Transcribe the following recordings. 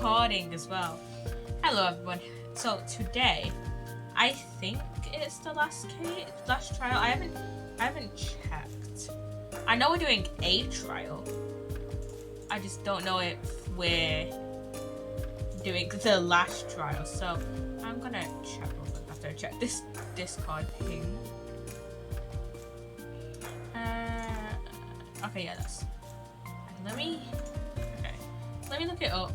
recording as well. Hello everyone. So today, I think it's the last trial. I haven't checked. I know we're doing a trial. I just don't know if we're doing the last trial. So I'm gonna check real quick after I check this Discord ping. Okay, yeah, that's. Let me look it up.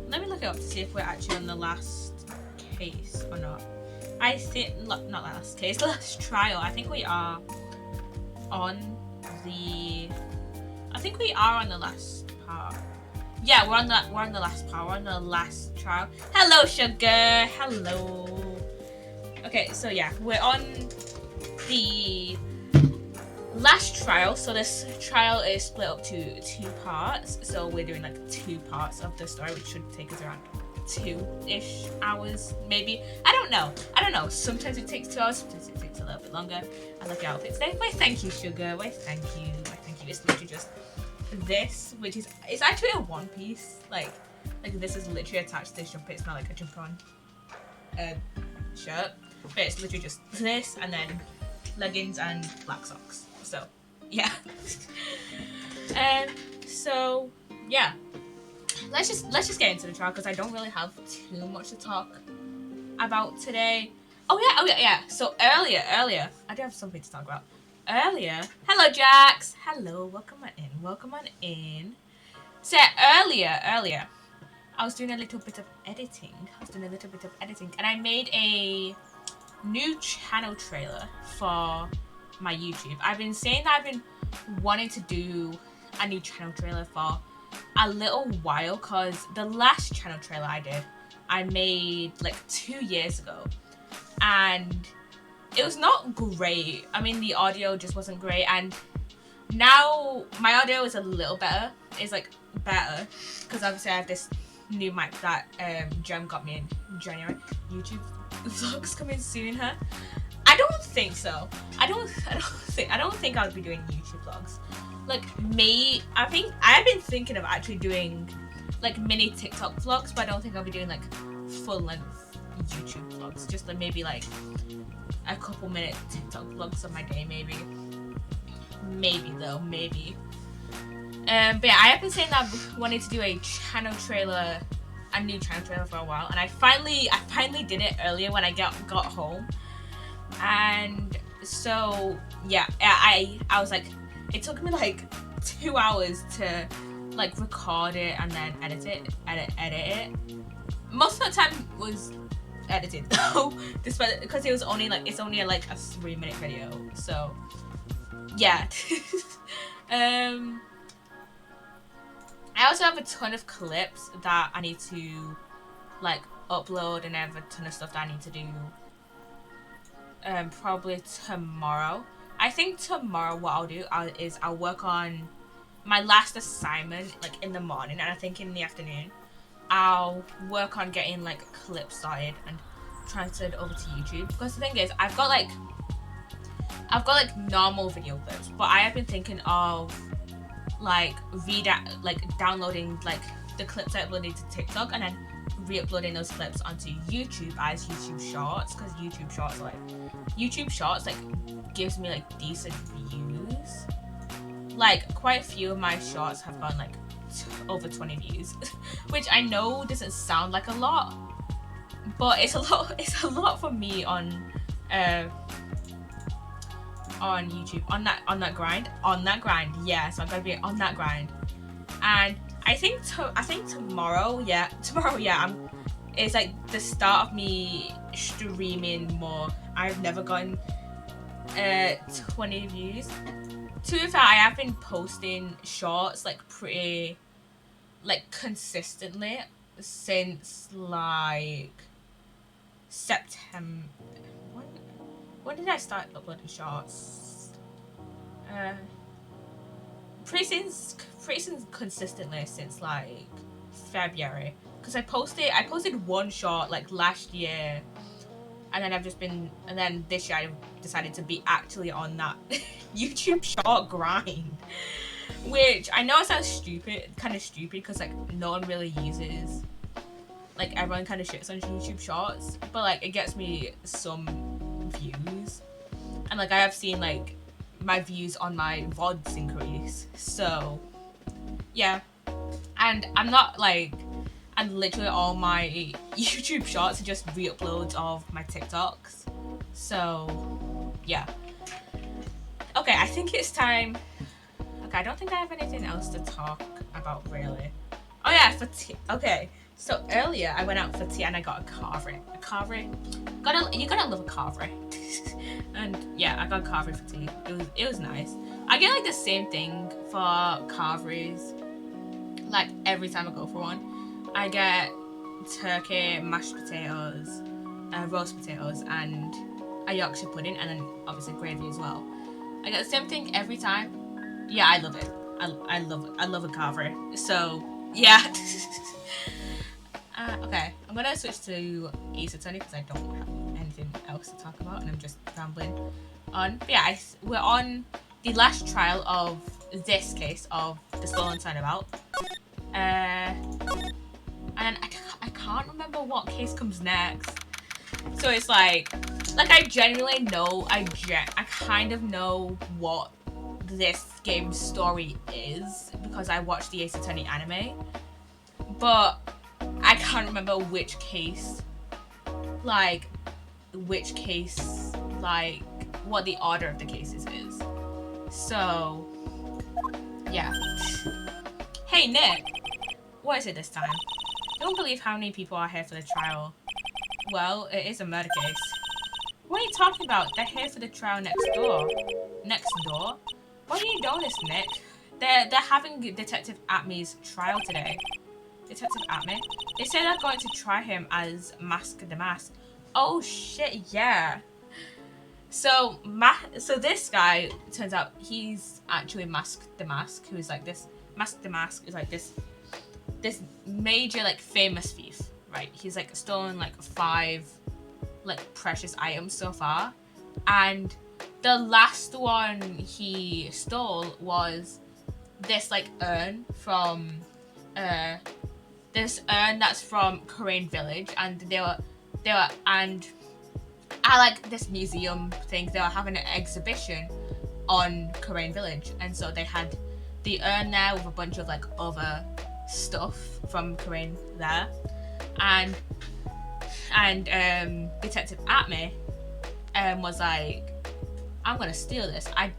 Let me look it up to see if we're actually on the last case or not. I think not last case, last trial. I think we are on the. I think we are on the last part. Yeah, we're on the last part. We're on the last trial. Hello, sugar. Hello. Okay, so yeah, we're on the last trial. So this trial is split up to 2 parts. So we're doing like 2 parts of the story, which should take us around 2-ish hours, maybe. I don't know. Sometimes it takes 2 hours. Sometimes it takes a little bit longer. I like your outfits. Why thank you, sugar. Why thank you. It's literally just this, which is it's actually a one piece. Like this is literally attached to this jumper. It's not like a jumper on shirt, but it's literally just this and then leggings and black socks. So yeah. So yeah, let's just get into the trial because I don't really have too much to talk about today. Oh yeah. So earlier, I do have something to talk about. Earlier, hello Jax. Hello, welcome on in. So earlier, I was doing a little bit of editing. And I made a new channel trailer for my YouTube. I've been saying that I've been wanting to do a new channel trailer for a little while because the last channel trailer I made like 2 years ago, and it was not great. I mean, the audio just wasn't great, and now my audio is a little better. It's like better because obviously I have this new mic that Jem got me in January. YouTube vlogs coming soon, huh? I don't think so. I don't think I'll be doing YouTube vlogs. Like I've been thinking of actually doing like mini TikTok vlogs, but I don't think I'll be doing like full length YouTube vlogs. Just like maybe like a couple minute TikTok vlogs of my day, maybe. But yeah, I have been saying that I wanted to do a new channel trailer for a while, and I finally did it earlier when I got home. And so yeah, I was like, it took me like 2 hours to like record it and then edit it. Most of the time was edited though, despite because it's only like a 3-minute video. So yeah. I also have a ton of clips that I need to like upload, and I have a ton of stuff that I need to do probably tomorrow. I think tomorrow what I'll do is I'll work on my last assignment like in the morning, and I think in the afternoon I'll work on getting like clips started and transferred over to YouTube. Because the thing is, I've got like normal video clips, but I have been thinking of like downloading like the clips I uploaded to TikTok and then re-uploading those clips onto YouTube as YouTube Shorts, because YouTube Shorts like gives me like decent views. Like quite a few of my shorts have gone like over 20 views, which I know doesn't sound like a lot, but it's a lot for me on YouTube, on that grind. Yeah, so I'm gonna be on that grind. And I think tomorrow, it's like the start of me streaming more. I've never gotten 20 views. To be fair, I have been posting shorts like pretty like consistently since like September. When did I start uploading shorts? Pretty consistently since like February, because I posted one short like last year and then and then this year I decided to be actually on that YouTube short grind, which I know it sounds kind of stupid, because like no one really uses, like everyone kind of shits on YouTube shorts, but like it gets me some views, and like I have seen like my views on my VODs increase, so yeah. And I'm not like, and literally all my YouTube shorts are just re-uploads of my TikToks. So yeah. Okay, I think it's time. Okay, I don't think I have anything else to talk about really. Oh yeah, for tea. Okay, so earlier I went out for tea and I got a carvery. You gotta love a carvery. And yeah, I got carvery for tea. It was nice. I get like the same thing for carveries. Like every time I go for one, I get turkey, mashed potatoes, roast potatoes, and a Yorkshire pudding, and then obviously gravy as well. I get the same thing every time. Yeah, I love it. I love a carvery. So yeah. Okay, I'm gonna switch to Psssttt because I don't have anything else to talk about, and I'm just rambling on. But yeah, we're on the last trial of this case of the stolen turnabout. And I can't remember what case comes next. So it's like I genuinely know, I kind of know what this game's story is because I watched the Psssttt anime, but I can't remember which case, like what the order of the cases is. So yeah. Hey Nick, what is it this time? I don't believe how many people are here for the trial. Well, it is a murder case. What are you talking about? They're here for the trial next door. Next door? What are you doing this, Nick? They're having Detective Atme's trial today. Detective Atme? They say they're going to try him as DeMasque. Oh shit, yeah. So this guy, turns out he's actually DeMasque, who is like this. DeMasque is like this major like famous thief, right? He's like stolen like 5 like precious items so far, and the last one he stole was this like urn from that's from Korean Village, and they were and at like this museum thing, they were having an exhibition on Korean Village, and so they had the urn there with a bunch of like other stuff from Korean there, and Detective Atme was like, I'm gonna steal this. I'm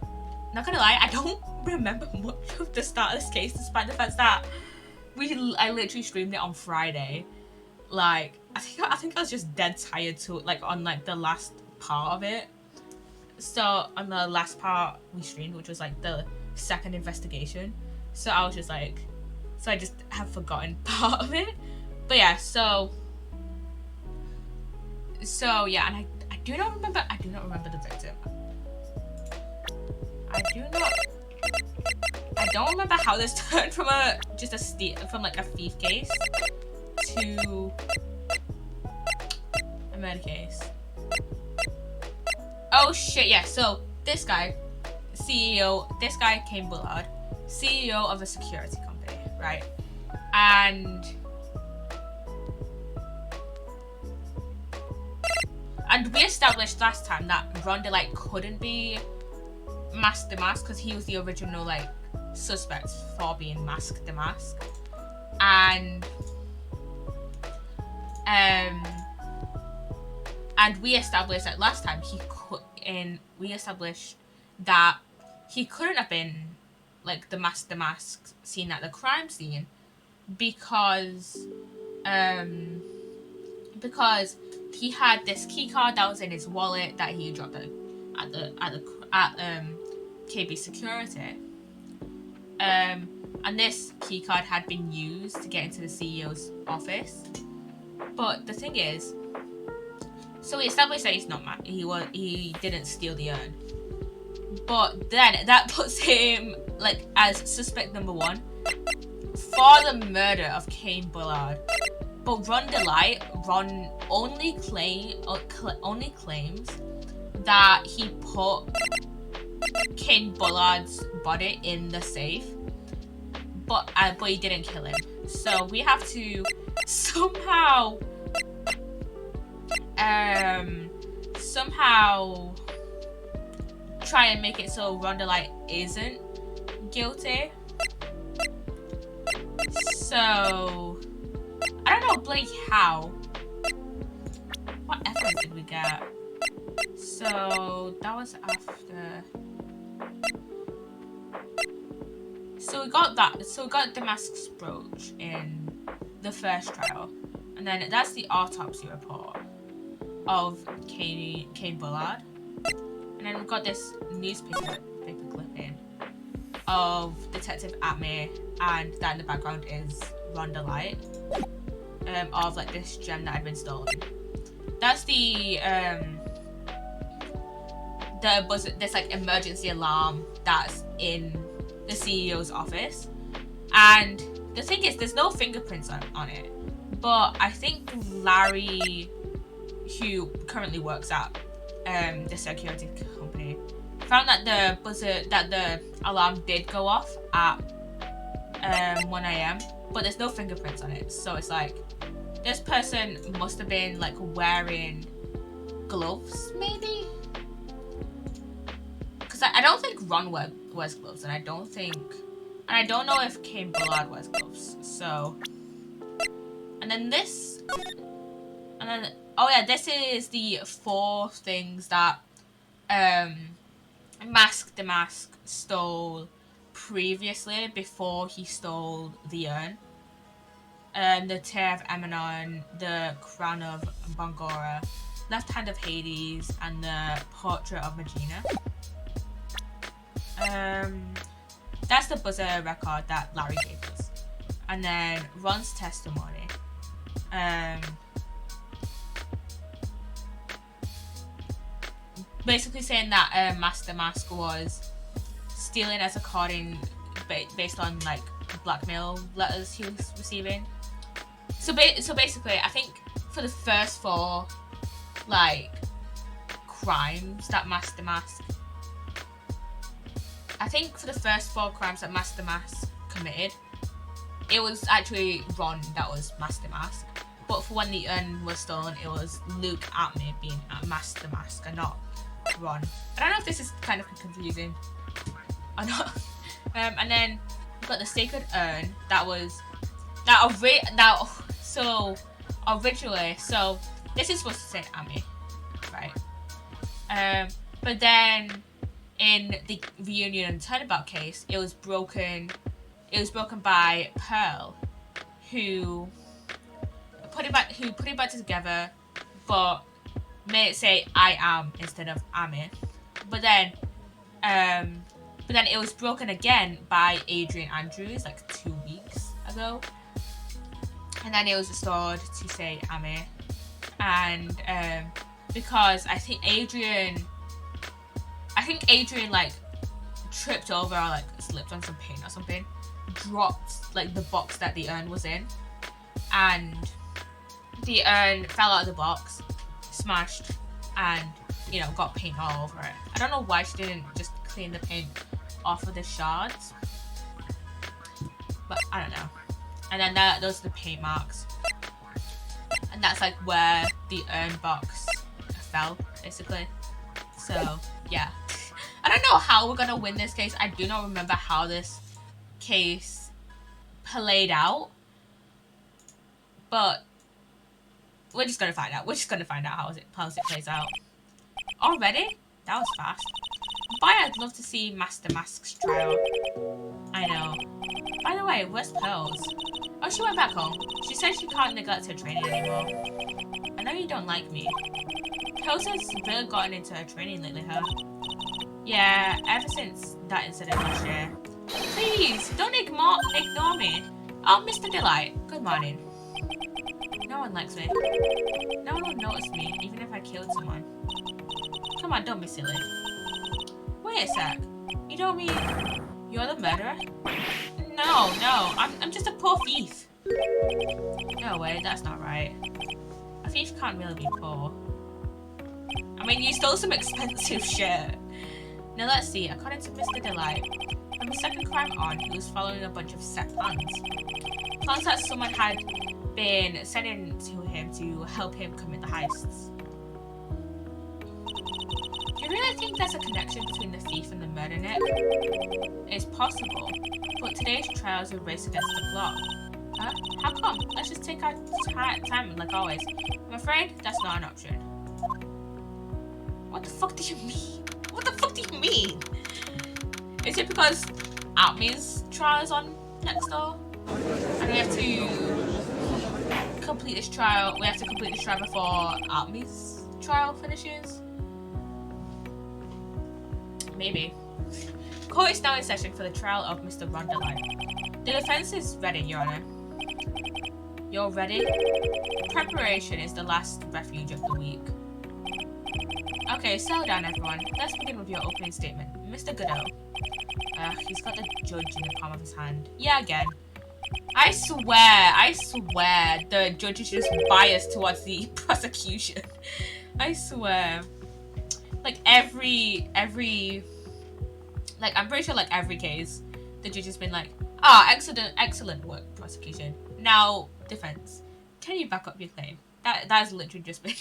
not gonna lie, I don't remember much of the start of this case, despite the fact that I literally streamed it on Friday. Like I think I was just dead tired to like on like the last part of it. So on the last part we streamed, which was like the second investigation, so I was just like, so I just have forgotten part of it. But yeah, so yeah, and I do not remember the victim. I don't remember how this turned from from like a thief case to a murder case. Oh shit, yeah, so this guy, this guy Kane Bullard, CEO of a security company, right? And we established last time that Rhonda like couldn't be DeMasque because he was the original like suspect for being DeMasque, and we established that last time that he couldn't have been like DeMasque seen at the crime scene because he had this key card that was in his wallet that he dropped at KB security, and this key card had been used to get into the CEO's office. But the thing is, so we established that he didn't steal the urn, but then that puts him like as suspect number 1 for the murder of Kane Bullard. But Rhonda Ron only claims that he put Kane Bullard's body in the safe, but he didn't kill him. So we have to somehow try and make it so Rondelite isn't guilty. So I don't know, Blake, how. What evidence did we get? So that was after. So we got that. So we got DeMasque's brooch in the first trial, and then that's the autopsy report of Kane Bullard, and then we got this newspaper clipping of Detective Atme, and that in the background is Rondelite, of like this gem that had been stolen. That's the buzzer, this like emergency alarm that's in the CEO's office, and the thing is, there's no fingerprints on it, but I think Larry, who currently works at the security company, found that the alarm did go off at 1 AM, but there's no fingerprints on it. So it's like this person must have been like wearing gloves, maybe, because I don't think Ron wears gloves, and I don't know if Kane Bullard wears gloves. So, and then this, and then oh yeah, this is the 4 things that DeMasque stole previously before he stole the urn. The Tear of Emanon, the Crown of Bangora, Left Hand of Hades, and the Portrait of Regina. That's the buzzer record that Larry gave us. And then Ron's testimony. Basically saying that Master Mask was stealing as based on like blackmail letters he was receiving. So basically, I think for the first 4 like crimes that Master Mask, committed, it was actually Ron that was Master Mask. But for when the urn was stolen, it was Luke Atme being Master Mask and not Ron. I don't know if this is kind of confusing or not. And then we've got the sacred urn originally, so this is supposed to say Ame, right? But then in the reunion and turnabout case, it was broken by Pearl, who put it back together, but made it say I am instead of Ame. But then it was broken again by Adrian Andrews like 2 weeks ago, and then it was restored to say Ame. And because I think Adrian like tripped over or like slipped on some paint or something, dropped like the box that the urn was in, and the urn fell out of the box, smashed, and got paint all over it. I don't know why she didn't just clean the paint off of the shards, but I don't know. And then those are the paint marks, and that's like where the urn box fell, basically. So yeah, I don't know how we're gonna win this case. I do not remember how this case played out, but we're just gonna find out. We're just gonna find out how it plays out. Already? That was fast. Bye, I'd love to see Master Mask's trial. I know. By the way, where's Pearls? Oh, she went back home. She said she can't neglect her training anymore. I know you don't like me. Pearls has really gotten into her training lately, huh? Yeah, ever since that incident last year. Please, don't ignore me. Oh, Mr. Delight. Good morning. No one likes me. No one will notice me, even if I killed someone. Come on, don't be silly. Wait a sec. You don't mean you're the murderer? No, I'm just a poor thief. No way, that's not right. thief can't really be poor. I mean, you stole some expensive shit. Now let's see, according to Mr. Delight, from his second crime on, he was following a bunch of set plans. Plans that someone had been sending to him to help him commit the heists. Do you really think there's a connection between the thief and the murder, Nick? It's possible, but today's trial is a race against the clock. Huh? How come? Let's just take our time like always. I'm afraid that's not an option. What the fuck do you mean? What the fuck do you mean? Is it because Outme's trial is on next door? And we have to complete this trial. We have to complete this trial before Outme's trial finishes? Maybe. Court is now in session for the trial of Mr. Rondelite. The defense is ready, Your Honor. You're ready? Preparation is the last refuge of the week. Okay, settle down, everyone. Let's begin with your opening statement. Mr. Godot. He's got the judge in the palm of his hand. Yeah, again. I swear, the judge is just biased towards the prosecution. I swear. Like, like, I'm pretty sure, like, every case, the judge has been like, excellent work, prosecution. Now, defense. Can you back up your claim? That has literally just been,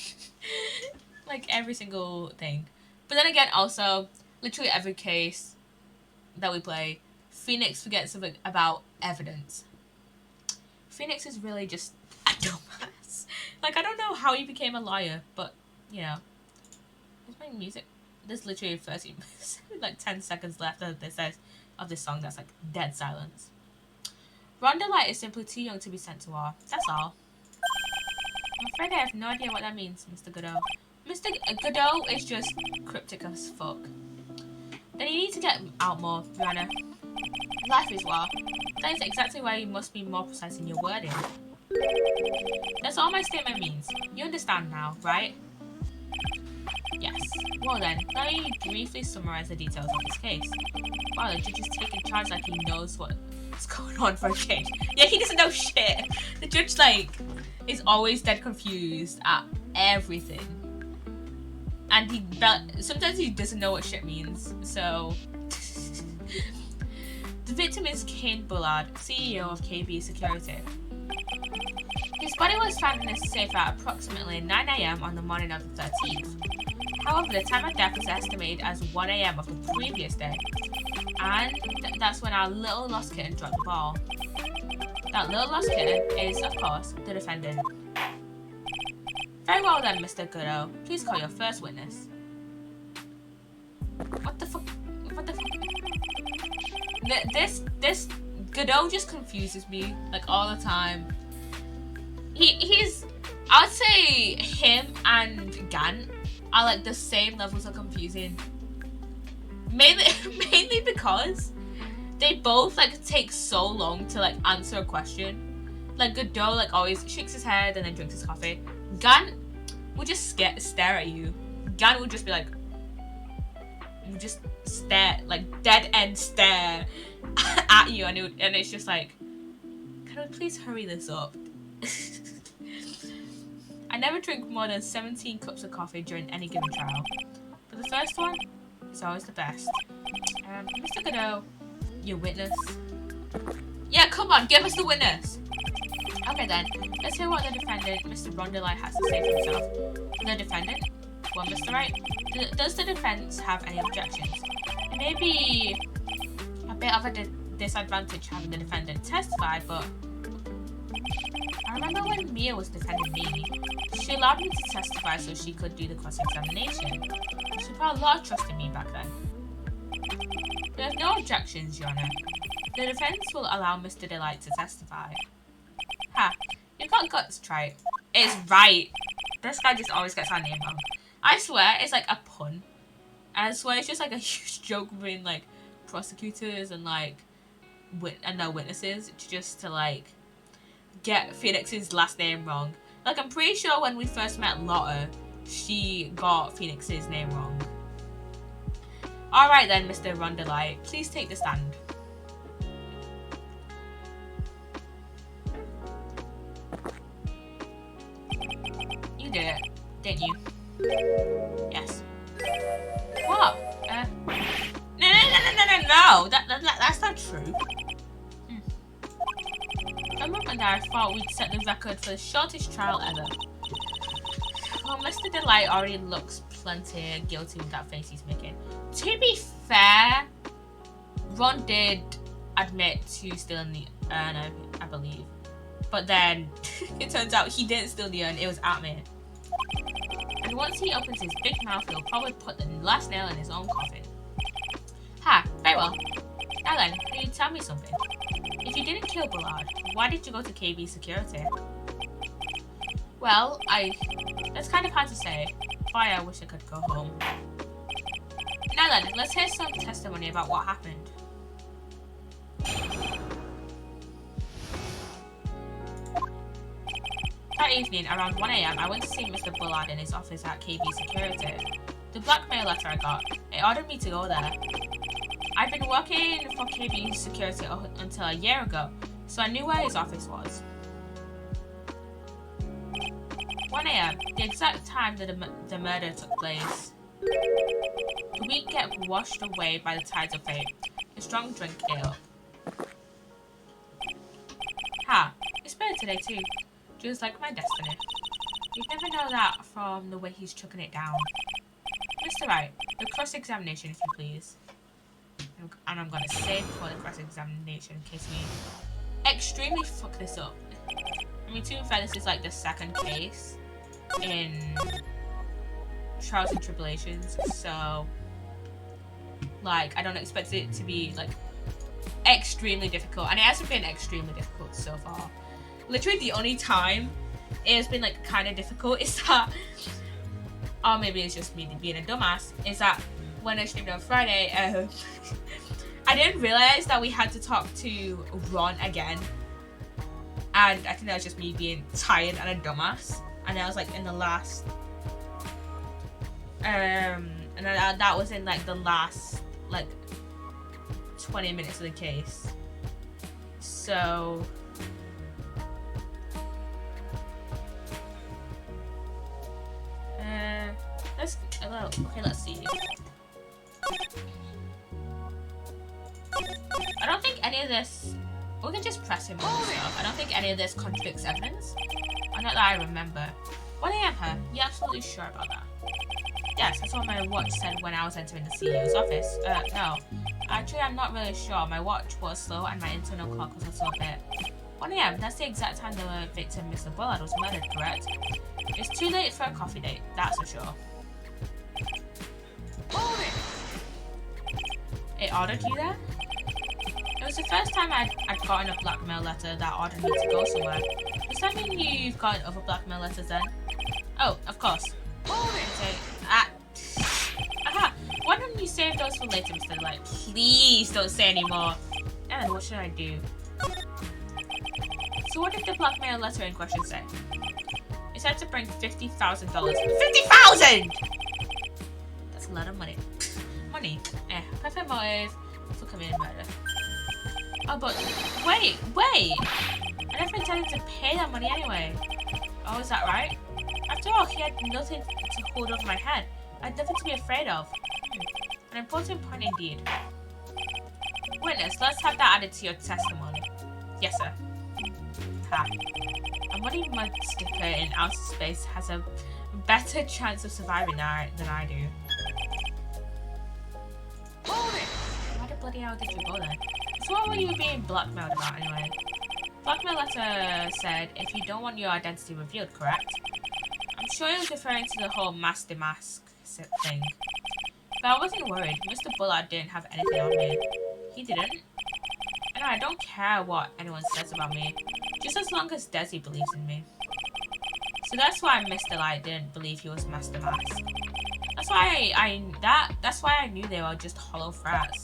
like, every single thing. But then again, also, literally every case that we play, Phoenix forgets about evidence. Phoenix is really just a dumbass. Like, I don't know how he became a liar, but, you know. Where's my music? There's literally 30, like 10 seconds left of this song that's like dead silence. Rondelite is simply too young to be sent to war. That's all. I'm afraid I have no idea what that means, Mr. Godot. Mr. Godot is just cryptic as fuck. Then you need to get out more, Your Honor. Life is war. That is exactly why you must be more precise in your wording. That's all my statement means. You understand now, right? Yes. Well then, let me briefly summarize the details of this case. Wow, the judge is taking charge like he knows what's going on for a change. Yeah, he doesn't know shit. The judge, like, is always dead confused at everything. And sometimes he doesn't know what shit means, so... The victim is Kane Bullard, CEO of KB Security. His body was found in a safe at approximately 9 AM on the morning of the 13th. However, the time of death was estimated as 1 AM of the previous day. And that's when our little lost kitten dropped the ball. That little lost kitten is, of course, the defendant. Very well then, Mr. Godot. Please call your first witness. What the fuck? What the fuck? This Godot just confuses me, like, all the time. He's... I would say him and Gant are, like, the same levels of confusing. Mainly because they both, like, take so long to, like, answer a question. Like, Godot, like, always shakes his head and then drinks his coffee. Gant would just stare at you. Gant would just be like... would just stare, like, dead end stare at you, and it's just like, can we please hurry this up? I never drink more than 17 cups of coffee during any given trial, but the first one is always the best. Mr. Godot, your witness. Yeah, come on, give us the witness. Okay then, let's hear what the defendant, Mr. Rondelite, has to say for himself. The defendant? Well, Mr. Wright, does the defense have any objections? It may be a bit of a disadvantage having the defendant testify, but I remember when Mia was defending me, she allowed me to testify so she could do the cross-examination. She put a lot of trust in me back then. There's no objections, Your Honor. The defense will allow Mr. Delight to testify. Ha, you've got guts, try it. It's right. This guy just always gets our name wrong. I swear it's like a pun. And I swear it's just like a huge joke between like prosecutors and like their witnesses just to like get Phoenix's last name wrong. Like I'm pretty sure when we first met Lotta, she got Phoenix's name wrong. Alright then, Mr. Rondelite, please take the stand. You No, that's not true. For a moment there, I thought we'd set the record for the shortest trial ever. Well, Mr. Delight already looks plenty guilty with that face he's making. To be fair, Ron did admit to stealing the urn, I believe. But then, it turns out he didn't steal the urn, it was Atme. And once he opens his big mouth, he'll probably put the last nail in his own coffin. Ha, very well. Now then, can you tell me something? If you didn't kill Bullard, why did you go to KB security? Well, that's kind of hard to say. Why I wish I could go home. Now then, let's hear some testimony about what happened. That evening, around 1 AM, I went to see Mr. Bullard in his office at KB Security. The blackmail letter I got, it ordered me to go there. I'd been working for KB Security until a year ago, so I knew where his office was. 1 AM, the exact time that the murder took place. The week get washed away by the tides of fate. A strong drink it up. Ha, it's better today too. Just like my destiny. You'd never know that from the way he's chucking it down. Mr. Wright, the cross-examination if you please. And I'm gonna save for the cross-examination in case we extremely fuck this up. I mean, to be fair, this is like the second case in Trials and Tribulations, so like I don't expect it to be like extremely difficult, and it hasn't been extremely difficult so far. Literally the only time it has been like kind of difficult is that, or maybe it's just me being a dumbass, is that when I streamed on Friday, I didn't realize that we had to talk to Ron again, and I think that was just me being tired and a dumbass. And I was like in the last, and that was in like the last like 20 minutes of the case. So let's see. I don't think any of this. We can just press him on stuff. I don't think any of this contradicts evidence. Or not that I remember. 1 AM, huh? You absolutely sure about that? Yes, that's what my watch said when I was entering the CEO's office. No. Actually, I'm not really sure. My watch was slow and my internal clock was also a bit. 1 AM, that's the exact time the victim, Mr. Bullard, was murdered, correct? It's too late for a coffee date, that's for sure. It ordered you there? It was the first time I'd gotten a blackmail letter that ordered me to go somewhere. Does that mean you've gotten other blackmail letters then? Oh, of course. Aha! Why don't you save those for later, Mr. Delight? Please don't say anymore. And what should I do? So what did the blackmail letter in question say? It said to bring $50,000. 50,000! That's a lot of money. Money. Perfect motive for committing murder. Oh, but wait! I never intended to pay that money anyway. Oh, is that right? After all, he had nothing to hold over my head. I had nothing to be afraid of. An important point indeed. Witness, let's have that added to your testimony. Yes, sir. Ha. A muddy mud skipper in outer space has a better chance of surviving than I do. Why the bloody hell did you go there? So what were you being blackmailed about anyway? Blackmail letter said if you don't want your identity revealed, correct? I'm sure he was referring to the whole DeMasque thing. But I wasn't worried. Mr. Bullard didn't have anything on me. He didn't. And I don't care what anyone says about me, just as long as Desi believes in me. So that's why Mr. Light didn't believe he was Master Mask. That's why I knew they were just hollow threats.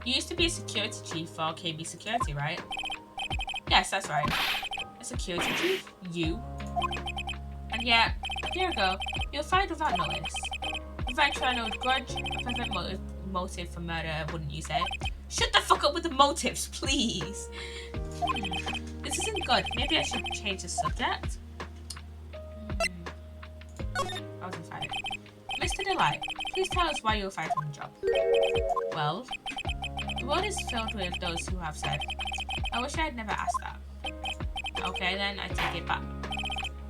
You used to be a security chief for KB Security, right? Yes, that's right. A security chief? You? And yet, here we go. You're fired without notice. Without trying to grudge, a perfect motive for murder, wouldn't you say? Shut the fuck up with the motives, please! This isn't good. Maybe I should change the subject? I wasn't fired. Delight, please tell us why you were fired from the job. Well, the world is filled with those who have said, I wish I had never asked that. Okay, then I take it back.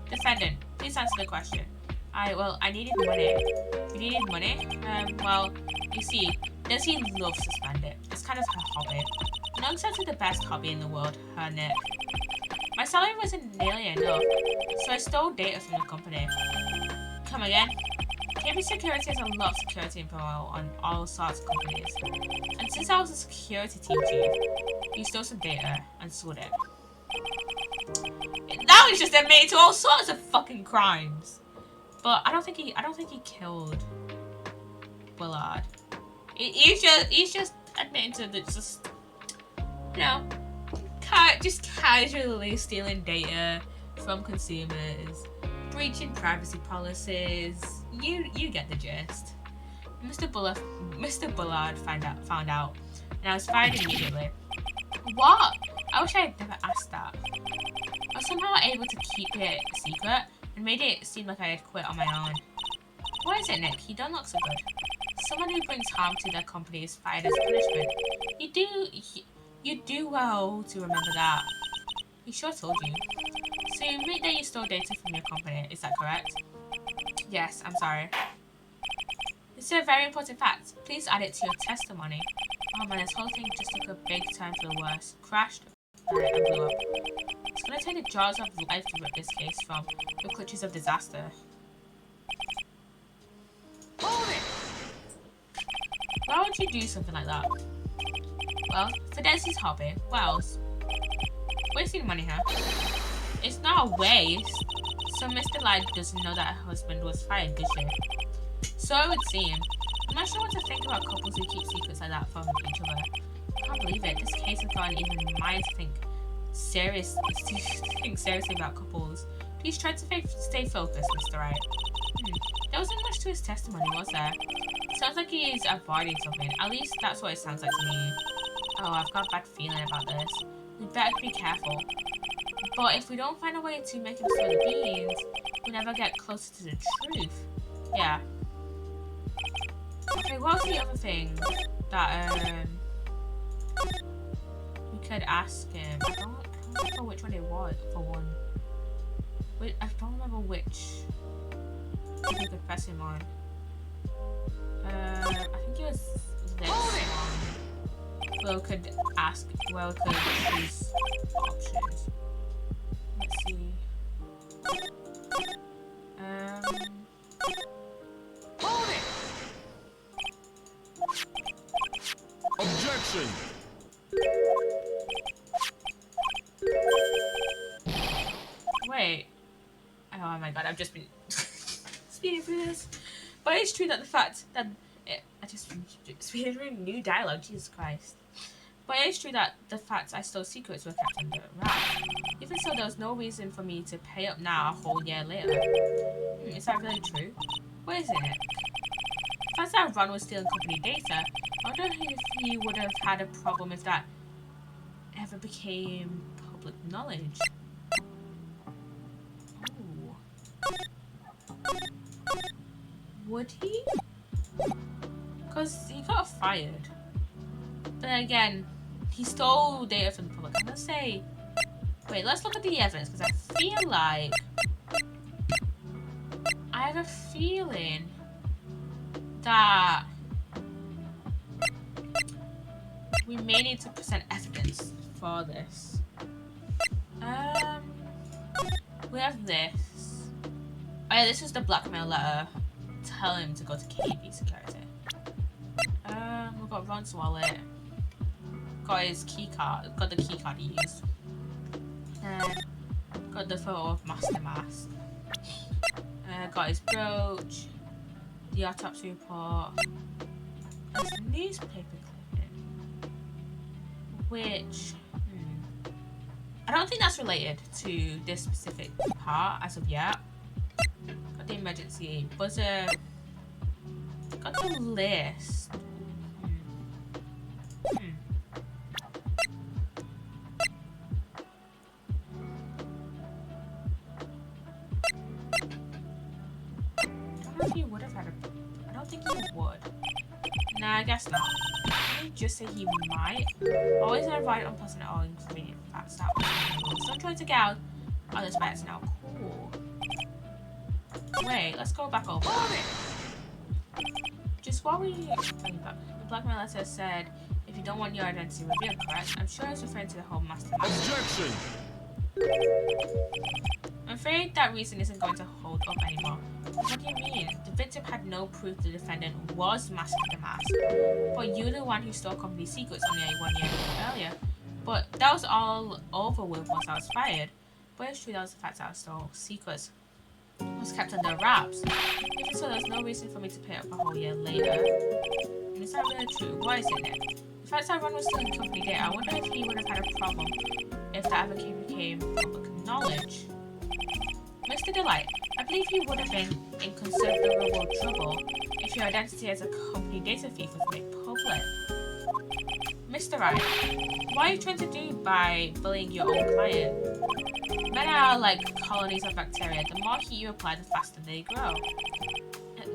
Defendant, please answer the question. I needed money. You needed money? Well, you see, Desi loves to spend it. It's kind of her hobby. Not exactly the best hobby in the world, her Nick. My salary wasn't nearly enough, so I stole data from the company. Come again? KB Security has a lot of security info on all sorts of companies. And since I was a security team chief, you stole some data and sold it. Now he's just admitted to all sorts of fucking crimes. But I don't think he killed Willard. He's just admitting to just, you know, just casually stealing data from consumers, breaching privacy policies. You get the gist. Mr. Bullard found out, and I was fired immediately. What? I wish I had never asked that. I was somehow able to keep it secret and made it seem like I had quit on my own. What is it, Nick? You don't look so good. Someone who brings harm to their company is fired as punishment. You do well to remember that. He sure told you. So you admit that you stole data from your company, is that correct? Yes, I'm sorry. It's a very important fact. Please add it to your testimony. Oh man, this whole thing just took a big turn for the worse. Crashed, and blew up. It's gonna take the jaws of life to rip this case from the clutches of disaster. Why would you do something like that? Well, for Desi's hobby. What else? Wasting money, huh? It's not a waste. So Mr. Light doesn't know that her husband was fired, did she? So it would seem. I'm not sure what to think about couples who keep secrets like that from each other. I can't believe it. This case has gotten even mine to think seriously about couples. Please try to stay focused, Mr. Wright. There wasn't much to his testimony, was there? Sounds like he is avoiding something. At least that's what it sounds like to me. Oh, I've got a bad feeling about this. We better be careful. But if we don't find a way to make him spill the beans, we'll never get closer to the truth. Yeah. Okay, what was the other thing that we could ask him? I don't remember which one it was, for one. I don't remember which we could press him on. I think it was this one. Where we could ask, where we could choose options. Let's see. Objection! Wait. Oh my god, I've just been speeding through this. But it's true that the fact that I just speeding through new dialogue, Jesus Christ. But it is true that the fact I stole secrets were kept under wraps. Even so, there was no reason for me to pay up now a whole year later. Is that really true? What is it? The fact that Ron was stealing company data, I wonder if he would have had a problem if that ever became public knowledge. Ooh. Would he? Because he got fired. But then again, he stole data from the public. I'm gonna say... Wait, let's look at the evidence, because I feel like... I have a feeling that we may need to present evidence for this. We have this. Oh yeah, this is the blackmail letter telling him to go to KB Security. We've got Ron's wallet. Got his key card. Got the key card he used. Got the photo of Master Mask. Got his brooch. The autopsy report. His newspaper clipping. Which... I don't think that's related to this specific part as of yet. Got the emergency buzzer. Got the list. I don't know if he would have had a... I think he would. Nah, I guess not. Let me just say he might. Always avoid unpleasant or inconvenient facts that Don't try to get out on this bets now. Cool. Wait, let's go back over. Just while we bring back, the blackmail letter said, if you don't want your identity revealed, correct? I'm sure it's referring to the whole master. Objection! I'm afraid that reason isn't going to hold up anymore. What do you mean? The victim had no proof the defendant was Master DeMasque. But you're the one who stole company secrets only 1 year earlier. But that was all over with once I was fired. But it's true that was the fact that I stole secrets. It was kept under wraps. Even so, there's no reason for me to pay up a whole year later. And is that really true? Why is it then? The fact that Ron was still in company data, I wonder if he would have had a problem if that ever became public knowledge. Mr. Delight, I believe you would have been in considerable trouble if your identity as a company data thief was made public. Mr. Wright, what are you trying to do by bullying your own client? Men are like colonies of bacteria. The more heat you apply, the faster they grow.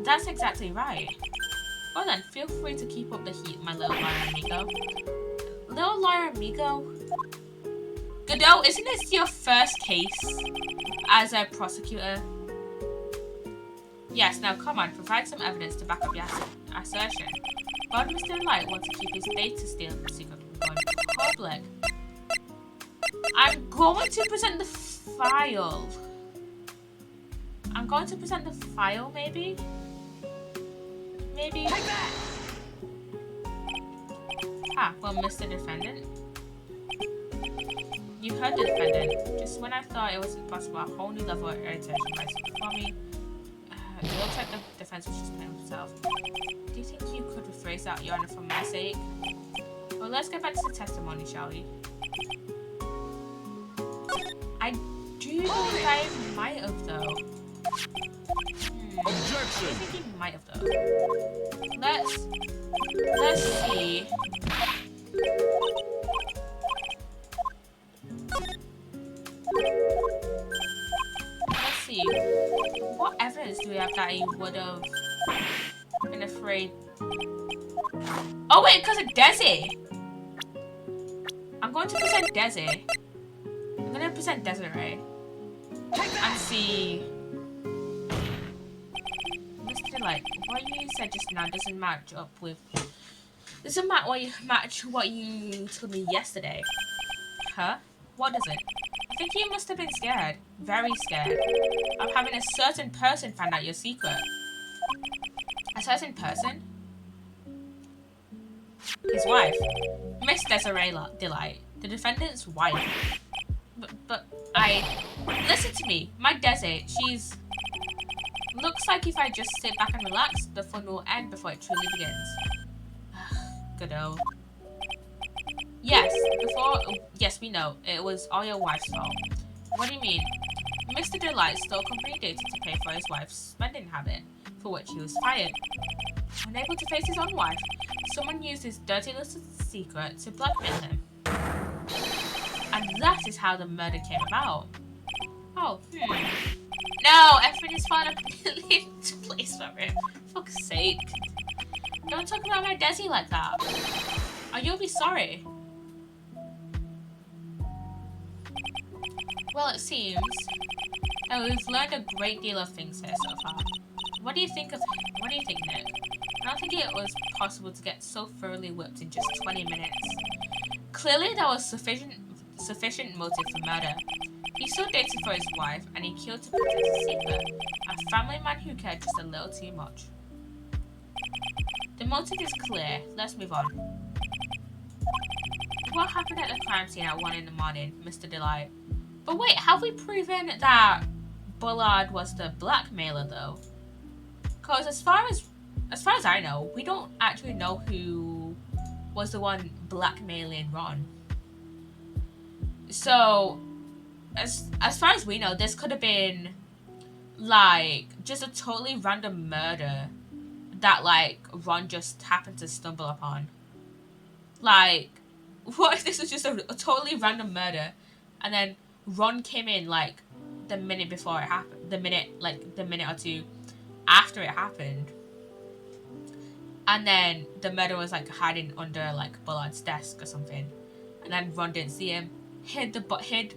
That's exactly right. Well then, feel free to keep up the heat, my little liar amigo. Little liar amigo? Godot, isn't this your first case as a prosecutor? Yes, now come on, provide some evidence to back up your assertion. But Mr. Light wants to keep his data stealing secret going public. I'm going to present the file. I'm going to present the file, maybe? Maybe? Ah, well, Mr. Defendant. You heard the defendant. Just when I thought it wasn't possible, a whole new level of irritation rises before me. It looks like the defense was just playing with himself. Do you think you could rephrase that, Your Honor, for my sake? Well, let's get back to the testimony, shall we? I do believe I might have, though. Objection! I think he might have, though. Let's see. Let's see. What evidence do we have that he would have been afraid? Oh wait, because of Desi! I'm going to present Desi. I'm going to present Desiree. And see... Mr. Delight, what you said just now doesn't match up with... Doesn't match what you told me yesterday. Huh? What does it? I think you must have been scared. Very scared. Of having a certain person find out your secret. A certain person? His wife. Miss Desiree Delight. The defendant's wife. But listen to me. My Desi, she's... Looks like if I just sit back and relax, the fun will end before it truly begins. Godot. Yes, we know. It was all your wife's fault. What do you mean? Mr. Delight stole company data to pay for his wife's spending habit, for which he was fired. Unable to face his own wife, someone used his dirty little secret to blackmail him. And that is how the murder came about. Oh, No, everything is falling into place for him. For fuck's sake. Don't talk about my Desi like that. Or you'll be sorry. Well, it seems that we've learned a great deal of things here so far. What do you think, Nick? I don't think it was possible to get so thoroughly whipped in just 20 minutes. Clearly, there was sufficient motive for murder. He stole data for his wife, and he killed to protect his secret. A family man who cared just a little too much. The motive is clear. Let's move on. What happened at the crime scene at 1 in the morning, Mr. Delight? But wait, have we proven that Bullard was the blackmailer, though? Because as far as I know, we don't actually know who was the one blackmailing Ron. So, as far as we know, this could have been, like, just a totally random murder that, like, Ron just happened to stumble upon. Like, what if this was just a totally random murder, and then Ron came in, like, the minute before it happened, the minute or two after it happened. And then the murderer was like hiding under like Bullard's desk or something. And then Ron didn't see him, hid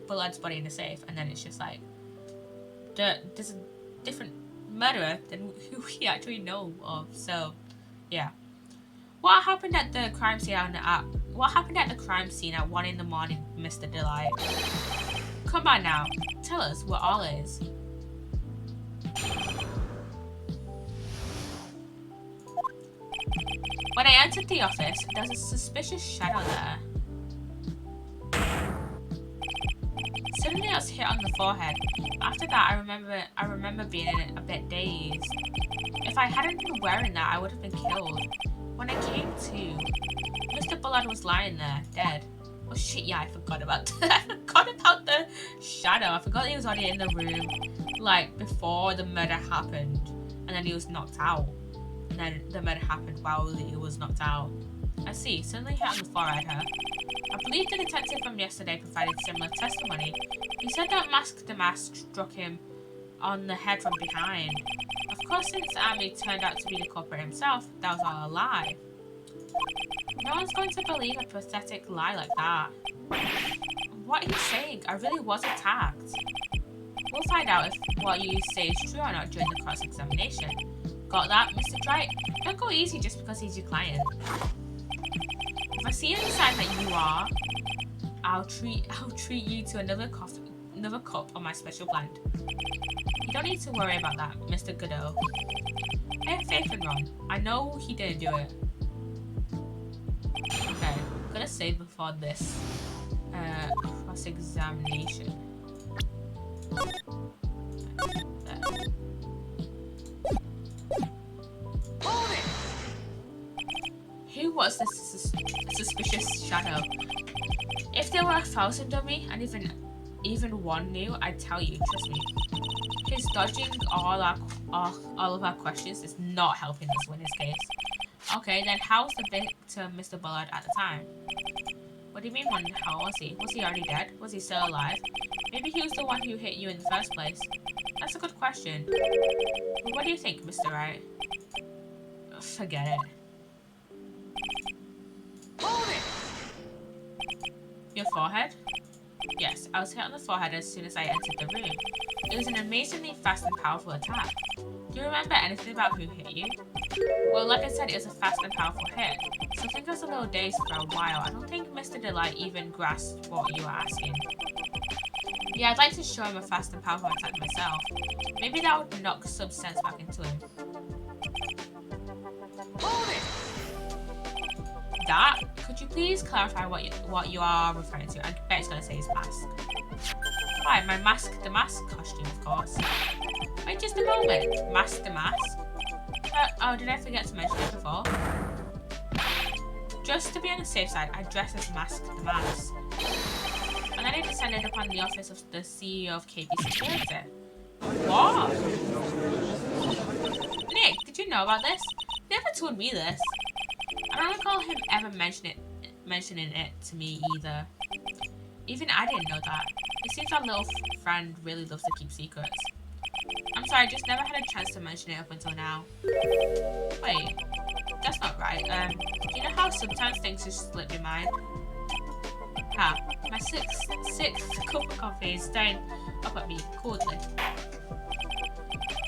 Bullard's body in the safe, and then it's just like there's a different murderer than who we actually know of. So yeah. What happened at the crime scene at 1 in the morning, Mr. Delight? Come on now, tell us what all is. When I entered the office, there was a suspicious shadow there. Suddenly I was hit on the forehead. After that, I remember being a bit dazed. If I hadn't been wearing that, I would have been killed. When I came to, Mr. Bullard was lying there, dead. Oh shit, yeah, I forgot about that. I forgot about the shadow. I forgot he was already in the room, like, before the murder happened. And then he was knocked out. And then the murder happened while he was knocked out. I see, suddenly hit on the forehead, huh? I believe the detective from yesterday provided similar testimony. He said that DeMasque struck him on the head from behind. Of course, since Amy turned out to be the culprit himself, that was all a lie. No one's going to believe a pathetic lie like that. What are you saying? I really was attacked. We'll find out if what you say is true or not during the cross-examination. Got that, Mr. Drake? Don't go easy just because he's your client. If I see any sign that you are, I'll treat you to another cup of my special blend. You don't need to worry about that, Mr. Godot. I have faith in Ron. I know he didn't do it. Okay, I'm gonna save before this cross-examination. Who was this suspicious shadow? If there were 1,000 of me, and even one knew, I'd tell you. Trust me. His dodging all of our questions is not helping us win his case. Okay, then how's the victim, Mr. Bullard, at the time? What do you mean, how was he? Was he already dead? Was he still alive? Maybe he was the one who hit you in the first place. That's a good question. But what do you think, Mr. Wright? Forget it. Your forehead? Yes, I was hit on the forehead as soon as I entered the room. It was an amazingly fast and powerful attack. Do you remember anything about who hit you? Well, like I said, it was a fast and powerful hit, so I think I was a little dazed for a while. I don't think Mr. Delight even grasped what you were asking. Yeah, I'd like to show him a fast and powerful attack myself. Maybe that would knock some sense back into him. That? Could you please clarify what you are referring to? I bet it's going to say his mask. Why, my mask, DeMasque costume, of course. Wait just a moment. Mask, DeMasque? Oh, did I forget to mention it before? Just to be on the safe side, I dressed as Mask, DeMasque. And then I descended upon the office of the CEO of KP Security. What? Nick, did you know about this? You never told me this. I don't recall him ever mentioning it to me either. Even I didn't know that. It seems our little friend really loves to keep secrets. I'm sorry, I just never had a chance to mention it up until now. Wait, that's not right. You know how sometimes things just slip your mind? Ha, my sixth cup of coffee is staring up at me coldly.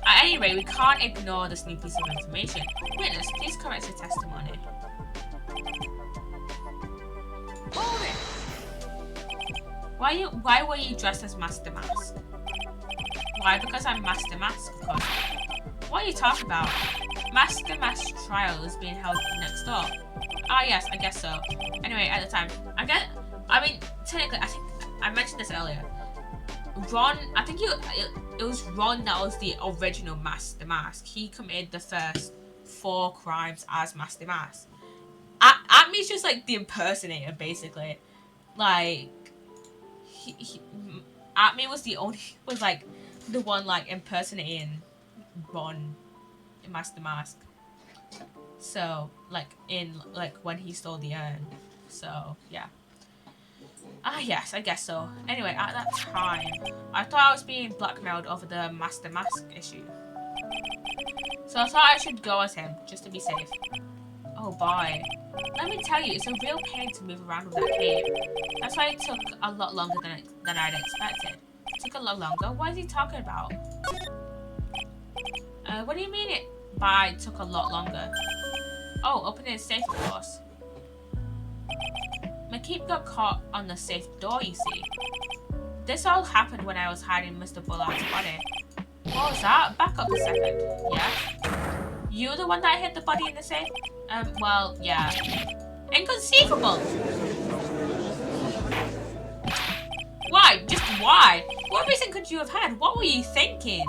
At any rate, we can't ignore this new piece of information. Witness, please correct your testimony. Why were you dressed as Master Mask? Why? Because I'm Master Mask, of course. What are you talking about? Master Mask trial is being held next door. Ah, yes, I guess so. Anyway, at the time, technically, I think I mentioned this earlier. Ron, I think it was Ron that was the original Master Mask. He committed the first 4 crimes as Master Mask. Acme's just like the impersonator, basically. Like, Acme was the one like impersonating Ron in Master Mask. So when he stole the urn. So yeah. Ah yes, I guess so. Anyway, at that time, I thought I was being blackmailed over the Master Mask issue. So I thought I should go as him, just to be safe. Oh boy. Let me tell you, it's a real pain to move around with that cape. That's why it took a lot longer than I'd expected. It took a lot longer? What is he talking about? What do you mean it by took a lot longer? Oh, opening a safe, of course. My cape got caught on the safe door, you see. This all happened when I was hiding Mr. Bullard's body. What was that? Back up a second. Yeah? You the one that hid the body in the safe? Well, yeah. Inconceivable! Why? Just why? What reason could you have had? What were you thinking?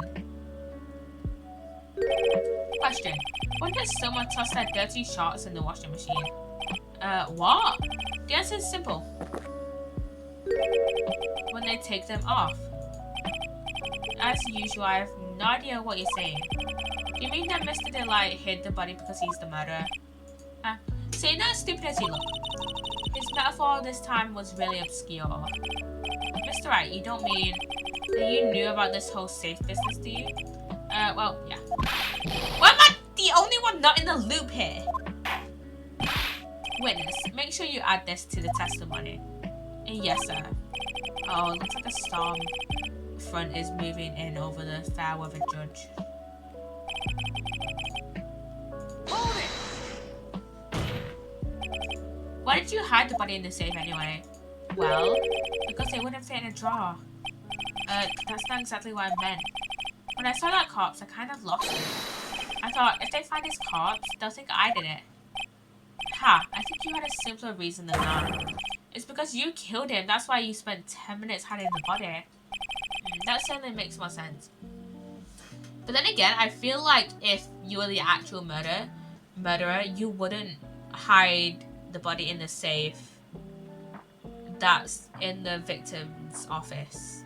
Question. When did someone toss their dirty shorts in the washing machine? What? The answer is simple. When they take them off. As usual, I have no idea what you're saying. You mean that Mr. Delight hid the body because he's the murderer? So you're not as stupid as you look. His metaphor this time was really obscure. Mr. Wright, you don't mean that you knew about this whole safe business, do you? Well, yeah. Why am I the only one not in the loop here? Witness, make sure you add this to the testimony. Yes, sir. Oh, looks like a storm front is moving in over the fair weather judge. Hold it! Why did you hide the body in the safe anyway? Well, because they wouldn't fit in a drawer. That's not exactly what I meant. When I saw that corpse, I kind of lost it. I thought, if they find his corpse, they'll think I did it. Ha, I think you had a simpler reason than that. It's because you killed him, that's why you spent 10 minutes hiding the body. That certainly makes more sense. But then again, I feel like if you were the actual murderer, you wouldn't hide the body in the safe that's in the victim's office.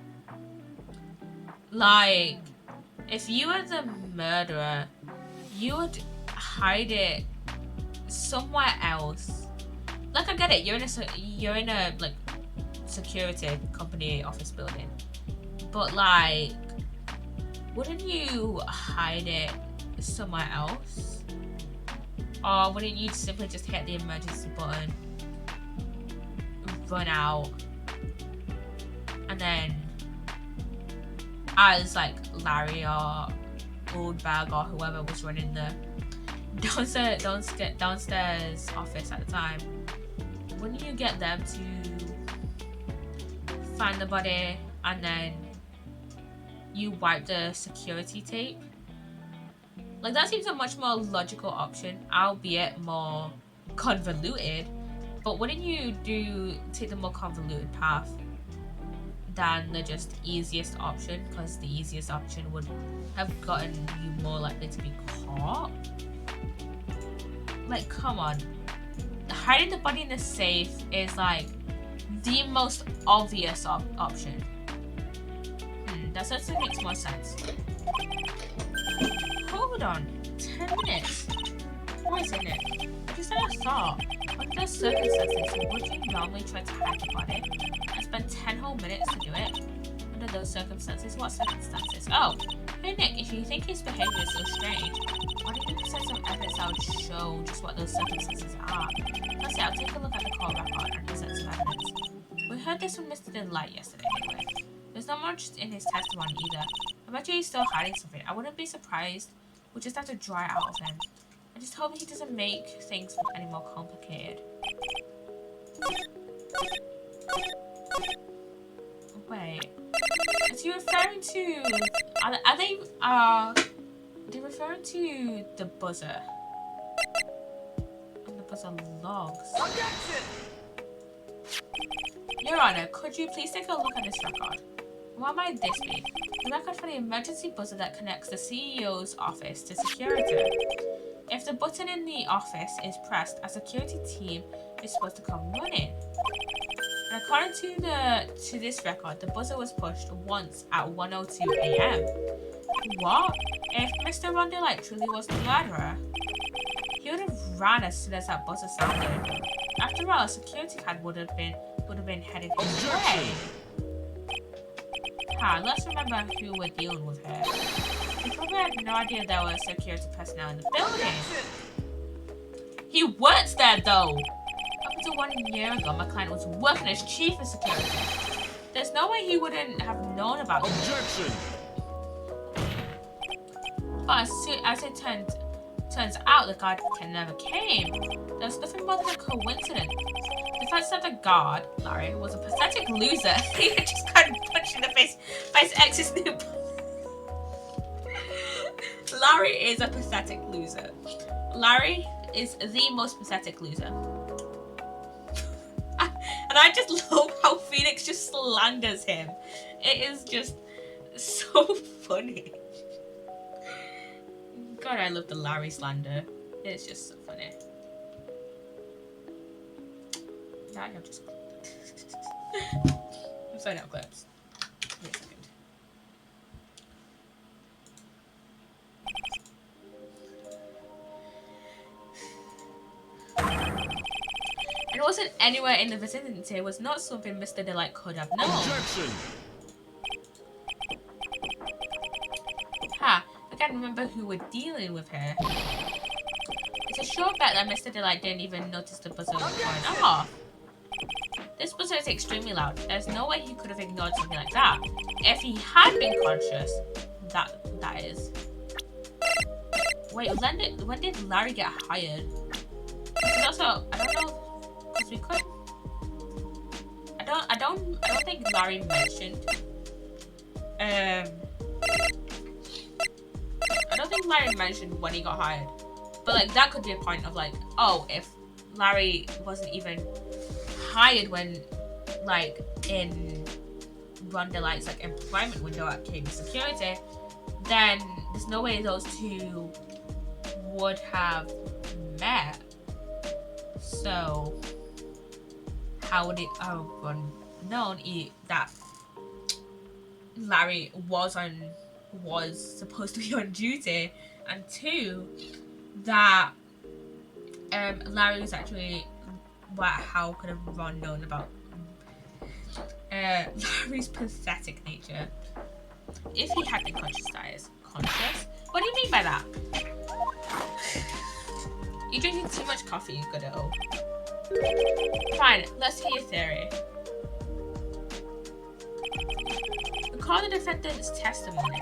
Like, if you were the murderer, you would hide it somewhere else. Like, I get it, you're in a like security company office building, but like, wouldn't you hide it somewhere else? Or wouldn't you simply just hit the emergency button, run out, and then as like Larry or Goldberg or whoever was running the downstairs office at the time, wouldn't you get them to find the body and then you wipe the security tape? Like, that seems a much more logical option, albeit more convoluted. But wouldn't you take the more convoluted path than the just easiest option? Because the easiest option would have gotten you more likely to be caught. Like, come on. Hiding the body in the safe is like the most obvious option. That certainly makes more sense. Hold on. 10 minutes? Why isn't it? I just had a thought. Under those circumstances, would you normally try to hide the body? I spent 10 whole minutes to do it. Under those circumstances? What circumstances? Oh! Hey Nick, if you think his behavior is so strange, why don't you present some evidence that would show just what those circumstances are? Let's say I'll take a look at the call record and present some evidence. We heard this from Mr. Delight yesterday anyway. There's not much in his testimony either. I bet you he's still hiding something. I wouldn't be surprised. We'll just have to dry out of him. I just hope he doesn't make things any more complicated. Wait. Is he referring to... Are they referring to the buzzer? And the buzzer logs. Objection! Your Honor, could you please take a look at this record? What might this be? The record for the emergency buzzer that connects the CEO's office to security. If the button in the office is pressed, a security team is supposed to come running. And according to this record, the buzzer was pushed once at 1:02 AM. What? If Mr. Rondelite truly was the murderer, he would have ran as soon as that buzzer sounded. After all, a security card would have been headed his way. Let's remember who we're dealing with here. We probably had no idea there were security personnel in the building. He works there though. Up until 1 year ago, my client was working as chief of security. There's no way he wouldn't have known about it. Objection! But as it turns out, the guard never came. There's nothing more than a coincidence. The fact that the guard, Larry, was a pathetic loser. He just got punched in the face by his ex's new boss. Larry is a pathetic loser. Larry is the most pathetic loser. And I just love how Phoenix just slanders him. It is just so funny. God, I love the Larry slander. It's just so funny. Now I have just... I'm sorry, now clips. Wait a second. It wasn't anywhere in the vicinity. It was not something Mr. Delight could have known. Objection! Ha! I can't remember who were dealing with her. It's a sure bet that Mr. Delight didn't even notice the buzzer was going off. This buzzer is extremely loud. There's no way he could have ignored something like that. If he had been conscious, that is. Wait, when did Larry get hired? Because also, I don't know. Because we could. I don't think Larry mentioned. I don't think Larry mentioned when he got hired. But like that could be a point of like, oh, if Larry wasn't even hired when like in Ron Delight's like employment window at KB Security, then there's no way those two would have met. So how would it have known that Larry was supposed to be on duty, and two, that Larry was actually how could have Ron known about Larry's pathetic nature? If he had been conscious, that is. Conscious? What do you mean by that? You're drinking too much coffee, you good-o. Fine, let's hear your theory. Recall the defendant's testimony.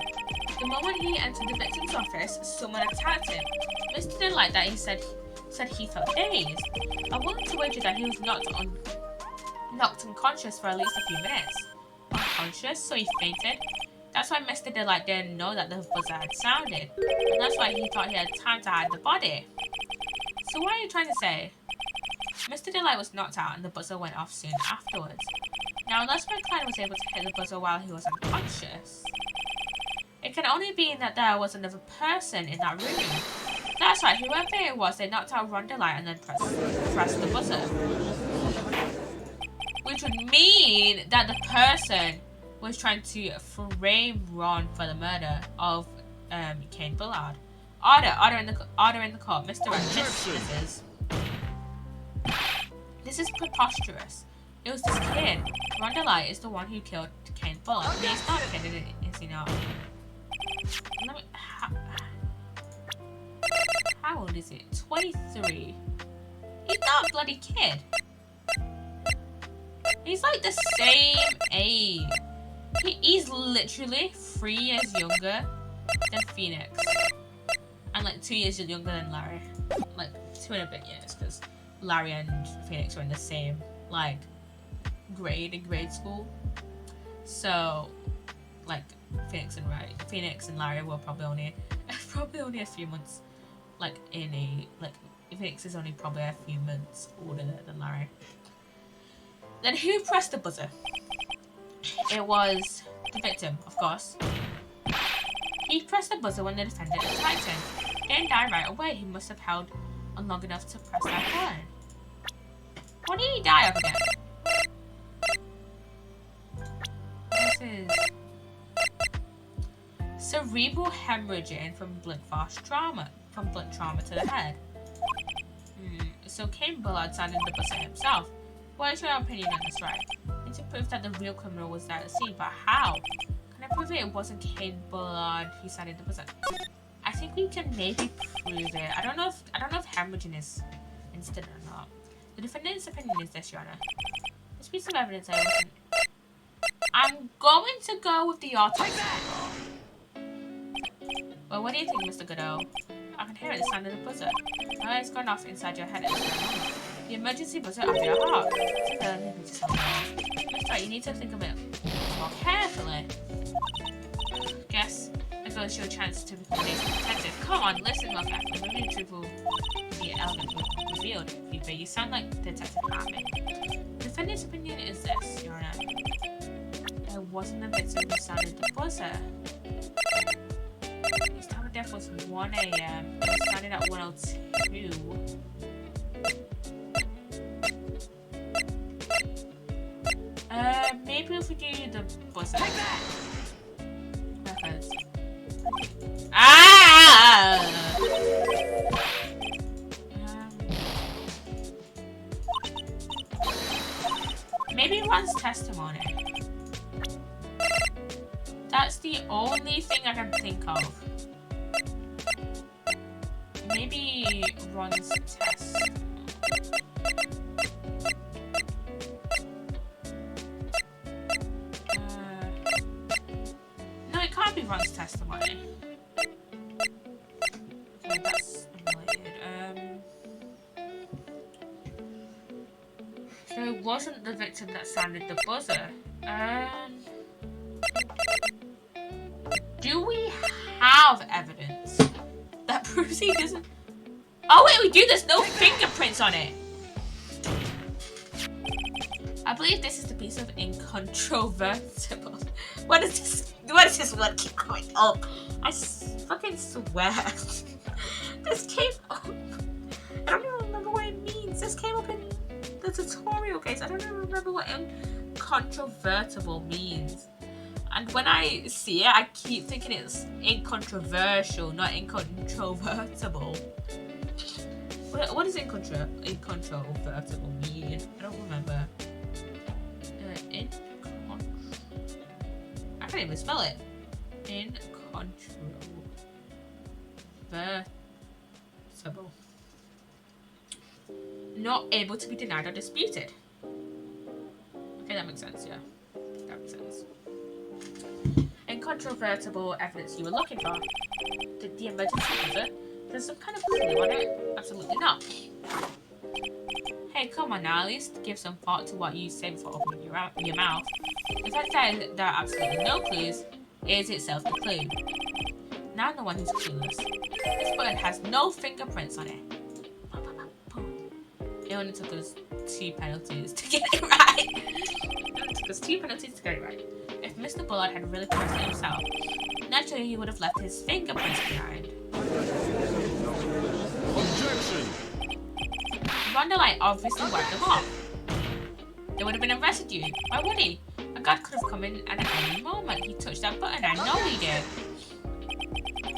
The moment he entered the victim's office, someone attacked him. Mr. Delight that he said he felt dazed. I'm willing to wager that he was knocked unconscious for at least a few minutes. Unconscious, so he fainted. That's why Mr. Delight didn't know that the buzzer had sounded. And that's why he thought he had time to hide the body. So what are you trying to say? Mr. Delight was knocked out and the buzzer went off soon afterwards. Now, unless my client was able to hit the buzzer while he was unconscious, it can only be that there was another person in that room. That's right, whoever it was, they knocked out Ron Delight and then pressed the buzzer. Which would mean that the person was trying to frame Ron for the murder of Kane Bullard. Order in the court. Mr. Wright, this is preposterous. It was this kid. Ron Delight is the one who killed Kane Bullard. No, he's not a kid, is he not? How old is he? 23. He's not a bloody kid. He's like the same age. He's literally 3 years younger than Phoenix. And like 2 years younger than Larry. Like 2 and a bit years, because Larry and Phoenix were in the same like grade in grade school. So like Phoenix and Larry were probably only a few months like in a like Phoenix is only probably a few months older than Larry. Then who pressed the buzzer? It was the victim, of course. He pressed the buzzer when the defendant attacked him. He didn't die right away. He must have held on long enough to press that button. What did he die of again? This is cerebral hemorrhaging from blunt trauma to the head. So Kane Bullard signed the buzzer himself. What is your opinion on this, right? It's a proof that the real criminal was there at the scene, but how? Can I prove it wasn't Kane Bullard who signed the buzzer? I think we can maybe prove it. I don't know if hemorrhaging is instead or not. The defendant's opinion is this, Your Honor. This piece of evidence I wasn't... I'm going to go with the autopsy. Well, what do you think, Mr. Godot? I can hear it, the sound of the buzzer. Oh, it's going off inside your head. The emergency buzzer of your heart. Sorry, you need to think of it more carefully. Guess it goes your chance to become a detective. Come on, listen, more carefully. Maybe the truth will be an element revealed. You sound like Detective Army. The defendant's opinion is this, Your Honor. There wasn't a victim who sounded the buzzer. His time of death was 1 a.m. It sounded at 1:02. Maybe if we do the buzzer. Reference. Ah! Maybe Ron's testimony. That's the only thing I can think of. Maybe Ron's test. No, it can't be Ron's testimony. Okay, that's unrelated. So it wasn't the victim that sounded the buzzer. Do we have evidence that proves he doesn't? Oh wait, we do. There's no fingerprints on it. I believe this is the piece of incontrovertible. What is this? What is this word keep coming up? I fucking swear. This came up. I don't even remember what it means. This came up in the tutorial case. I don't even remember what incontrovertible means. And when I see it, I keep thinking it's incontroversial, not incontrovertible. What does incontrovertible mean? I don't remember. I can't even spell it. Incontrovertible. Not able to be denied or disputed. Okay, that makes sense, yeah. That makes sense. Incontrovertible evidence you were looking for. Did the emergency buzzer? There's some kind of clue on it? Absolutely not. Hey, come on now, at least give some thought to what you say before opening your mouth. The fact that there are absolutely no clues is itself the clue. Now I'm the one who's clueless. This button has no fingerprints on it. It only took us 2 penalties to get it right. It only took us 2 penalties to get it right. If Mr. Bullard had really pressed it himself, naturally he would have left his fingerprints behind. Objection! Rondelite obviously wiped them off. They would have been arrested you. Why would he? A guard could have come in at any moment. He touched that button. I know he did.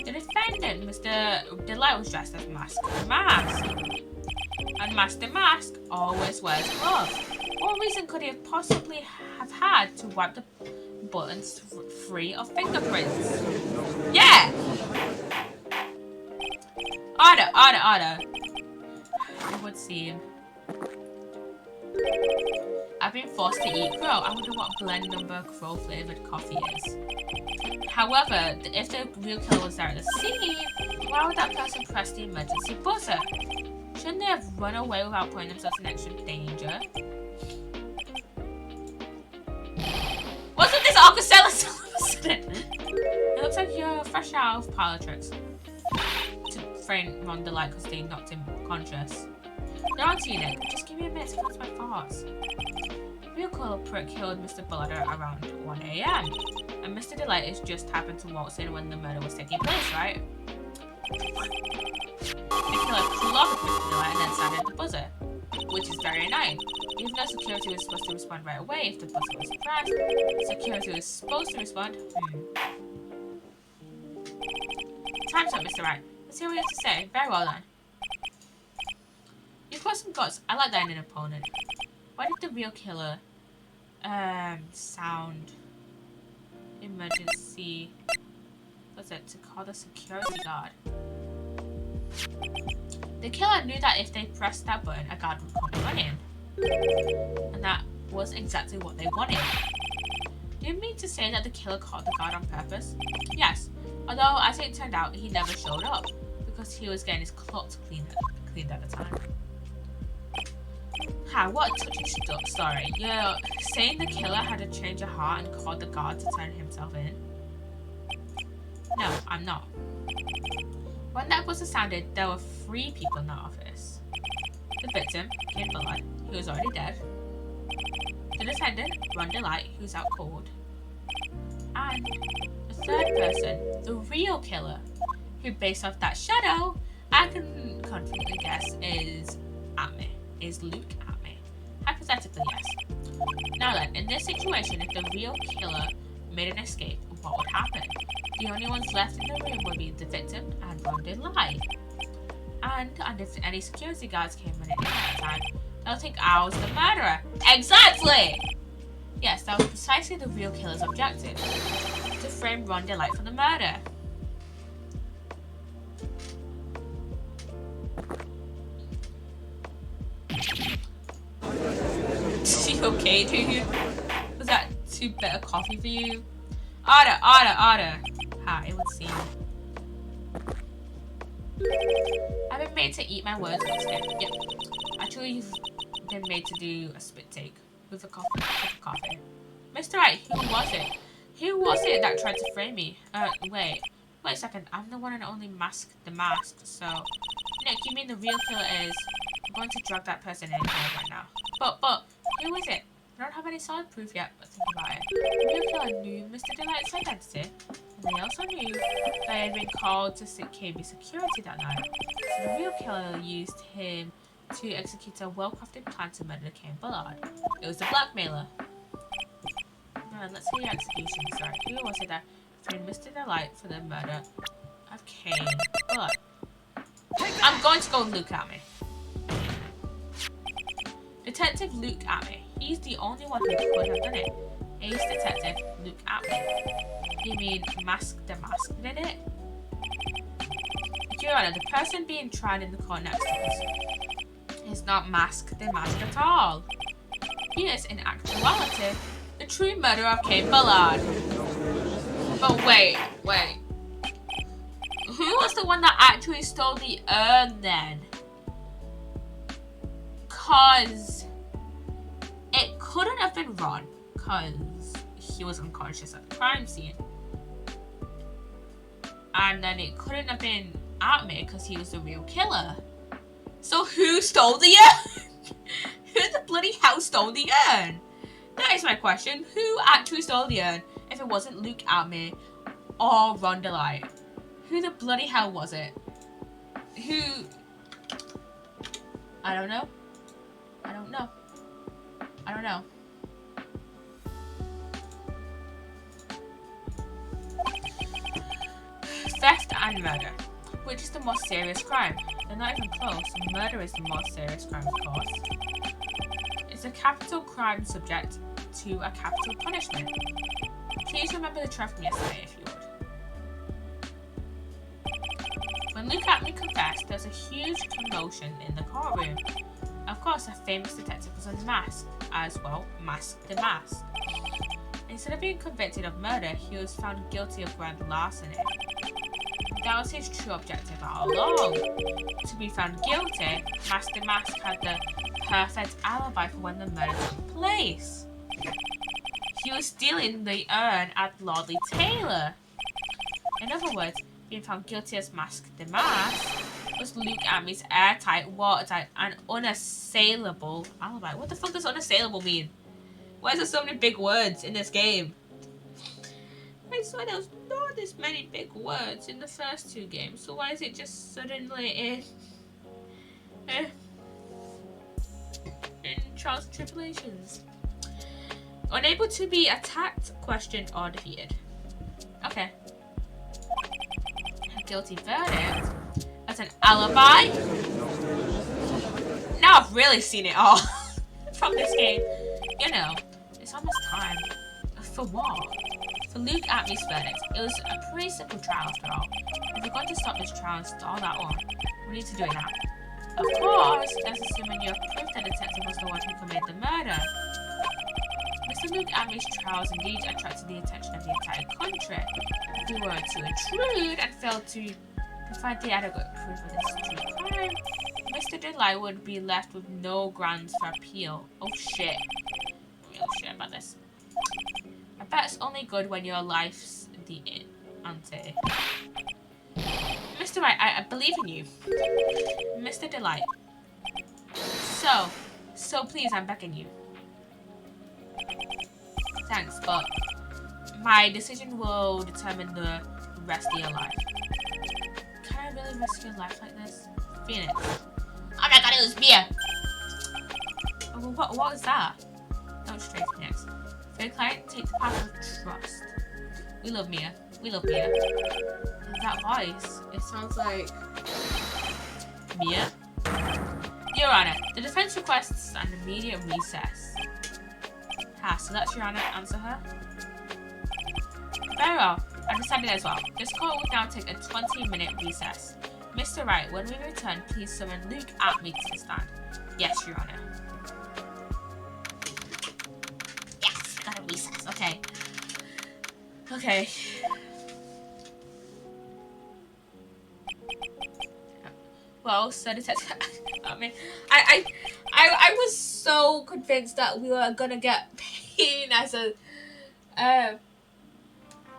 The defendant, Mr. Delight, was dressed as Mask. And Master Mask always wears gloves. What reason could he have possibly have had to wipe the buttons free of fingerprints? Yeah! Order. It would seem. I've been forced to eat crow. I wonder what blend number crow flavoured coffee is. However, if the real killer was there at the scene, why would that person press the emergency buzzer? Shouldn't they have run away without putting themselves in extra danger? Wasn't this Arcacella's all of a sudden? It looks like you're fresh out of parlor tricks. To frame Ron Delight because they knocked him conscious. They're on to you, Nick. Just give me a minute to catch my thoughts. The real culprit killed Mr. Bullard around 1 a.m. And Mr. Delight has just happened to waltz in when the murder was taking place, right? The killer clocked Mr. Delight and then sounded the buzzer, which is very annoying. Even though security was supposed to respond right away if the buzzer was pressed, security was supposed to respond. Time's up, Mr. Wright. Let's hear what you have to say. Very well done. You've got some guts. I like that in an opponent. Why did the real killer sound emergency? What's it? To call the security guard. The killer knew that if they pressed that button, a guard would come running. And that was exactly what they wanted. Do you mean to say that the killer caught the guard on purpose? Yes, although as it turned out, he never showed up because he was getting his clothes cleaned at the time. Ha, what a touchy story. You're saying the killer had a change of heart and called the guard to turn himself in? No, I'm not. When that buzzer sounded, there were 3 people in the office. The victim, Kid Bullard, who was already dead. The defendant, Ron Delight, who's out cold. And the 3rd person, the real killer, who based off that shadow, I can confidently guess is Luke Atme. Hypothetically, yes. Now then, in this situation, if the real killer made an escape, what would happen? The only ones left in the room would be the victim and Ron Delight. And if any security guards came running in at the time, they'll think I was the murderer. Exactly! Yes, that was precisely the real killer's objective. To frame Ron Delight for the murder. You okay, dude? Was that too bitter coffee for you? Order! Ha, it would seem. I've been made to eat my words with a spit. Yep. Actually, you've been made to do a spit take with a coffee. Mr. Wright, who was it? Who was it that tried to frame me? Wait a second. I'm the one and only DeMasque, so... Nick, you mean the real killer is... I'm going to drag that person in here right now. But, who is it? I don't have any solid proof yet, but think about it. The real killer knew Mr. Delight's identity, and they also knew that he had been called to KB security that night. So the real killer used him to execute a well-crafted plan to murder Kane Bullard. It was the blackmailer. Now, let's see your execution. Sorry, who was it that framed Mr. Delight for the murder of Kane Bullard? I'm going to go Luke Atme. Detective Luke Atme. He's the only one who could have done it. Ace Detective Luke Atme. You mean DeMasque did it? Your Honor, the person being tried in the court next to us is not DeMasque at all. He is, in actuality, the true murderer of Kane Bullard. But wait. Who was the one that actually stole the urn then? Cause it couldn't have been Ron, cause he was unconscious at the crime scene. And then it couldn't have been Atme because he was the real killer. So who stole the urn? Who the bloody hell stole the urn? That is my question. Who actually stole the urn if it wasn't Luke Atme or Ron Delight? Who the bloody hell was it? Who? I don't know. Theft and murder. Which is the most serious crime? They're not even close. Murder is the most serious crime, of course. It's a capital crime subject to a capital punishment. Please remember the threat from yesterday if you would. When Luke Atme confessed, there was a huge commotion in the courtroom. Of course, a famous detective was unmasked as well, DeMasque. Instead of being convicted of murder, he was found guilty of grand larceny. That was his true objective all along. To be found guilty, DeMasque had the perfect alibi for when the murder took place. He was stealing the urn at Lordly Taylor. In other words, being found guilty as DeMasque was Luke Atme's airtight, watertight, and unassailable alibi. What the fuck does unassailable mean? Why is there so many big words in this game? I swear there was not this many big words in the first 2 games, so why is it just suddenly in trials and tribulations? Unable to be attacked, questioned, or defeated. Okay. A guilty verdict. That's an alibi. Now I've really seen it all from this game. You know, it's almost time. For what? For Luke Atme's verdict. It was a pretty simple trial after all. If we're going to stop this trial and stall that one, We need to do it now. Of course, that's assuming you're proof that the detective was the one who committed the murder. Mr. Luke Amy's trials indeed attracted the attention of the entire country. If we were to intrude and fail to provide the adequate proof of this true crime, Mr. Delight would be left with no grounds for appeal. Oh shit. Real shit about this. I bet it's only good when your life's the ante. Mr. Wright, I believe in you. Mr. Delight. So please, I'm begging you. Thanks, but my decision will determine the rest of your life. Can I really risk your life like this? Phoenix. Oh my god, it was Mia! Oh, what was that? Don't stray, Phoenix. For your client, take the path of trust. We love Mia. We love Mia. That voice, it sounds like Mia? Your Honor, the defense requests an immediate recess. So that's your Honor, answer her. Very well, I decided as well. This court will now take a 20-minute recess. Mr. Wright, when we return, please summon Luke at me to the stand. Yes, Your Honor. Yes, got a recess, okay. Okay. Well, so detective, I mean, I was so convinced that we were gonna get Payne as a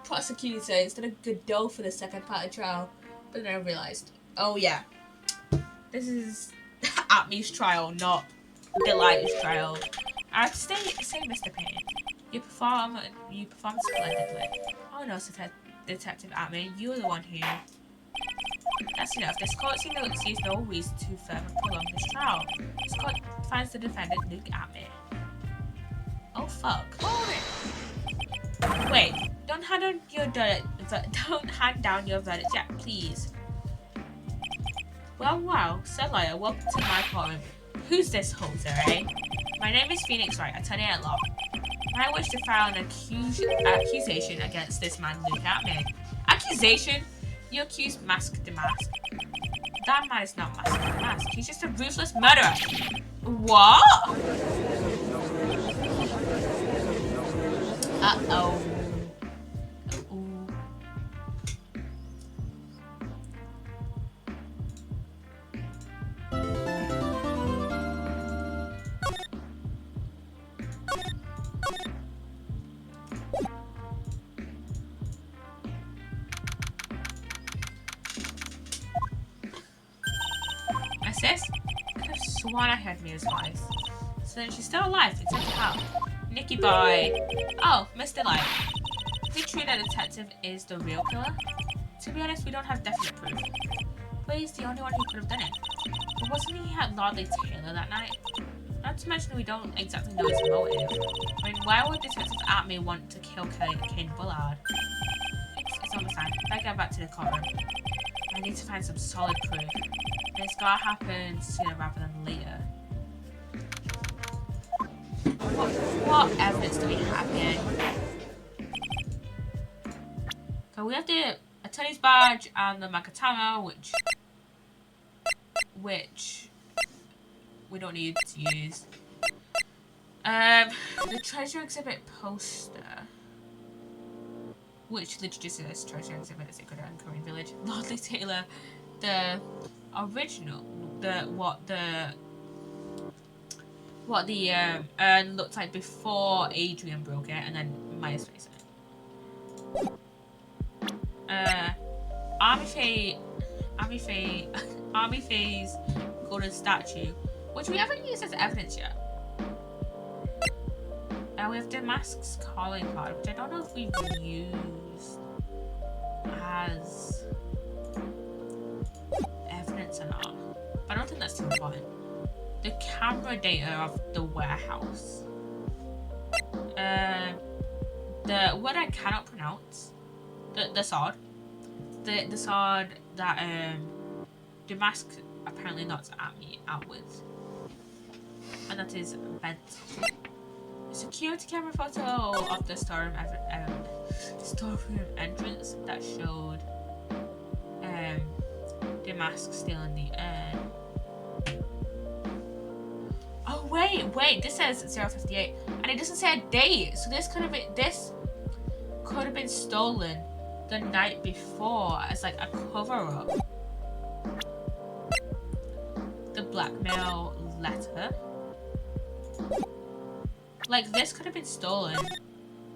prosecutor instead of Godot for the second part of the trial, but then I realized, oh yeah, this is Atmy's trial, not Delight's trial. I have to say, Mr. Payne, you perform splendidly. Oh no, Detective Atmy, you are the one who. That's enough. This court sees no reason to further prolong this trial. This court finds the defendant Luke Atmy. Oh fuck. Wait, don't hand down your verdict yet, please. Well, Sir Lawyer, welcome to my courtroom. Who's this hoser, eh? My name is Phoenix Wright, attorney at law. I wish to file an accusation against this man Luke Atmy. Accusation? You accuse DeMasque. That man is not DeMasque. He's just a ruthless murderer. What? Uh-oh. Sis? I could have sworn I heard Mia's voice. So then she's still alive. It's how? Nicky boy. Oh, Mr. Light. Is it true that detective is the real killer? To be honest, we don't have definite proof. But he's the only one who could have done it. But wasn't he at Lordly Taylor that night? Not to mention we don't exactly know his motive. I mean, why would Detective Atmy want to kill Kane Bullard? It's almost time. I get back to the courtroom. I need to find some solid proof. It's gotta happen sooner rather than later. What evidence do we have here? So we have the attorney's badge and the Makatama, which we don't need to use. The treasure exhibit poster, which literally just says treasure exhibit at Secret and Korean Village. Lordly Taylor, the original, what the urn looked like before Adrian broke it, and then Maya's face in it. Army Faye's golden statue, which we haven't used as evidence yet. We have DeMasque's calling card, which I don't know if we've used as evidence or not. But I don't think that's too important. The camera data of the warehouse. The word I cannot pronounce. The sword. The sword that DeMasque apparently knocks Atmy out with. And that is bent. A security camera photo of the storeroom entrance that showed DeMasque DeMasque stealing the urn. Oh wait, this says 058 and it doesn't say a date, so this could have been stolen the night before as like a cover-up. The blackmail letter. Like this could have been stolen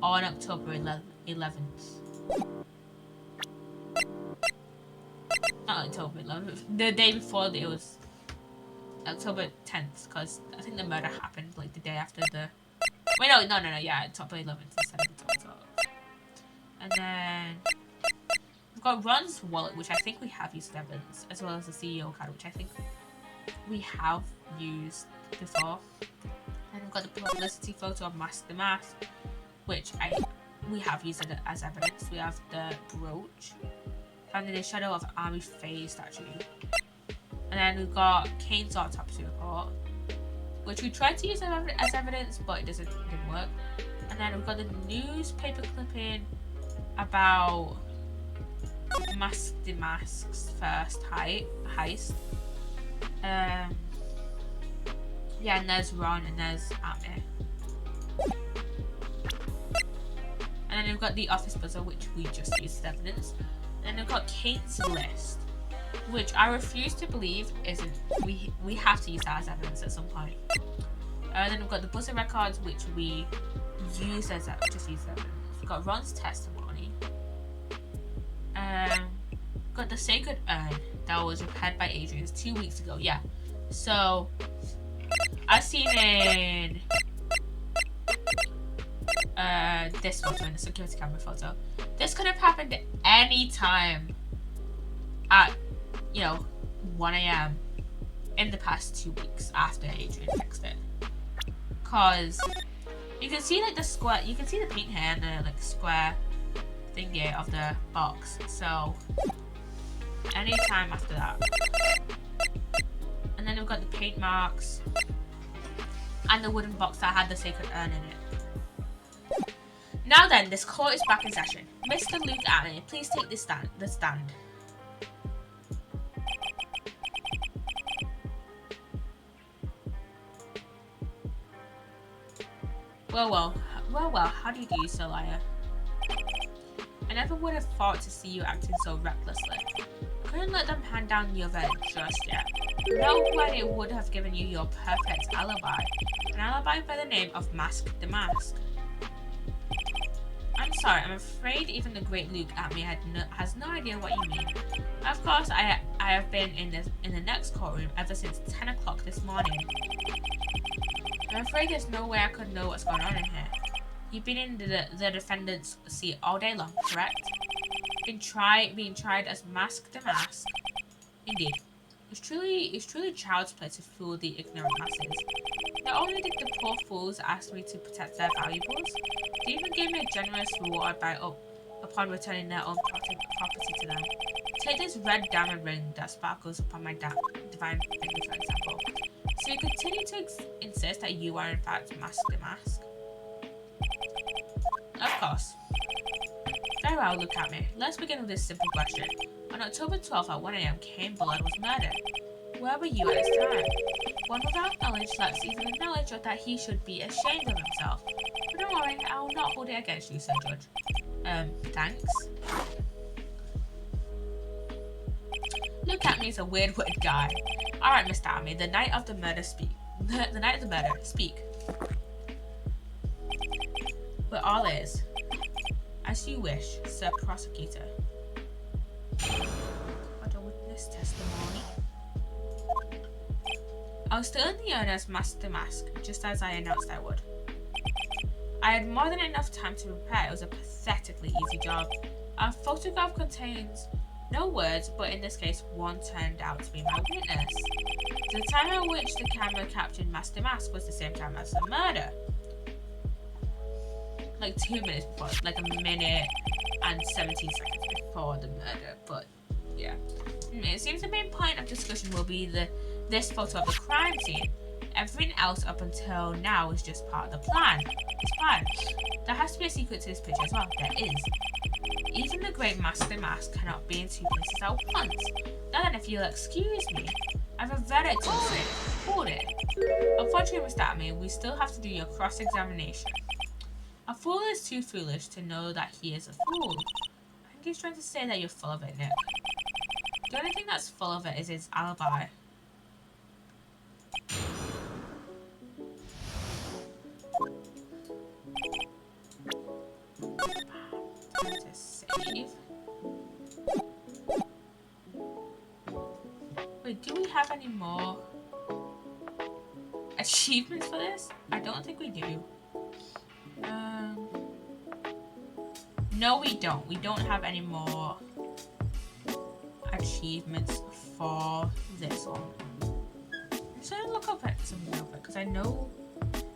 on October 11th. Not October 11th, the day before it was October 10th, because I think the murder happened like the day after the... Wait, no, yeah, October 11th instead of October 12th. And then we've got Ron's wallet, which I think we have used as evidence, as well as the CEO card, which I think we have used before. And we've got the publicity photo of DeMasque, which we have used as evidence. We have the brooch found in the shadow of Army Faye statue. And then we've got Kane's autopsy report, which we tried to use as evidence, but it didn't work. And then we've got the newspaper clipping about DeMasque's first heist. Yeah, and there's Ron and there's Amy. And then we've got the office buzzer, which we just used as evidence. And then we've got Kane's list, which I refuse to believe isn't. We have to use that as evidence at some point. And then we've got the buzzer records, which we use as evidence. We've got Ron's testimony. Got the sacred urn that was repaired by Adrian 2 weeks ago. Yeah. So I've seen in this photo, in the security camera photo. This could have happened any time at 1 AM in the past 2 weeks after Adrian fixed it. Cause you can see like the square, you can see the paint here and the like square thingy of the box. So any time after that. And then we've got the paint marks and the wooden box that had the sacred urn in it. Now then, this court is back in session. Mr. Luke Atlee, please take the stand. Well, how do you do, Sir Liar? I never would have thought to see you acting so recklessly. Couldn't let them hand down your verdict just yet. No way would have given you your perfect alibi. An alibi by the name of DeMasque. I'm sorry, I'm afraid even the great Luke Atlee has no idea what you mean. Of course, I have been in the next courtroom ever since 10 o'clock this morning. I'm afraid there's no way I could know what's going on in here. You've been in the defendant's seat all day long, correct? Being tried as DeMasque. Indeed. It's truly child's play to fool the ignorant masses. Not only did the poor fools ask me to protect their valuables, they even gave me a generous reward upon returning their own property to them. Take this red diamond ring that sparkles upon my divine finger, for example. So you continue to insist that you are in fact DeMasque? Of course. Very well, look at me. Let's begin with this simple question. On October 12th at 1 AM, Kane Bullard was murdered. Where were you at this time? One without knowledge lacks even the knowledge that he should be ashamed of himself. But don't worry, I will not hold it against you, Sir Judge. Thanks. Look at me as a weird-witted guy. Alright, Mr. Atlee, the night of the murder, speak. The night of the murder, speak. We're all ears. As you wish, Sir Prosecutor. Got a witness testimony. I was still in the urn as DeMasque, just as I announced I would. I had more than enough time to prepare. It was a pathetically easy job. Our photograph contains no words, but in this case, one turned out to be my witness. The time at which the camera captured DeMasque was the same time as the murder. Like 2 minutes before, like a minute and 17 seconds before the murder, but yeah. It seems the main point of discussion will be this photo of the crime scene. Everything else up until now is just part of the plan. It's fine. There has to be a secret to this picture as well. There is. Even the great DeMasque cannot be in two places at once. Now then, if you'll excuse me, I have a verdict to say. Hold it. Unfortunately, Mr. Amy, we still have to do your cross-examination. A fool is too foolish to know that he is a fool. I think he's trying to say that you're full of it, Nick. The only thing that's full of it is his alibi. To save. Wait, do we have any more achievements for this? I don't think we do. No, we don't. We don't have any more achievements for this one. I'm just gonna look up at something real quick because I know.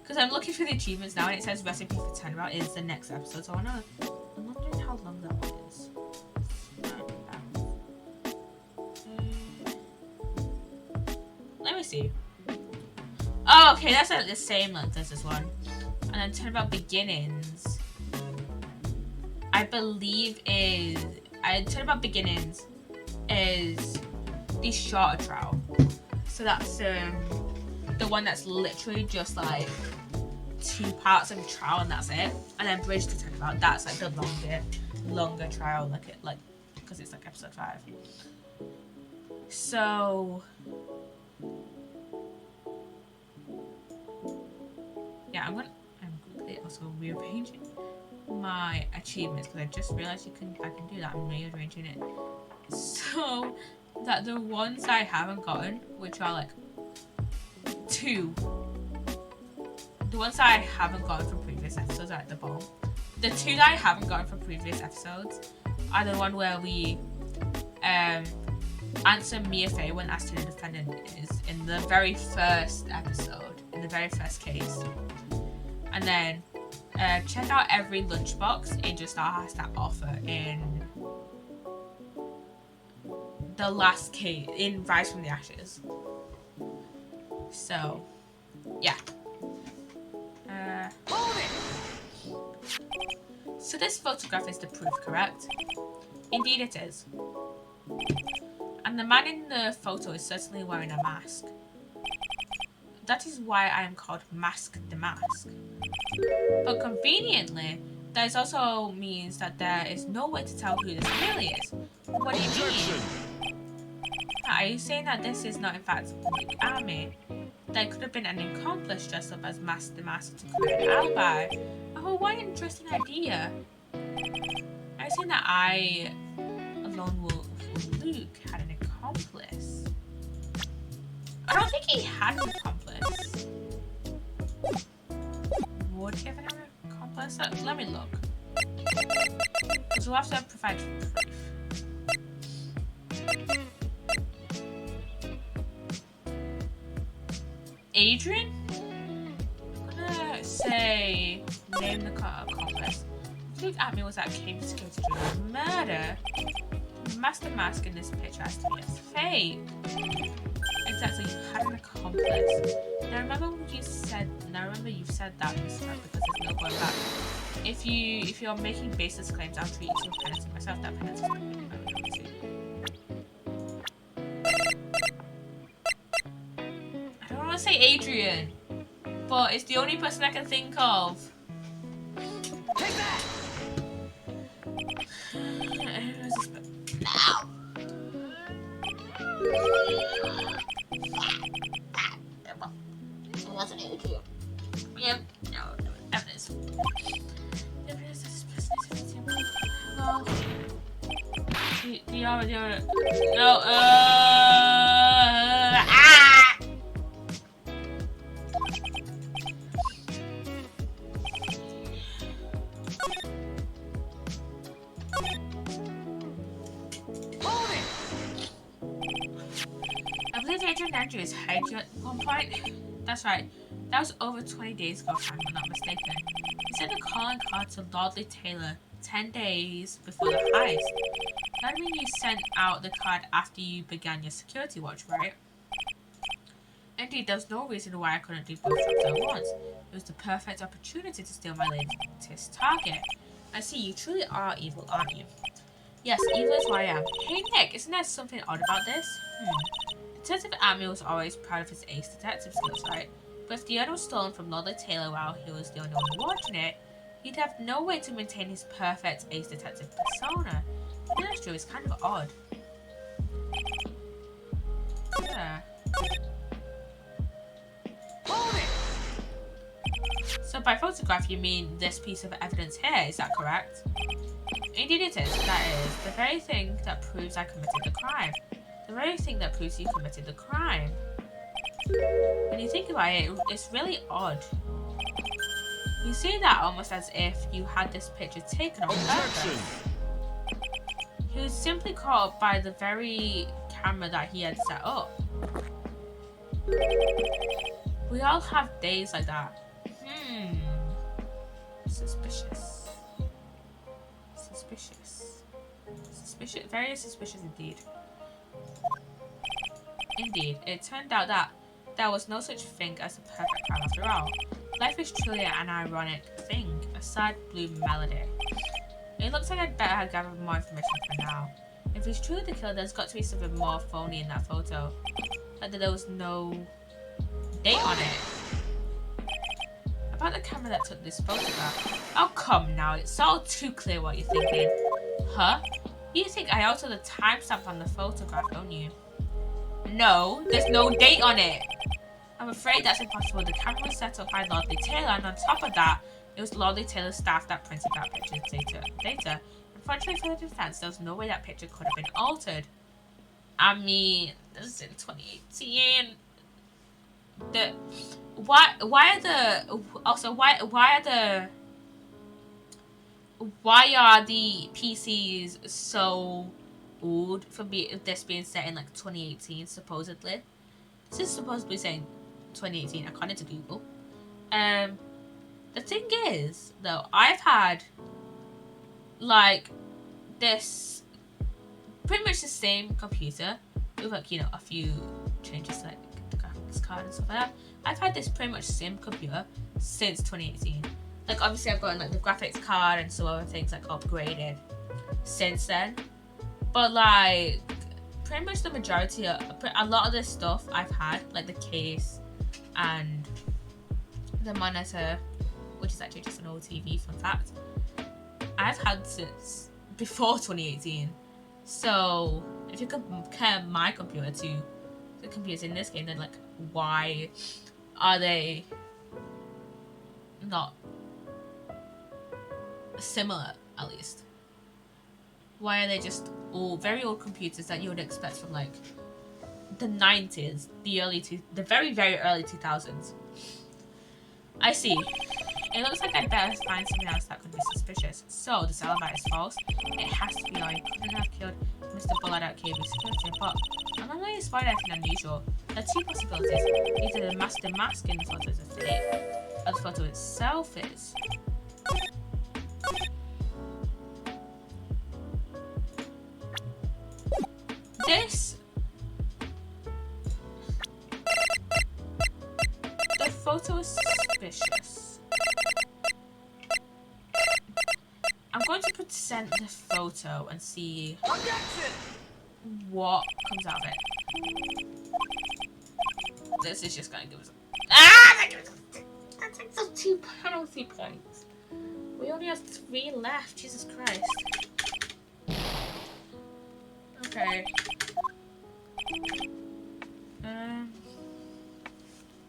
Because I'm looking for the achievements now and it says recipe for 10 route is the next episode, so I'm wondering how long that one is. Let me see. Oh, okay, that's at the same length as this one. And then 10 about beginnings. I believe is 10 about beginnings is the shorter trial. So that's the one that's literally just like 2 parts of a trial and that's it. And then Bridge to 10 about that's like the longer trial, like because it's like episode 5. So yeah, I'm quickly also rearranging my achievements because I just realized I can do that. I'm rearranging it so that the ones I haven't gotten, which are like 2, the ones that I haven't gotten from previous episodes are at the bottom. The 2 that I haven't gotten from previous episodes are the one where we answer Mia Fey when asked who the defendant is in the very first episode, in the very first case. And then check out every lunchbox Angel Star has to offer in the last case, in Rise from the Ashes. So, yeah. So this photograph is the proof, correct? Indeed it is. And the man in the photo is certainly wearing a mask. That is why I am called Mask DeMasque. But conveniently, that also means that there is no way to tell who this really is. What do you mean? Are you saying that this is not in fact the army? There could have been an accomplice dressed up as Mask DeMasque to create an alibi. Oh, what an interesting idea. Are you saying that I, a lone wolf Luke, had an accomplice? I don't think he had an accomplice. Would he have an accomplice? Let me look. Because we'll have to provide proof. Adrian? I'm gonna say name the accomplice. Luke at me was at Cambridge Security Drill. Murder? Master Mask in this picture has to be a fake. Exactly, you had an accomplice. Now remember what you said. Now remember you've said that, Mr. because there's no going back. If you're making baseless claims, I'll treat you to a penalty myself. That penalty is completely I don't want to say Adrian, but it's the only person I can think of. Take that! Now. It wasn't Adrian. Yep. No, evidence. Evidence that this person is victim. Hello. No. I believe Adrian Andrews hired you at one point. That's right. That was over 20 days ago, if I'm not mistaken. You sent a calling card to Lordly Taylor 10 days before the heist. That means you sent out the card after you began your security watch, right? Indeed, there was no reason why I couldn't do both jobs at once. It was the perfect opportunity to steal my latest target. I see, you truly are evil, aren't you? Yes, evil is who I am. Hey Nick, isn't there something odd about this? Detective Amy was always proud of his ace detective skills, right? But if the urn was stolen from Lolly Taylor while he was the only one watching it, he'd have no way to maintain his perfect ace detective persona. I think that's true, it's kind of odd. Yeah. Hold it! So by photograph you mean this piece of evidence here, is that correct? Indeed it is, that is. The very thing that proves I committed the crime. The very thing that proves you committed the crime. When you think about it, it's really odd. You say that almost as if you had this picture taken on purpose. He was simply caught by the very camera that he had set up. We all have days like that. Suspicious. Suspicious. Suspicious. Very suspicious indeed. Indeed, it turned out that there was no such thing as a perfect crime after all. Life is truly an ironic thing, a sad blue melody. It looks like I'd better gather more information for now. If he's truly the killer, there's got to be something more phony in that photo. Like that there was no date on it. About the camera that took this photograph. Oh come now, it's all too clear what you're thinking. Huh? You think I altered the timestamp on the photograph, don't you? No, there's no date on it. I'm afraid that's impossible. The camera was set up by Lolly Taylor, and on top of that, it was Lolly Taylor's staff that printed that picture's data. Unfortunately for the defense, there was no way that picture could have been altered. I mean, this is in 2018. Why are the PCs so old for this being set in like 2018 supposedly? This is supposedly saying 2018 according to Google. The thing is though, I've had like this pretty much the same computer with like, you know, a few changes like the graphics card and stuff like that. I've had this pretty much same computer since 2018. Like obviously I've gotten like the graphics card and some other things like upgraded since then. But like pretty much the majority of a lot of this stuff I've had, like the case and the monitor, which is actually just an old TV, fun fact, I've had since before 2018. So if you compare my computer to the computers in this game, then like why are they not similar at least? Why are they just all very old computers that you would expect from like the 90s, the very early 2000s? I see. It looks like I'd better find something else that could be suspicious. So, this alibi is false. It has to be, or he couldn't have killed Mr. Bullard at KB security, but I'm not really spotting anything unusual. There are two possibilities. Either the mask in the photo is a fake, or the photo itself is. The photo is suspicious. I'm going to present the photo and see what comes out of it. This is just going to give us that takes us 2 penalty points. We only have 3 left. Jesus Christ. Okay.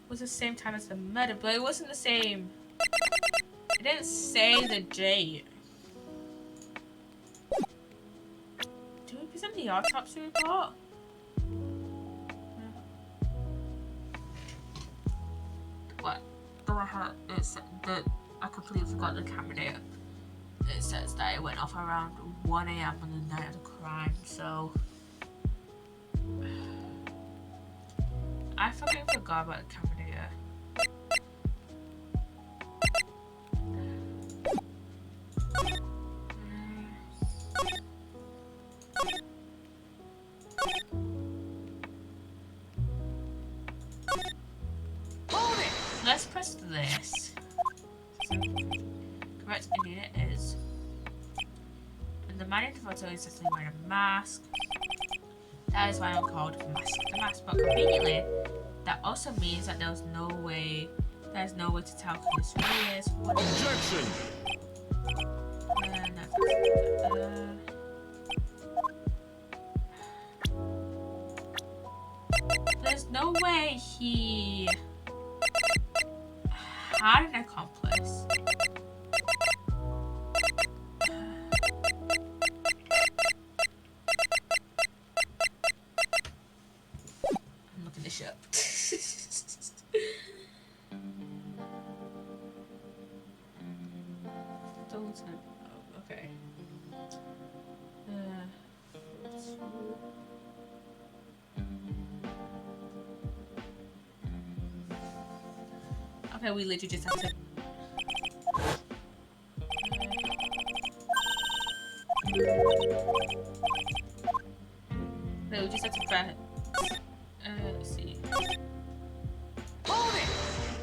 Was the same time as the murder, but it wasn't the same. It didn't say the date. Do we present the autopsy report? What? It's that I completely forgot the camera data. It says that it went off around 1 AM on the night of the crime, so I fucking forgot about the camera data. Let's press this. Correct, indeed it is. And And the man in the photo is definitely wearing a mask. That is why I'm called DeMasque. But conveniently, that also means that there's no way to tell who this really is. Objection! There's no way he had an accomplice. I'm looking this up. Oh, okay. Okay, we literally just have to. No, we just have to press. Let's see.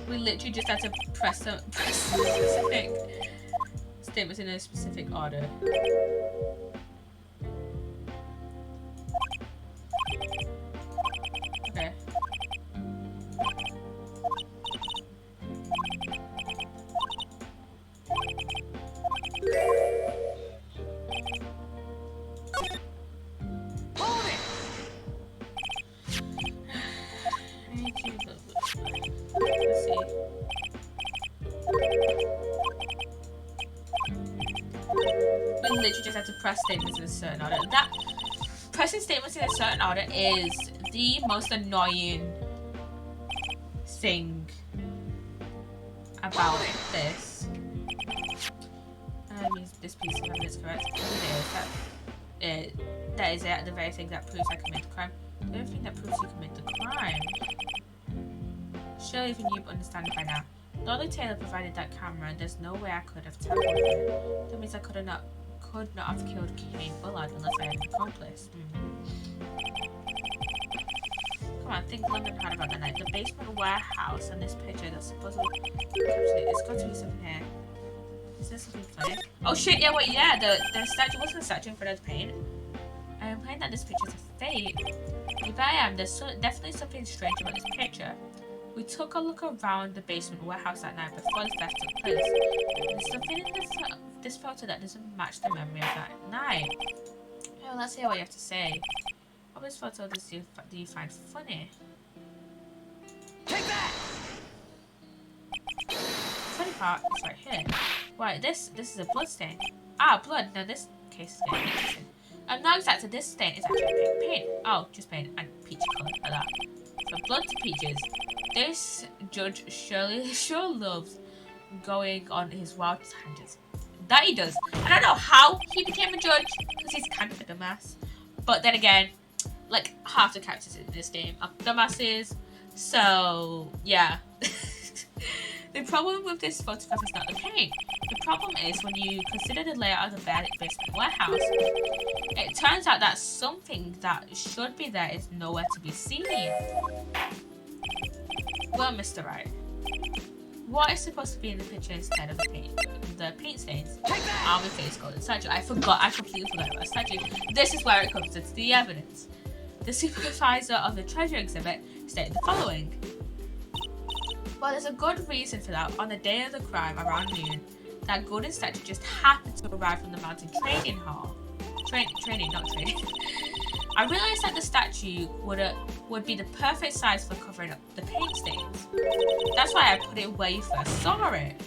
We literally just have to press some specific statements in a specific order. Okay. Let's see. We literally just have to press statements in a certain order. That pressing statements in a certain order is the most annoying thing about this. Means this piece of evidence correct. That is the very thing that proves I committed the crime. The only thing that proves you commit the crime. Surely even you understand it by now. Lolly Taylor provided that camera, and there's no way I could have tampered with it. That means I could not have killed Kane Bullard unless I had an accomplice. Come on, think long and hard about that night. The basement warehouse and this picture that's supposedly it's got to be something here. Is there something funny? Oh shit, yeah, wait, yeah, the statue wasn't a statue in front of the paint. I am playing that this picture is a fake. You bet I am. There's definitely something strange about this picture. We took a look around the basement warehouse that night before the theft took place. There's something in this photo that doesn't match the memory of that night. Well, let's hear what you have to say. What this photo do you find funny? Take that! The funny part is right here. Right, this is a blood stain. Ah, blood. Now this case is getting interesting. No, exactly. This stain is actually pink paint. Oh, just paint and peach colour like that. From blood to peaches. This judge sure loves going on his wild tangents. That he does. I don't know how he became a judge because he's kind of a dumbass. But then again, like half the characters in this game are dumbasses. So yeah. The problem with this photograph is not the paint. The problem is when you consider the layout of the basement warehouse, it turns out that something that should be there is nowhere to be seen. Well, Mr. Wright, what is supposed to be in the picture instead of the paint stains? Army face golden statue. I completely forgot about the statue. This is where it comes into the evidence. The supervisor of the treasure exhibit stated the following. Well, there's a good reason for that. On the day of the crime, around noon, that golden statue just happened to arrive from the mountain training hall. Training, not training. I realized that the statue would be the perfect size for covering up the paint stains. That's why I put it where you first saw it.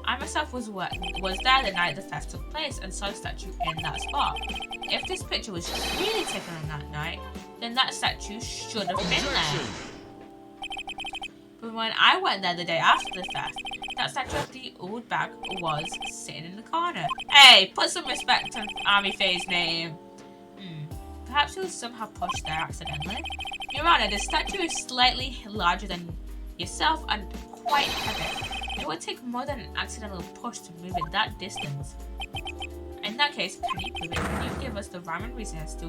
I myself was there the night the theft took place and saw the statue in that spot. If this picture was really taken on that night, then that statue should have been there. But when I went there the day after the theft, that statue of the old bag was sitting in the corner. Hey, put some respect on Army Faye's name. Perhaps it was somehow pushed there accidentally. Your Honor, the statue is slightly larger than yourself and quite heavy. It would take more than an accidental push to move it that distance. In that case, can you prove it? Can you give us the rhyme and reason as to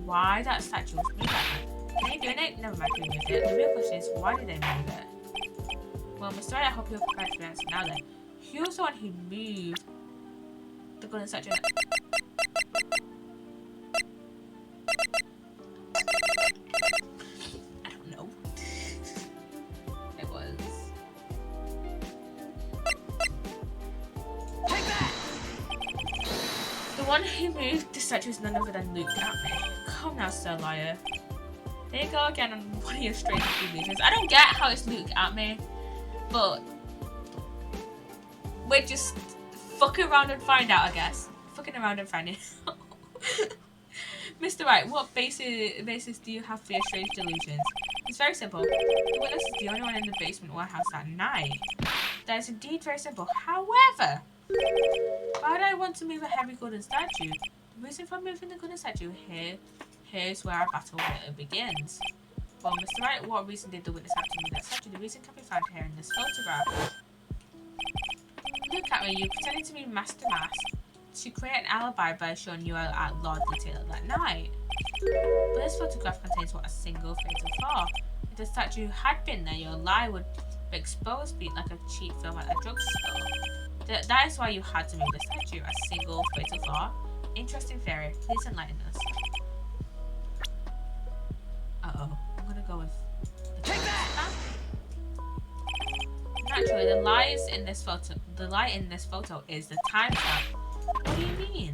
why that statue was moved like that? Can you do it? Never mind, we moved it. The real question is, why did they move it? Well, Mr. Wright, I hope you're prepared to answer now then. Who was the one who moved the golden statue. I don't know. It was. Take that! The one who moved the statue is none other than Luke Atme. Come now, Sir Liar. There you go again on one of your strange delusions. I don't get how it's Luke Atme, but we're just fucking around and find out, I guess. Fucking around and finding out. Mr. Wright, what basis do you have for your strange delusions? It's very simple. The witness is the only one in the basement warehouse that night. That is indeed very simple. However, why would I want to move a heavy golden statue? The reason for moving the golden statue here's where our battle begins. Well, Mr. Wright, what reason did the witness have to move that statue? The reason can be found here in this photograph. Look at me, you pretended to be Master Mask to create an alibi by showing you were at Lord Taylor that night. But this photograph contains what a single fatal flaw. If the statue had been there, your lie would be exposed, beat like a cheap film at a drugstore. That is why you had to move the statue. A single fatal flaw. Interesting theory. Please enlighten us. Uh-oh. I'm gonna go with the Take that! Naturally, the lie in this photo is the time trap. What do you mean?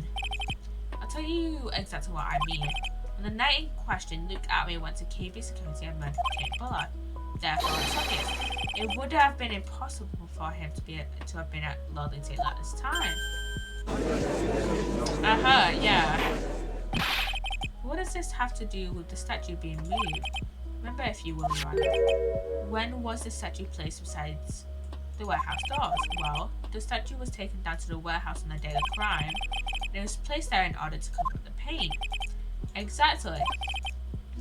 I'll tell you exactly what I mean. On the night in question, Luke Atme went to KB Security and murdered Kate Bullard. Therefore, it's obvious. It would have been impossible for him to have been at Lord Taylor at this time. Yeah. What does this have to do with the statue being moved? Remember, if you will, Your Honor, when was the statue placed besides the warehouse doors? Well, the statue was taken down to the warehouse on the day of the crime, and it was placed there in order to cover up the paint. Exactly.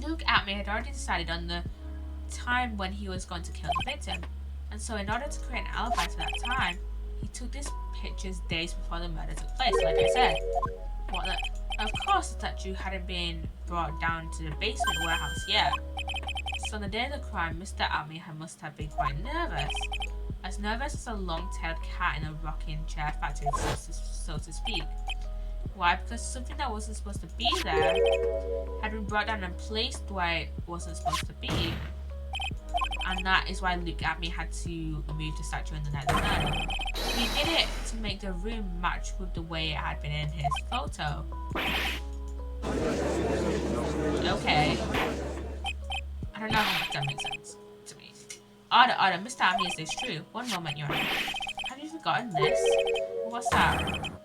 Luke Atme had already decided on the time when he was going to kill the victim, and so in order to create an alibi for that time, he took these pictures days before the murder took place, like I said. Of course, the statue hadn't been brought down to the basement warehouse yet. So on the day of the crime, Mr. Atme must have been quite nervous. As nervous as a long-tailed cat in a rocking chair factory, so to speak. Why? Because something that wasn't supposed to be there had been brought down and placed where it wasn't supposed to be. And that is why Luke Atme had to move the statue in the night of the murder. He did it to make the room match with the way it had been in his photo. Okay. I don't know how that makes sense to me. Order, Mr. Atme, is this true? One moment, Your Honor. Have you forgotten this? What's that?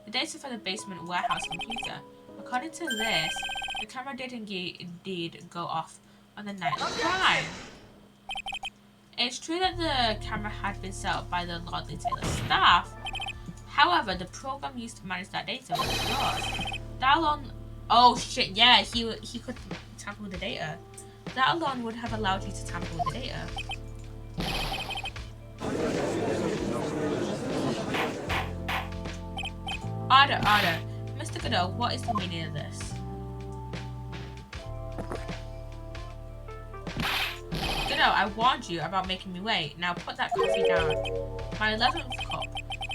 The data for the basement warehouse computer. According to this, the camera did indeed go off on the night of the crime. It's true that the camera had been set up by the Lord Taylor staff. However, the program used to manage that data was yours. That alone... Oh shit, yeah, he could tamper with the data. That alone would have allowed you to tamper with the data. Order. Mr. Godot, what is the meaning of this? Godot, I warned you about making me wait. Now put that coffee down. My 11th cup.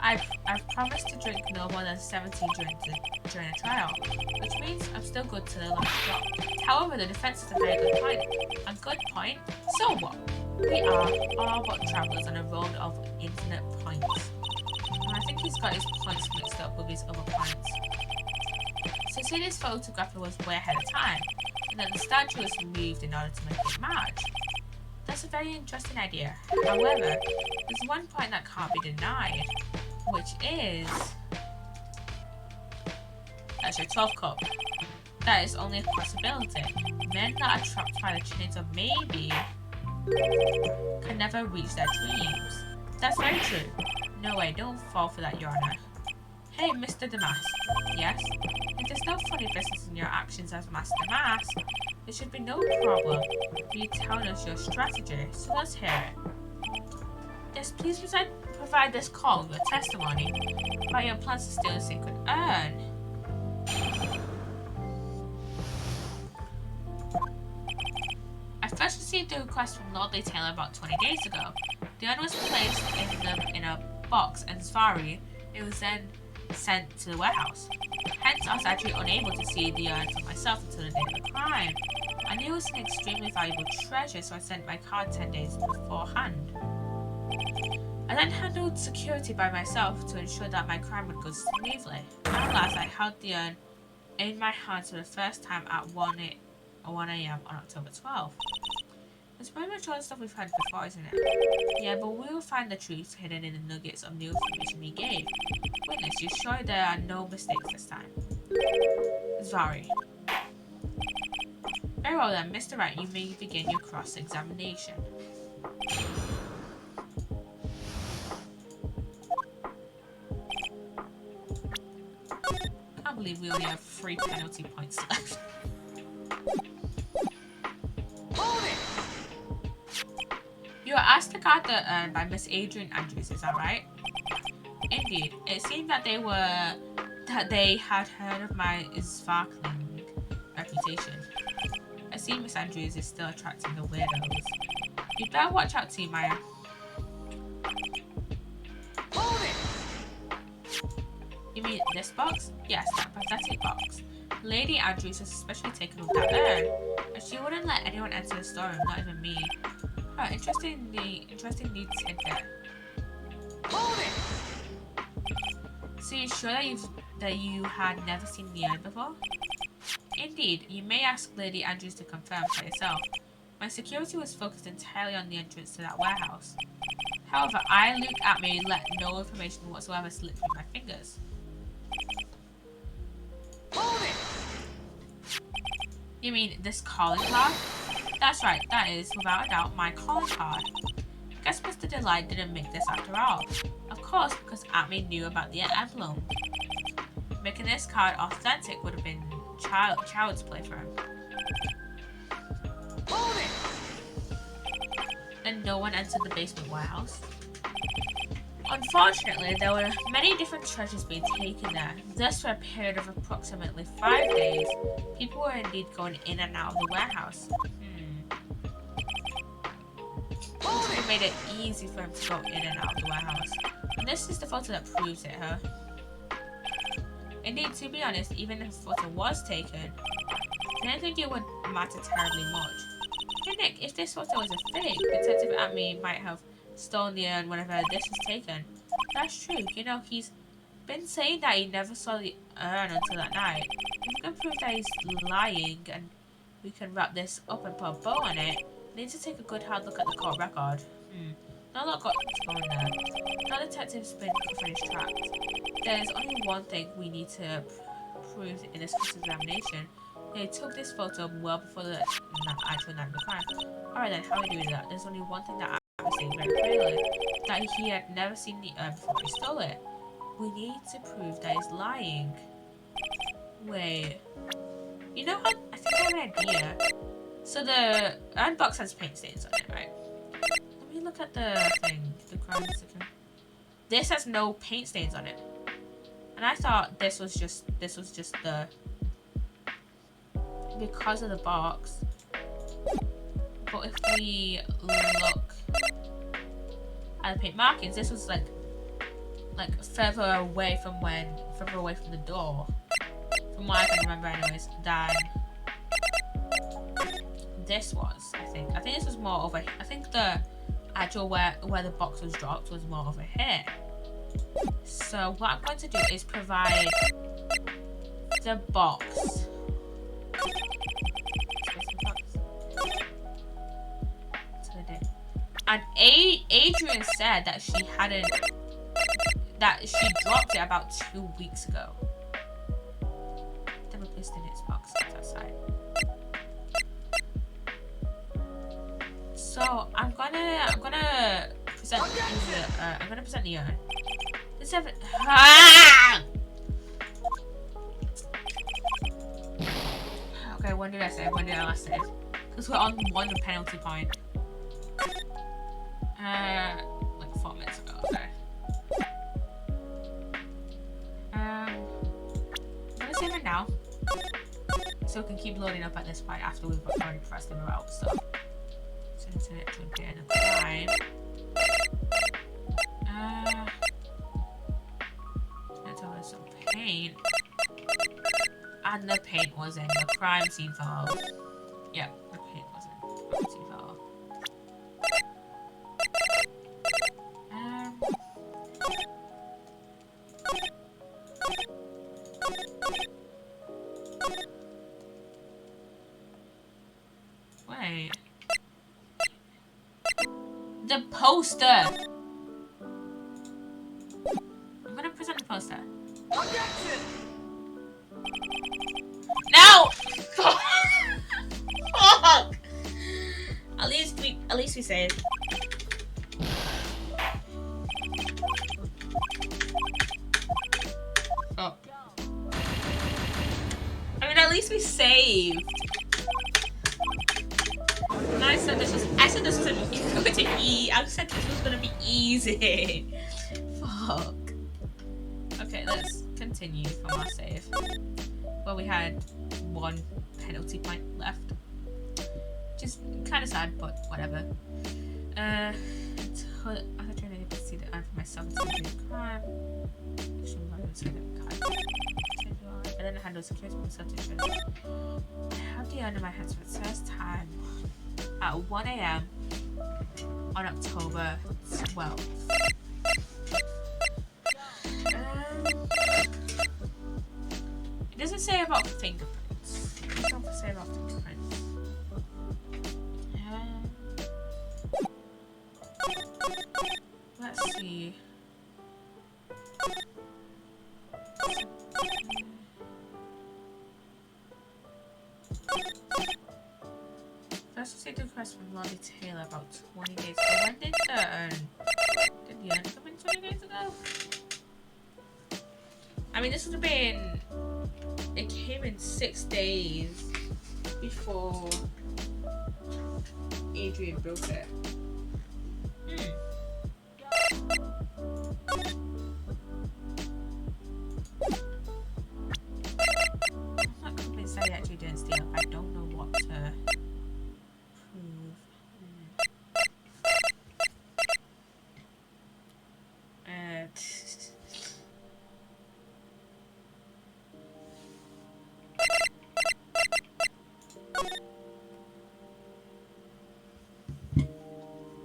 I've promised to drink no more than 17 drinks during a trial, which means I'm still good to the last drop. However, the defense is a very good point. A good point? So what? We are all but travellers on a road of infinite points. And I think he's got his points mixed up with his other points. So say this photographer was way ahead of time, and then the statue was moved in order to make it match. That's a very interesting idea. However, there's one point that can't be denied, which is... That's your 12th cup. That is only a possibility. Men that are trapped by the chains of maybe can never reach their dreams. That's very true. No way, don't fall for that, Your Honor. Hey, Mr. DeMasque. Yes? If there's no funny business in your actions as Master Mask, there should be no problem for you telling us your strategy, so let's hear it. Yes, please provide this call with testimony about your plans to steal the sacred urn. I first received a request from Lord Taylor about 20 days ago. The urn was placed in a box and Svari. It was then sent to the warehouse. Hence, I was actually unable to see the urn for myself until the day of the crime. I knew it was an extremely valuable treasure, so I sent my card 10 days beforehand. I then handled security by myself to ensure that my crime would go smoothly. At last, I held the urn in my hands for the first time at 1 a.m. on October 12th. It's pretty much all the stuff we've had before, isn't it? Yeah, but we will find the truth hidden in the nuggets of new information we gave. Witness, you sure there are no mistakes this time? Zari. Very well then, Mr. Wright, you may begin your cross-examination. I can't believe we only have 3 penalty points left. You were asked to guard the urn by Miss Adrian Andrews, is that right? Indeed. It seemed that they had heard of my sparkling reputation. I see Miss Andrews is still attracting the weirdos. You'd better watch out, T. Maya. You mean this box? Yes, that pathetic box. Lady Andrews has especially taken up that urn, and she wouldn't let anyone enter the storeroom, not even me. Oh, interesting new tidbit. So you're sure that you had never seen the urn before? Indeed, you may ask Lady Andrews to confirm for yourself. My security was focused entirely on the entrance to that warehouse. However, Luke Atme let no information whatsoever slip through my fingers. You mean this calling card? That's right, that is, without a doubt, my calling card. I guess Mr. Delight didn't make this after all. Of course, because Atme knew about the emblem. Making this card authentic would have been child's play for him. And no one entered the basement warehouse. Unfortunately, there were many different treasures being taken there. Thus, for a period of approximately 5 days, people were indeed going in and out of the warehouse. It made it easy for him to go in and out of the warehouse. And this is the photo that proves it, huh? Indeed, to be honest, even if a photo was taken, I don't think it would matter terribly much. Hey Nick, if this photo was a fake, Detective Atme might have stolen the urn whenever this was taken. That's true. You know, he's been saying that he never saw the urn until that night. If we can prove that he's lying and we can wrap this up and put a bow on it, we need to take a good hard look at the court record. Not a lot got to go in there. That detective's been finished trapped. There's only one thing we need to prove in this cross-examination. They took this photo well before the actual night of the crime. Alright then, how do we do that? There's only one thing that I would say very clearly. That he had never seen the urn before he stole it. We need to prove that he's lying. Wait. You know what? I think I have an idea. So the urn box has paint stains on it, right? Let me look at the thing. The crime sticker. This has no paint stains on it. And I thought this was just the... because of the box. But if we look at the paint markings, this was like further away from the door, from what I can remember anyways, than this was. I think this was more over. I think the actual where the box was dropped was more over here. So what I'm going to do is provide the box. And Adrian said that she dropped it about 2 weeks ago. Then we placed in its box outside. So I'm gonna present the urn. This ever Okay, when did I save? When did I last save? Because we're on 1 penalty point. Like 4 minutes ago, okay. I'm gonna save it now. So it can keep loading up at this point after we've already pressed the route stuff. So internet to get a crime. Let's have some paint. And the paint was in the crime scene photo. Yeah, the paint was in the crime scene photo. Wait. The poster! I'm gonna present the poster. Objection! No! Fuck! At least we saved. Oh. I mean, at least we saved. And I said this was gonna be I said this was gonna be easy. Fuck. Okay, let's continue from our save. Well, we had 1 penalty point left. Which is kind of sad, but whatever. I was trying to see the end for myself to do crime. And then I handle security myself to show. I have the urn in my hands for the first time at 1 AM on October 12th. It doesn't say about fingerprints. It doesn't say about fingerprints. Let's see. First received a request from Lolly Taylor about 20 days ago. When did the urn come in 20 days ago? I mean, this would have been... It came in 6 days before Adrian broke it. I'm not convinced I actually didn't steal. I don't know what to prove.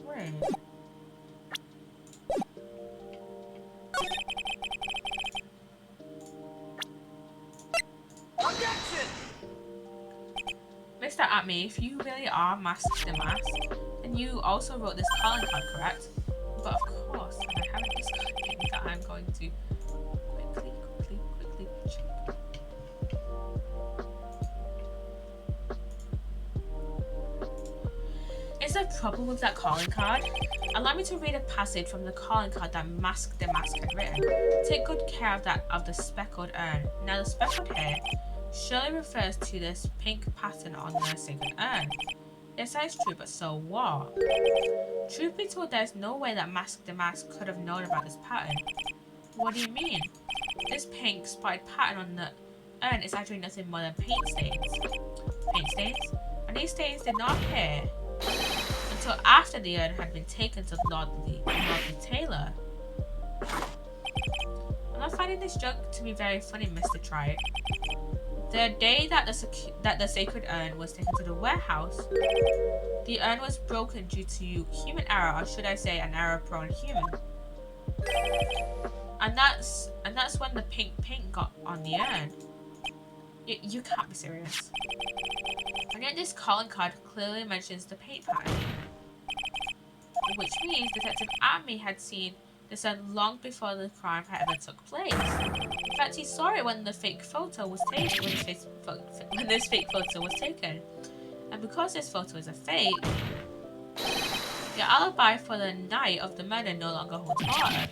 Wait. Objection! Mr. At me, if you really are Mask the Mask, then you also wrote this calling card, correct? But of course, I haven't discovered that I'm going to quickly check. Is there a problem with that calling card? Allow me to read a passage from the calling card that Mask the Mask had written. Take good care of the speckled urn. Now the speckled hair surely refers to this pink pattern on the sacred urn. Yes, that is true, but so what? Truth be told, there is no way that Mask the Mask could have known about this pattern. What do you mean? This pink spotted pattern on the urn is actually nothing more than paint stains. Paint stains? And these stains did not appear until after the urn had been taken to Lord Taylor. I'm not finding this joke to be very funny, Mr. Tripe. The day that the sacred urn was taken to the warehouse, the urn was broken due to human error, or should I say an error-prone human. And that's when the pink paint got on the urn. You can't be serious. And yet this calling card clearly mentions the paint pattern. Which means Detective Amy had seen this urn long before the crime had ever took place. In fact, he saw it when the fake photo was taken. When this fake photo was taken. And because this photo is a fake, the alibi for the night of the murder no longer holds water.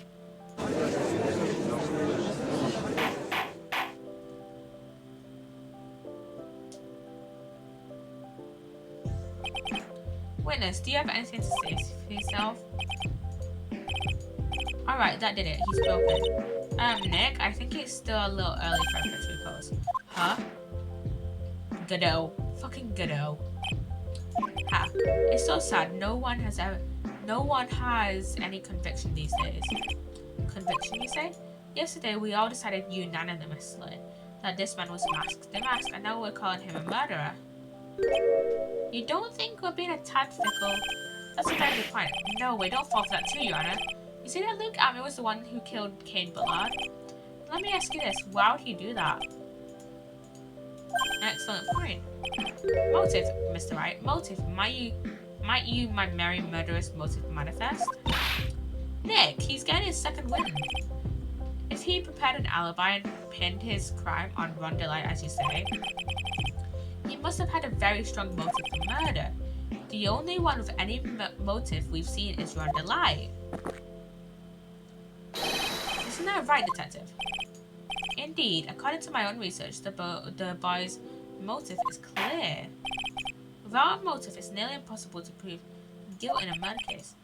Witness, do you have anything to say for yourself? Alright, that did it. He's broken. Nick, I think it's still a little early for a victory pose. Huh? Godot. Fucking Godot. Ha. It's so sad. No one has any conviction these days. Conviction, you say? Yesterday, we all decided unanimously that this man was DeMasque, and now we're calling him a murderer. You don't think we're being a tad fickle? That's a very good point. No, we don't fall for that too, Your Honor. You see that Luke Army was the one who killed Cain Bullard? Let me ask you this, why would he do that? Excellent point. Motive, Mr. Wright. Motive. Might you, my merry murderous motive manifest? Nick, he's getting his second win. If he prepared an alibi and pinned his crime on Ron Delight, as you say, he must have had a very strong motive for murder. The only one with any motive we've seen is Ron Delight. Isn't that right, Detective? Indeed, according to my own research, the boy's motive is clear. Without a motive, it's nearly impossible to prove guilt in a murder case.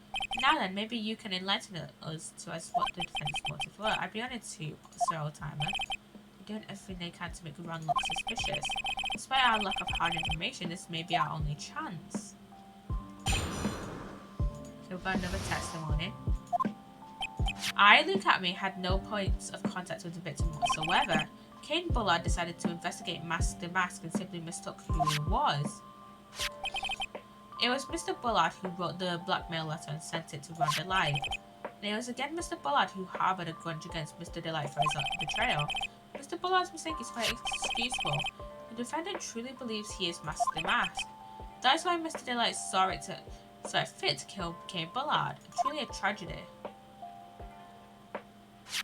Now then, maybe you can enlighten us to us what the defendant's motive were. I'd be honored to, Sir Oldtimer. They're doing everything they can to make Ron look suspicious. Despite our lack of hard information, this may be our only chance. So we've got another testimony. Luke Atme, had no points of contact with the victim whatsoever. Cain Bullard decided to investigate DeMasque and simply mistook who he was. It was Mr. Bullard who wrote the blackmail letter and sent it to Ron Delight. And it was again Mr. Bullard who harbored a grudge against Mr. Delight for his betrayal. Mr. Bullard's mistake is quite excusable. The defendant truly believes he is Master DeMasque. That's why Mr. Delight saw it fit to kill Cain Bullard. Truly a tragedy.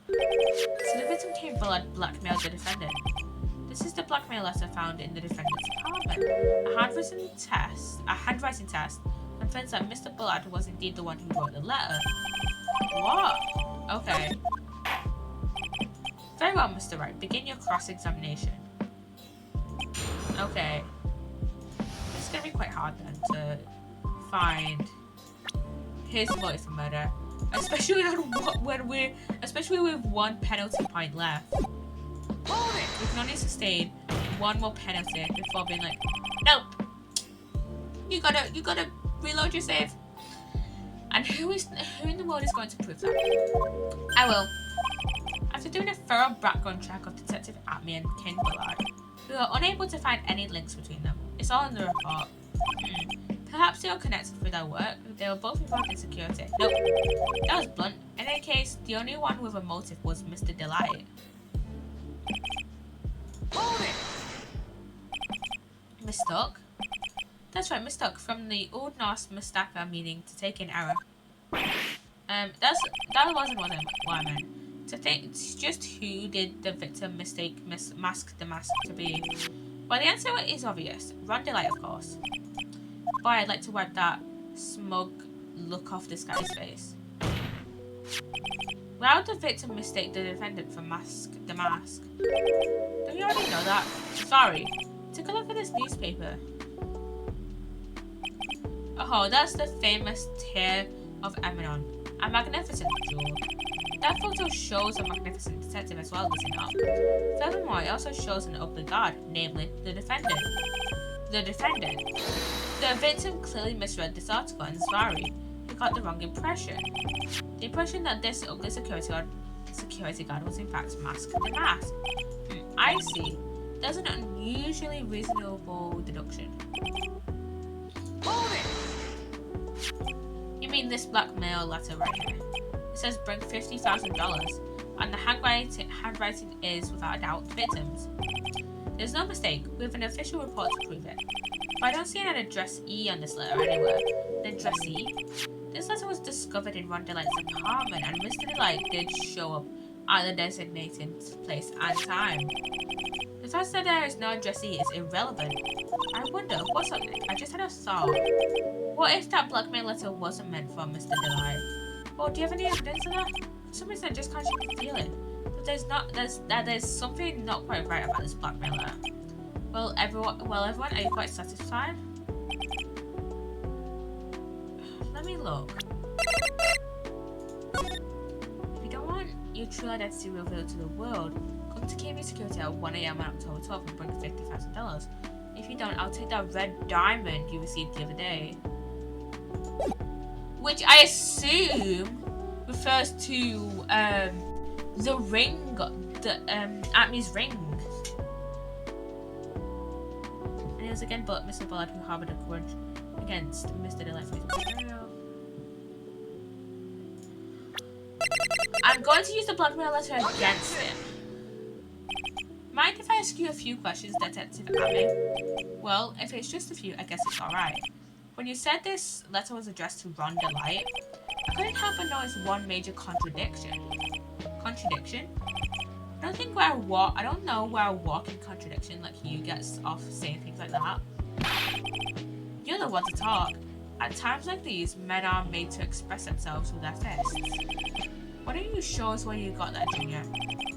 So the victim Cain Bullard blackmailed the defendant. This is the blackmail letter found in the defendant's apartment. A handwriting test confirms that Mr. Bullard was indeed the one who wrote the letter. What? Okay. Very well, Mr. Wright. Begin your cross-examination. Okay. It's gonna be quite hard then to find his motive for murder, especially especially with one penalty point left. We can only sustain one more penalty before being like, nope. You gotta reload your save. And who in the world is going to prove that? I will. After doing a thorough background check of Detective Atme and Cain Bullard, we were unable to find any links between them. It's all in the report. Perhaps they are connected with our work. They were both involved in security. Nope. That was blunt. In any case, the only one with a motive was Mr. Delight. Hold it! Mistook? That's right, mistook, from the Old Norse mistaka, meaning to take in error. That wasn't what I meant. To think just who did the victim mistake Mask DeMasque to be? Well, the answer is obvious. Ron Delight, of course. Boy, I'd like to wipe that smug look off this guy's face. Why would the victim mistake the defendant for DeMasque? Don't you already know that? Sorry. Take a look at this newspaper. Oh, that's the famous Tear of Eminon. A magnificent jewel. That photo shows a magnificent detective as well, does it not? Furthermore, it also shows an ugly guard, namely the defendant. The victim clearly misread this article and sorry, he got the wrong impression. The impression that this ugly security guard was in fact Mask DeMasque. I see. That's an unusually reasonable deduction. Hold it! You mean this blackmail letter right here? It says bring $50,000, and the handwriting is without a doubt the victim's. There's no mistake. We have an official report to prove it. But I don't see an addressee on this letter anywhere. The addressee? This letter was discovered in Ron Delight's apartment, and Mr. Delight did show up at the designated place and time. The fact that there is no addressee is irrelevant. I wonder, what's up, Nick? I just had a thought. What if that blackmail letter wasn't meant for Mr. Delight? Well, do you have any evidence of that? For some reason, I just can't shake the feeling. But there's something not quite right about this blackmail letter. Well, everyone, are you quite satisfied? Let me look. If you don't want your true identity revealed to the world, come to KB Security at 1 AM on October 12th and bring $50,000. If you don't, I'll take that red diamond you received the other day. Which I assume refers to The ring, Acme's ring. And it was again but Mr. Bullard who harbored a grudge against Mr. Delightful. I'm going to use the blackmail letter against him. Mind if I ask you a few questions, Detective Acme? Well, if it's just a few, I guess it's alright. When you said this letter was addressed to Ron Delight, I couldn't help but notice one major contradiction. Contradiction? I don't know where I walk in contradiction like you gets off saying things like that. You're the one to talk. At times like these, men are made to express themselves with their fists. Why don't you show us where you got that, Junior?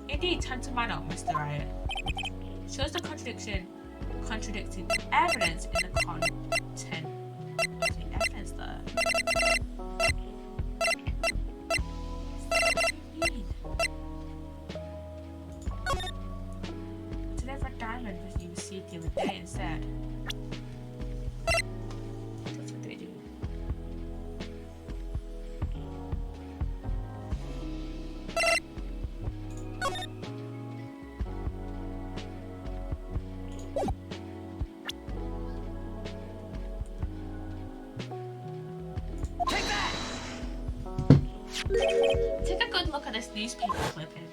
Indeed, time to man up, Mr. Riot. Shows the contradicting evidence in the content of the evidence there. Deliver a diamond that you received the other day instead. That's what they do. Take a good look at this newspaper clipping.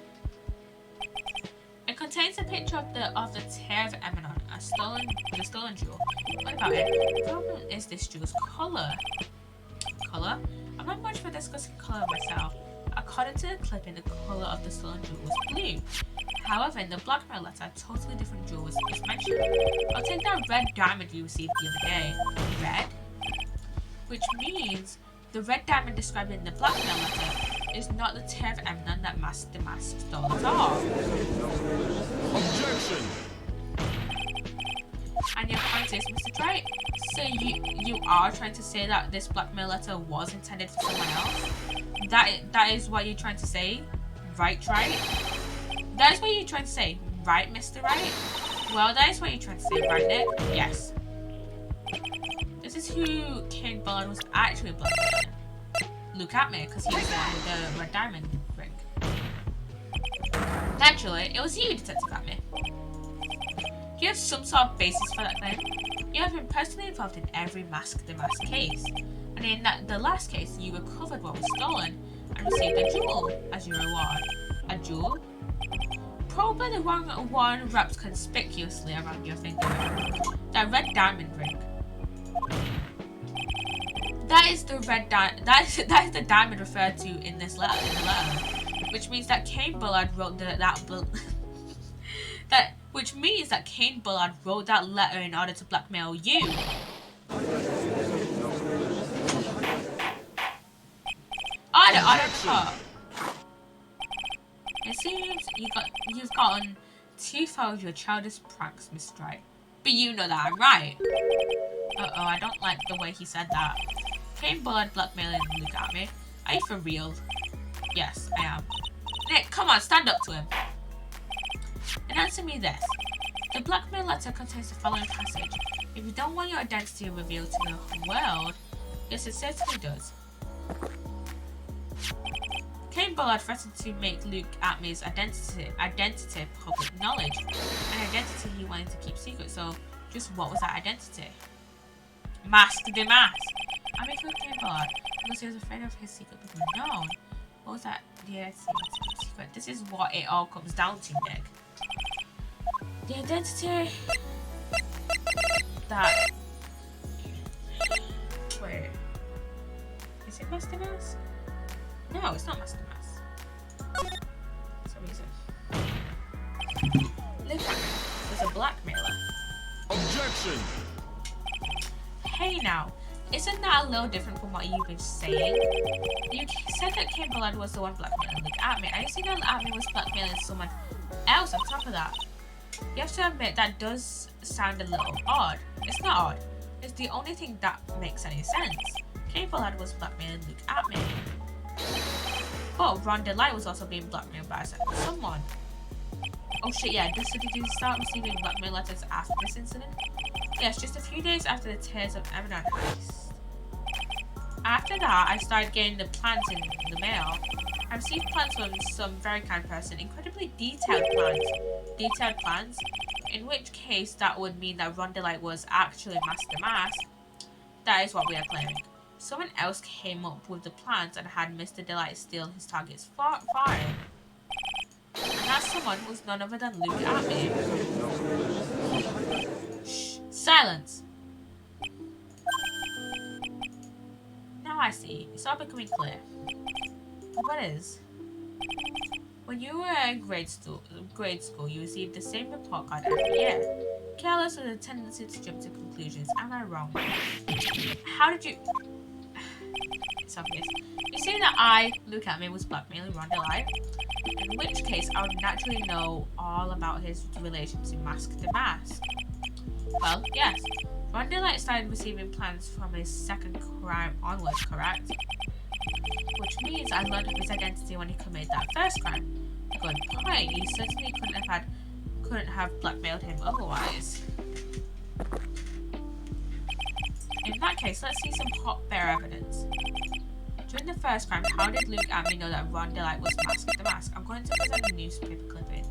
It contains a picture of the tear of Eminon, the stolen jewel. What about it? The problem is this jewel's color. Color? I'm not much for discussing color myself. According to the clipping, the color of the stolen jewel was blue. However, in the blackmail letter, a totally different jewel was mentioned. I'll take that red diamond you received the other day. Red? Which means the red diamond described in the blackmail letter is not the tear of Eminon that DeMasque stole at all. Objection! And your point is, Mr. Drake, so you are trying to say that this blackmail letter was intended for someone else? That is what you're trying to say? Right? That is what you're trying to say, right, Mr. Right? Well, that is what you're trying to say, right, Nick? Yes. This is who King Bullard was actually blackmailing. Look at me, because he was the one with the red diamond ring. Naturally, it was you, Detective Acme. Do you have some sort of basis for that claim? You have been personally involved in every DeMasque case, and in the last case, you recovered what was stolen and received a jewel as your reward. A jewel? Probably the wrong one wrapped conspicuously around your finger. That red diamond ring. That is the the diamond referred to in this letter, which means that Cain Bullard wrote which means that Cain Bullard wrote that letter in order to blackmail you. Order. It seems you've gotten too far with your childish pranks, Mr. Wright. But you know that I'm right. Uh-oh, I don't like the way he said that. Cain Bullard blackmailing Luke at me. Are you for real? Yes, I am. Nick, come on, stand up to him. And answer me this. The blackmail letter contains the following passage. If you don't want your identity revealed to the world, yes, it certainly does. Cain Bullard threatened to make Luke Atme's identity public knowledge, an identity he wanted to keep secret. So, just what was that identity? DeMasque. I mean, killed Cain Bullard because he was afraid of his secret becoming known. What was that? Yeah, secret. This is what it all comes down to, Nick. The identity that. Wait. Is it DeMasque? No, it's not DeMasque. For some reason. Luke was a blackmailer. Objection! Hey now, isn't that a little different from what you've been saying? You said that Cain Bullard was the one blackmailing Luke Atme. Are you saying that Atme was blackmailing someone else on top of that? You have to admit that does sound a little odd. It's not odd. It's the only thing that makes any sense. Cain Bullard was blackmailing Luke Atme. But Ron Delight was also being blackmailed by someone. Oh shit, yeah, so did you start receiving blackmail letters after this incident? Yes, just a few days after the Tears of Eminon heist. After that, I started getting the plans in the mail. I received plans from some very kind person, incredibly detailed plans. Detailed plans? In which case, that would mean that Ron Delight was actually Master DeMasque. That is what we are claiming. Someone else came up with the plans and had Mr. Delight steal his targets far in. And that someone was none other than Luke Atme. Shh. Silence! Now I see. It's all becoming clear. What is? When you were in grade school, you received the same report card every year. Careless with a tendency to jump to conclusions. Am I wrong? How did you... It's obvious. You see that I, Luke Atme, was blackmailing Ron Delight? In which case, I would naturally know all about his relation to DeMasque. Well, yes. Ron Delight started receiving plans from his second crime onwards, correct? Which means I learned of his identity when he committed that first crime. Good point. You certainly couldn't have blackmailed him otherwise. In that case, let's see some hot bare evidence. During the first crime, how did Luke Atme know that Ron Delight was DeMasque? I'm going to present a newspaper clipping,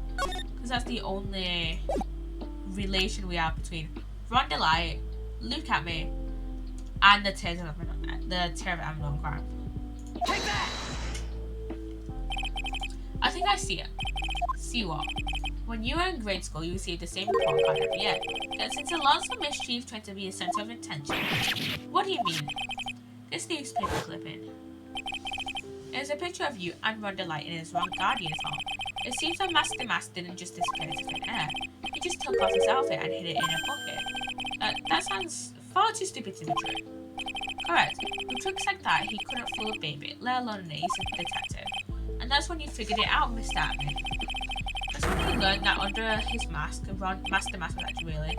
because that's the only relation we have between Ron Delight, Luke Atme, and the Terror of Unknown Crime. Take that! I think I see it. See what? When you were in grade school, you received the same report card every year. That since it lots of mischief trying to be a center of attention. What do you mean? This newspaper clipping. There's a picture of you and Ron Delight in his wrong guard uniform. It seems that Master DeMasque didn't just disappear into thin air. He just took off his outfit and hid it in a bucket. That sounds far too stupid to be true. Correct. With tricks like that, he couldn't fool a baby, let alone an ace detective. And that's when you figured it out, Mr. Atme. That's when you learned that under his mask, Master DeMasque was actually really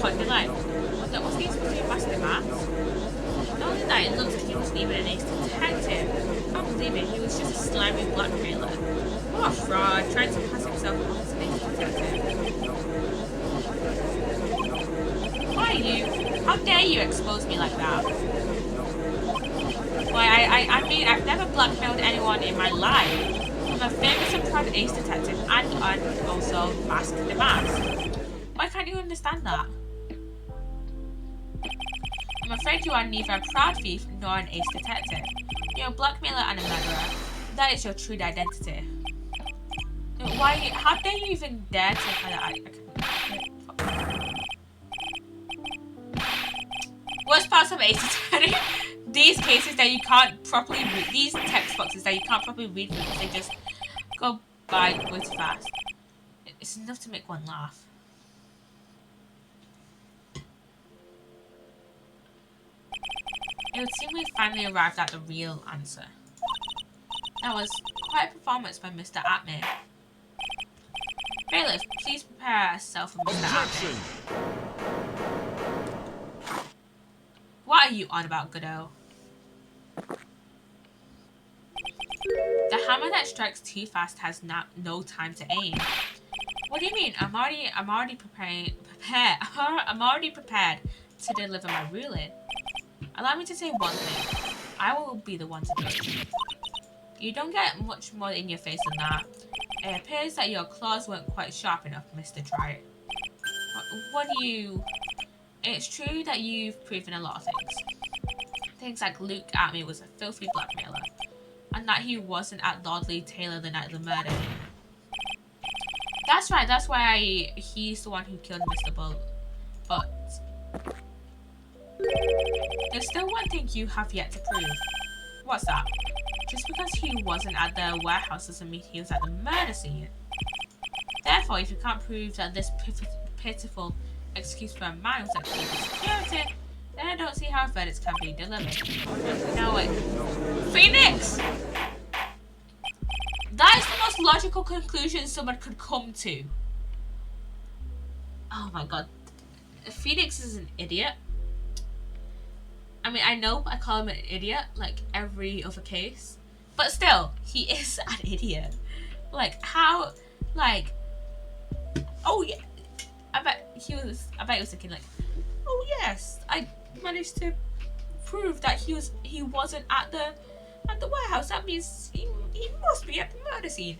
Ron Delight. Was he supposed to be Master DeMasque? Not only that, it looks like he wasn't even an ace detective. I can't believe it, he was just a slimy blackmailer. What a fraud, trying to pass himself off as an ace detective. Why you? How dare you expose me like that? Why, I mean, I've never blackmailed anyone in my life. I'm a famous and proud ace detective and also Master DeMasque. Why can't you understand that? I'm afraid you are neither a proud thief nor an ace detective. You're a blackmailer and a murderer. That is your true identity. Why? How dare you even dare to say that? Worst parts of ace detective. These cases that you can't properly read, these text boxes that you can't properly read because they just go by way too fast. It's enough to make one laugh. It would seem we finally arrived at the real answer. That was quite a performance by Mr. Atme. Bailiff, please prepare yourself for Mr. Objection! Atme. What are you on about, Godot? The hammer that strikes too fast has no time to aim. What do you mean? I'm already prepared to deliver my ruling. Allow me to say one thing. I will be the one to do it. You don't get much more in your face than that. It appears that your claws weren't quite sharp enough, Mr. Try. What do you... It's true that you've proven a lot of things. Things like Luke Atme was a filthy blackmailer. And that he wasn't at Lordly Taylor the night of the murder. That's right, that's why he's the one who killed Mr. Bull. But... there's still one thing you have yet to prove. What's that? Just because he wasn't at the warehouse doesn't mean he was at the murder scene. Therefore, if you can't prove that this pitiful excuse for a man was actually security, then I don't see how verdicts can be delivered. No, wait. Phoenix! That is the most logical conclusion someone could come to. Oh my god. Phoenix is an idiot. I mean, I know I call him an idiot, like, every other case. But still, he is an idiot. Like, how, like... Oh, yeah. I bet he was thinking, like, oh, yes, I managed to prove that he wasn't at the at the warehouse. That means he must be at the murder scene.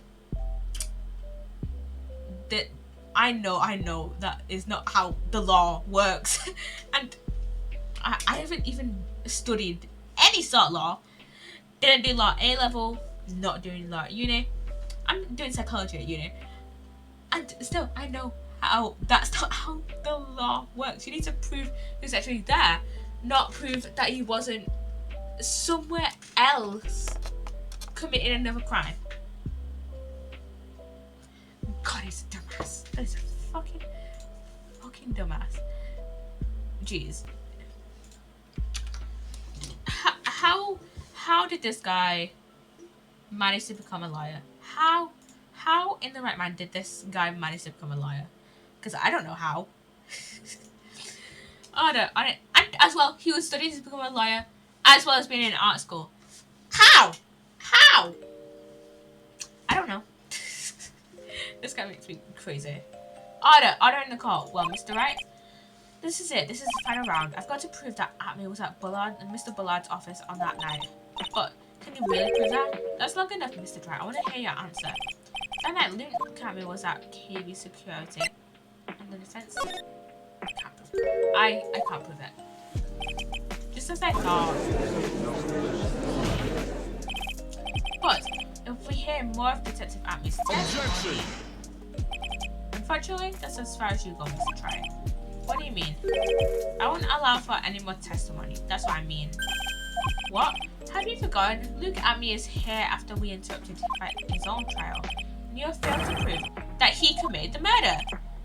I know that is not how the law works. And I haven't even studied any sort of law. Didn't do law A-level, not doing law at uni. I'm doing psychology at uni. And still, I know how that's not how the law works. You need to prove who's actually there, not prove that he wasn't somewhere else committing another crime. God, he's a dumbass. That is a fucking dumbass. Jeez. How did this guy manage to become a liar? How in the right mind did this guy manage to become a liar? Because I don't know how. I don't. And as well, he was studying to become a liar, as well as being in art school. How? I don't know. This guy makes me crazy. Order in the call. Well, Mr. Wright, this is it. This is the final round. I've got to prove that Atme was at Bullard and Mr. Bullard's office on that night. But can you really prove that? That's not good enough, Mr. Wright. I want to hear your answer. That night, Luke Atme was at KB Security, and the defense can't prove it. I can't prove it. Just as I thought. But if we hear more of Detective Atme's testimony, unfortunately, that's as far as you go, Mr. Wright. What do you mean? I won't allow for any more testimony. That's what I mean. What? Have you forgotten? Luke Atme is here after we interrupted his own trial. And you have failed to prove that he committed the murder.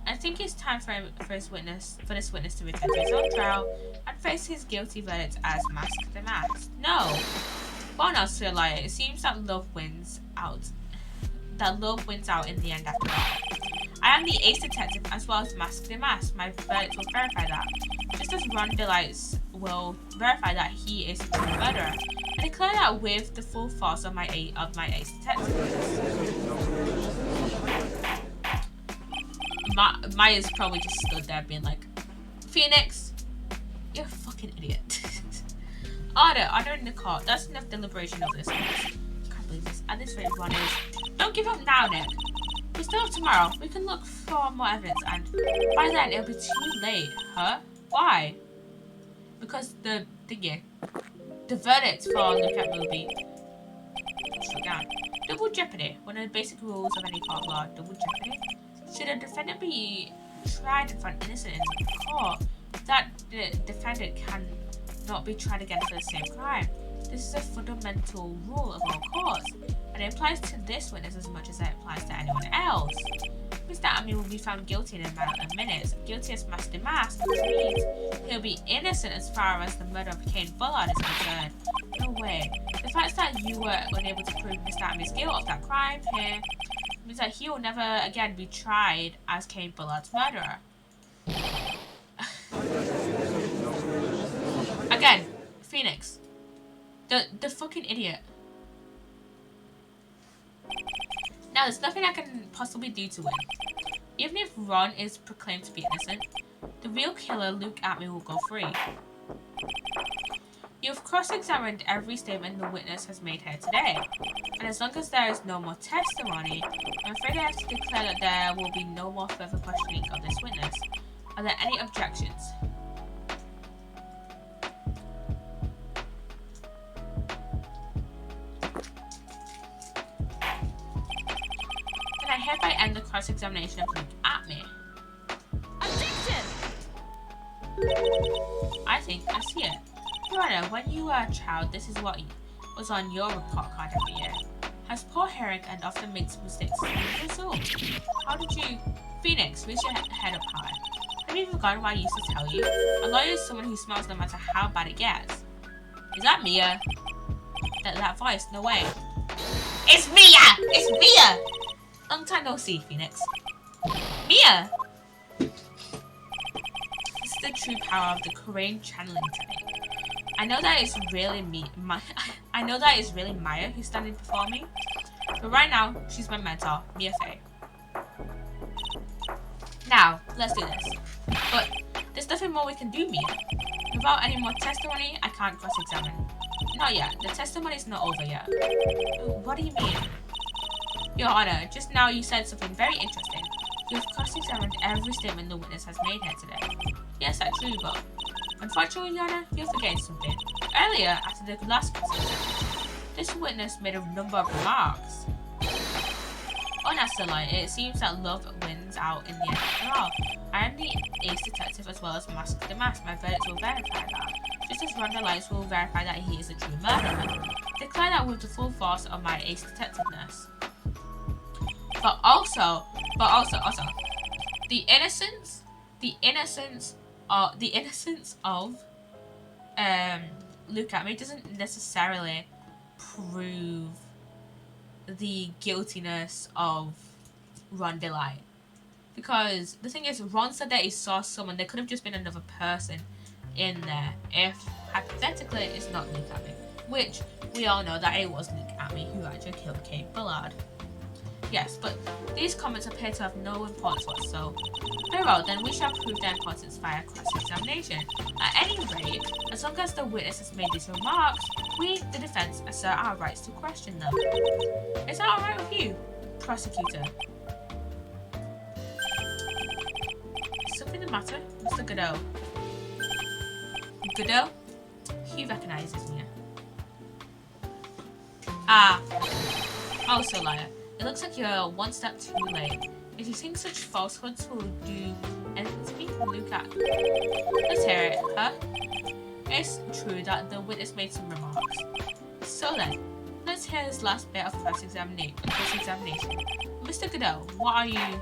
I think it's time for this witness to return to his own trial and face his guilty verdict as DeMasque. No. Well, not to a liar. It seems that love wins out. That love wins out in the end after all. I am the ace detective as well as DeMasque. My verdict will verify that. Just as Ron Delights will verify that he is the true murderer. I declare that with the full force of my ace detective. Maya's probably just stood there being like, Phoenix, you're a fucking idiot. Order in the court. That's enough deliberation over this case. Can't believe this. At this rate, Ron is. Don't give up now, Nick. We still have tomorrow. We can look for more evidence, and by then it'll be too late. Huh? Why? Because the verdict for Luke Atme will be struck down. Double jeopardy. One of the basic rules of any court of law. Double jeopardy. Should a defendant be tried and found innocent in court, that the defendant cannot be tried again for the same crime. This is a fundamental rule of all courts, and it applies to this witness as much as it applies to anyone else. Mr. Atme will be found guilty in a matter of minutes, guilty as DeMasque, which means he'll be innocent as far as the murder of Kane Bullard is concerned. No way. The fact that you were unable to prove Mr. Atme's guilt of that crime here means that he will never again be tried as Kane Bullard's murderer. Again, Phoenix. The fucking idiot. Now, there's nothing I can possibly do to win. Even if Ron is proclaimed to be innocent, the real killer, Luke Atme, will go free. You've cross-examined every statement the witness has made here today, and as long as there is no more testimony, I'm afraid I have to declare that there will be no more further questioning of this witness. Are there any objections? I hereby end the cross-examination of Luke Atme. Objection! I think I see it. Your Honor, when you were a child, this is what was on your report card every year. Has poor hearing and often makes mistakes as a result. How did you... Phoenix, raise your head up high. Have you forgotten what I used to tell you? A lawyer is someone who smells no matter how bad it gets. Is that Mia? That voice? No way. It's Mia! It's Mia! Long time no see, Phoenix. Mia! This is the true power of the Korean channeling technique. I know that it's really I know that it's really Maya who's standing before me, but right now she's my mentor, Mia Faye. Now, let's do this. But there's nothing more we can do, Mia. Without any more testimony, I can't cross-examine. Not yet. The testimony is not over yet. What do you mean? Your Honor, just now you said something very interesting. You've cross-examined every statement the witness has made here today. Yes, that's true, but unfortunately, Your Honor, you're forgetting something. Earlier, after the last cross-examination, this witness made a number of remarks. Honestly, it seems that love wins out in the end after all. I am the ace detective as well as DeMasque. My verdict will verify that. Just as Ronda Lights will verify that he is a true murderer. Declare that with the full force of my ace detectiveness. But also, the innocence of Luke Atme doesn't necessarily prove the guiltiness of Ron Delight. Because the thing is, Ron said that he saw someone. There could have just been another person in there if, hypothetically, it's not Luke Atme. Which, we all know that it was Luke Atme who actually killed Kate Bullard. Yes, but these comments appear to have no importance whatsoever. Very well, then we shall prove their importance via cross-examination. At any rate, as long as the witness has made these remarks, we, the defence, assert our rights to question them. Is that alright with you, prosecutor? Is something the matter, Mr. Godot? Godot? He recognises me. Ah. Also, liar. It looks like you're one step too late. If you think such falsehoods will do anything to me, look at. Let's hear it, huh? It's true that the witness made some remarks. So then, let's hear this last bit of cross-examination. Mr. Godot, what are you...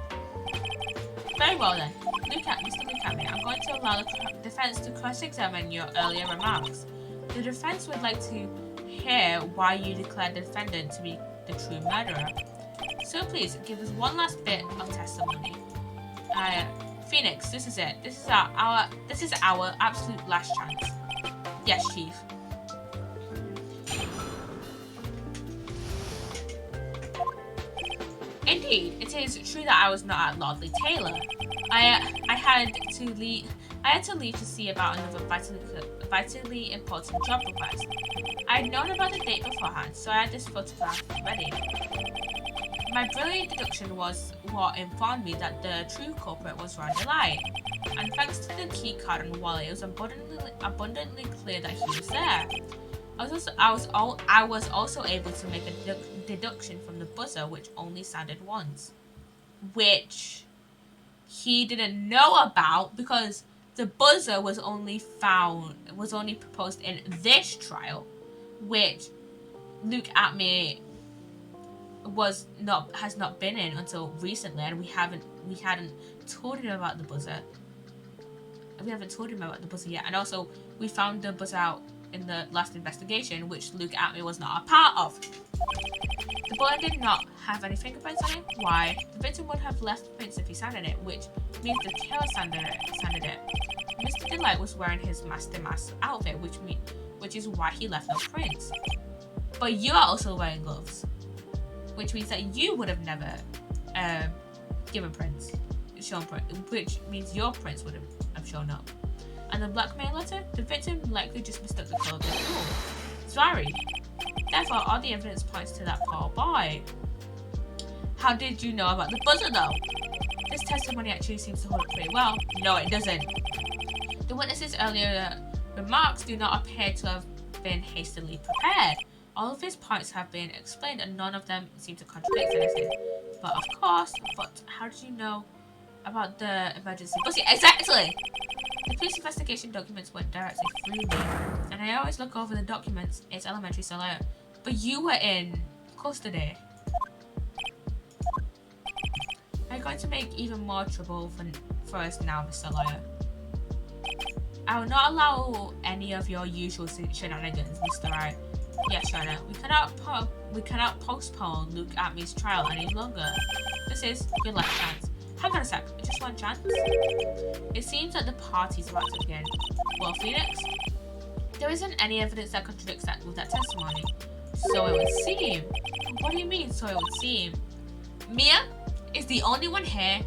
Very well then. Mr. Luke Atme, I'm going to allow the defence to cross-examine your earlier remarks. The defence would like to hear why you declared the defendant to be the true murderer. So please, give us one last bit of testimony. Phoenix, this is it. This is our absolute last chance. Yes, Chief. Indeed, it is true that I was not at Lordley Taylor. I had to leave to see about another vitally important job request. I had known about the date beforehand, so I had this photograph ready. My brilliant deduction was what informed me that the true culprit was Ron Delight, and thanks to the key card and wallet, it was abundantly clear that he was there. I was also able to make a deduction from the buzzer, which only sounded once, which he didn't know about because the buzzer was only proposed in this trial, which Luke Atme has not been in until recently, and we hadn't told him about the buzzer. We haven't told him about the buzzer yet, and also we found the buzzer out in the last investigation, which Luke Atme was not a part of. The bullet did not have any fingerprints on it. Why? The victim would have left prints if he sanded it, which means the killer sanded it. Mr. Delight was wearing his Master Mask outfit, which is why he left no prints. But you are also wearing gloves, which means that you would have never given prints, which means your prints would have shown up. And the blackmail letter, the victim likely just mistook the colour of the tool. Sorry. Therefore, all the evidence points to that poor boy. How did you know about the buzzer though? This testimony actually seems to hold up pretty well. No, it doesn't. The witness's earlier remarks do not appear to have been hastily prepared. All of his points have been explained and none of them seem to contradict anything. But of course, how did you know about the emergency bus? Exactly! The police investigation documents went directly through me, and I always look over the documents. It's elementary, so like, but you were in custody. Are you going to make even more trouble for us now, Mr. Lawyer? I will not allow any of your usual shenanigans, Mr. Wright. Yes, Your Honor. We cannot postpone Luke Atme's trial any longer. This is your last chance. Hang on a sec, just one chance. It seems that the party's about to begin. Well, Phoenix, there isn't any evidence that contradicts that with that testimony. So it would seem. What do you mean, so it would seem? Mia is the only one here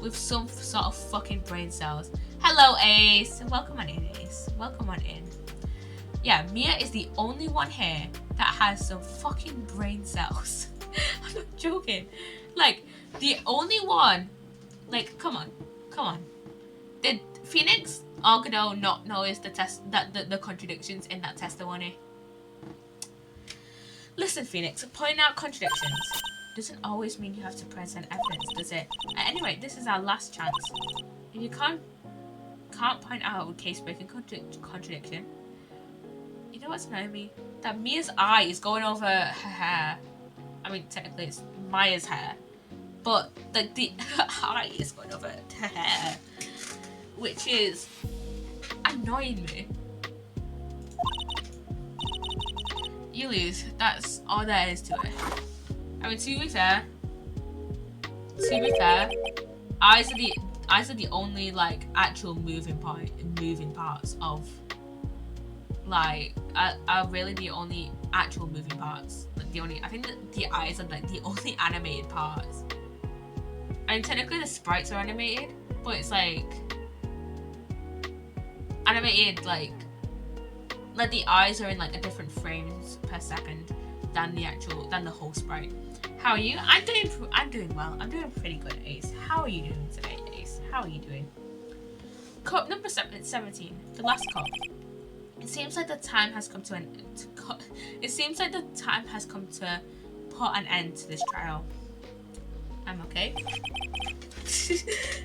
with some sort of fucking brain cells. Hello, Ace. Welcome on in, Ace. Welcome on in. Yeah, Mia is the only one here that has some fucking brain cells. I'm not joking. Like, the only one. Like, come on. Come on. Did Phoenix Argado not notice the contradictions in that testimony? Listen, Phoenix, pointing out contradictions doesn't always mean you have to present evidence, does it? Anyway, this is our last chance. If you can't point out a case-breaking contradiction, you know what's annoying me? That Mia's eye is going over her hair. I mean, technically it's Maya's hair, but like the eye is going over her hair, which is annoying me. You lose. That's all there is to it. I mean, to be fair, eyes are the only like actual moving parts of like are really the only actual moving parts. Like I think that the eyes are like the only animated parts. I mean, technically the sprites are animated, but it's like animated like the eyes are in like a different frames per second than the whole sprite. How are you? I'm doing well. I'm doing pretty good, Ace. How are you doing today, Ace? How are you doing? Cup number 17, the last cup. It seems like the time has come to put an end to this trial. I'm okay.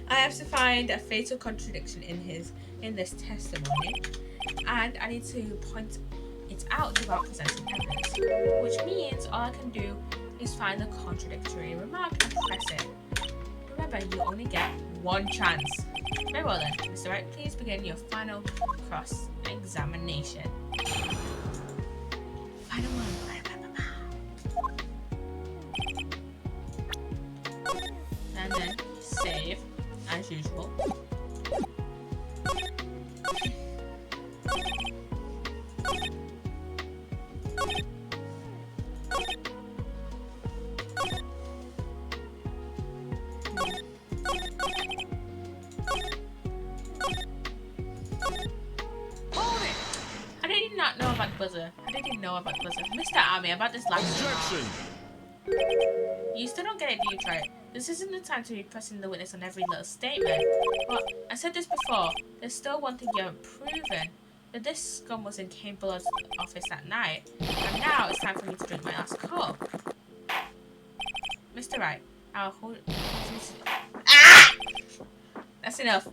I have to find a fatal contradiction in this testimony, and I need to point it out without presenting evidence, which means all I can do is find the contradictory remark and press it. Remember, you only get one chance. Very well then, Mr. Wright, please begin your final cross-examination. Final one. And then save, as usual. Buzzer. I didn't know about the buzzer. Mr. Army, about this last Objection! You still don't get it, do you, Troy? This isn't the time to be pressing the witness on every little statement. But I said this before, there's still one thing you haven't proven. That this scum was in Kane Bullard's office that night. And now it's time for me to drink my last cup. Mr. Wright, I'll hold... Ah! That's enough.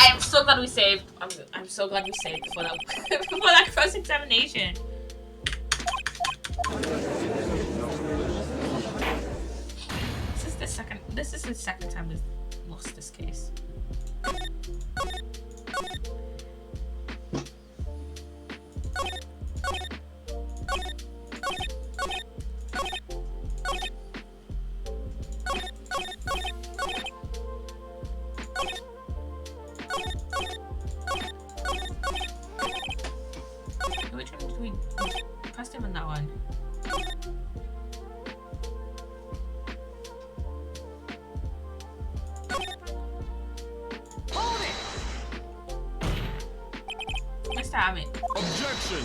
I'm so glad we saved. I'm so glad we saved before that cross-examination. This is the second time we've lost this case. Which one did we press him on that one? Hold it! Mr. Amit. Objection!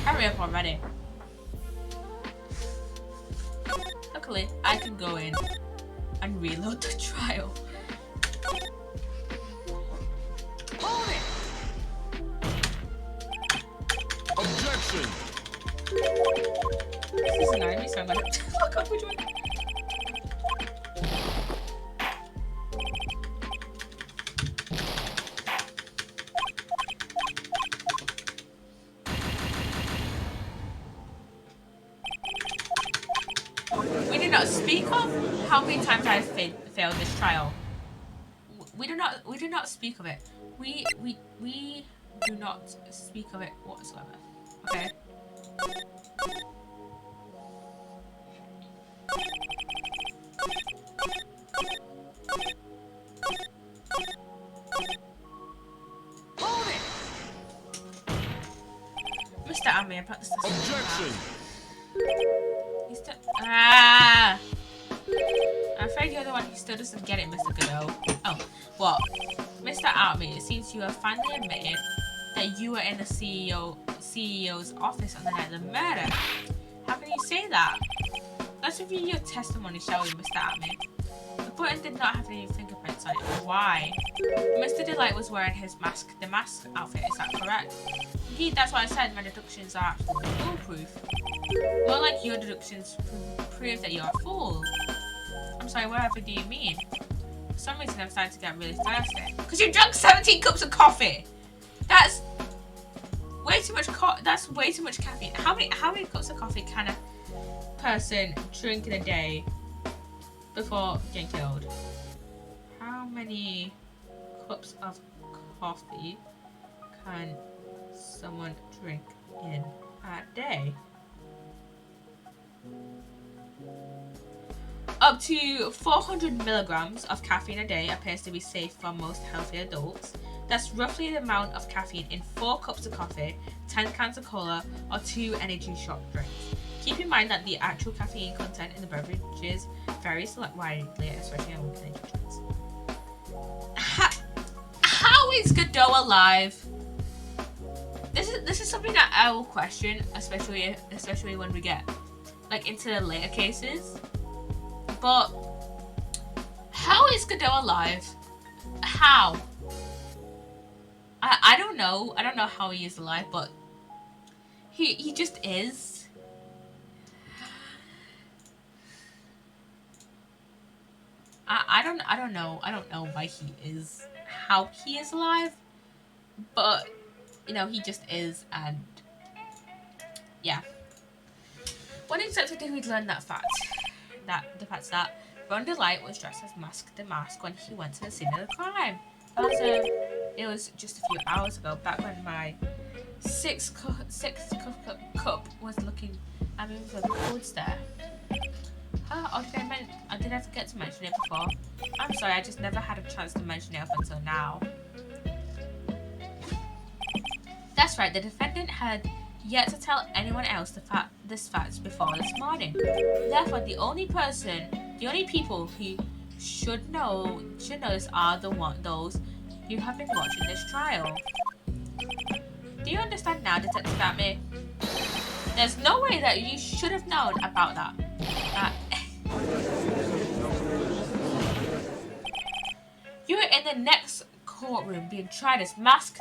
Hurry up already. Luckily, I can go in and reload the trial. Hold it! Objection! This is annoying me, so I'm gonna look up which one. We do not speak of how many times I have failed this trial. We do not speak of it. We do not speak of it whatsoever. Okay. me about this. Objection! He's still. Ah! I'm afraid you're the one who still doesn't get it, Mr. Godot. Oh, what? Mr. Outme, it seems you have finally admitted that you were in the CEO's office on the night of the murder. How can you say that? Let's review your testimony, shall we, Mr. Outme? The button did not have any fingerprints on it. Why? Mr. Delight was wearing his DeMasque outfit, is that correct? Indeed, that's what I said. My deductions are absolutely foolproof. More like your deductions prove that you're a fool. I'm sorry, whatever do you mean? For some reason, I'm starting to get really thirsty. Because you drank 17 cups of coffee! That's way too much that's way too much caffeine. How many cups of coffee can a person drink in a day before getting killed? How many cups of coffee can someone drink in a day? Up to 400 milligrams of caffeine a day appears to be safe for most healthy adults. That's roughly the amount of caffeine in 4 cups of coffee, 10 cans of cola, or 2 energy shot drinks. Keep in mind that the actual caffeine content in the beverages varies widely, especially on energy drinks. How is Godot alive? This is something that I will question, especially when we get like into the later cases. But how is Godot alive? How? I don't know. I don't know how he is alive, but he just is. I don't know. I don't know why he is, how he is alive, but you know, he just is. And yeah, when exactly did we learn that fact? The fact that Ron Delight was dressed as DeMasque when he went to the scene of the crime. Also, it was just a few hours ago, back when my sixth cup was looking at me with a cold stare. Or did I forget to mention it before? I'm sorry, I just never had a chance to mention it up until now. That's right, the defendant had yet to tell anyone else this fact before this morning. Therefore, the only people who should know this are those who have been watching this trial. Do you understand now, Detective Batman? There's no way that you should have known about that. You were in the next courtroom being tried as DeMasque.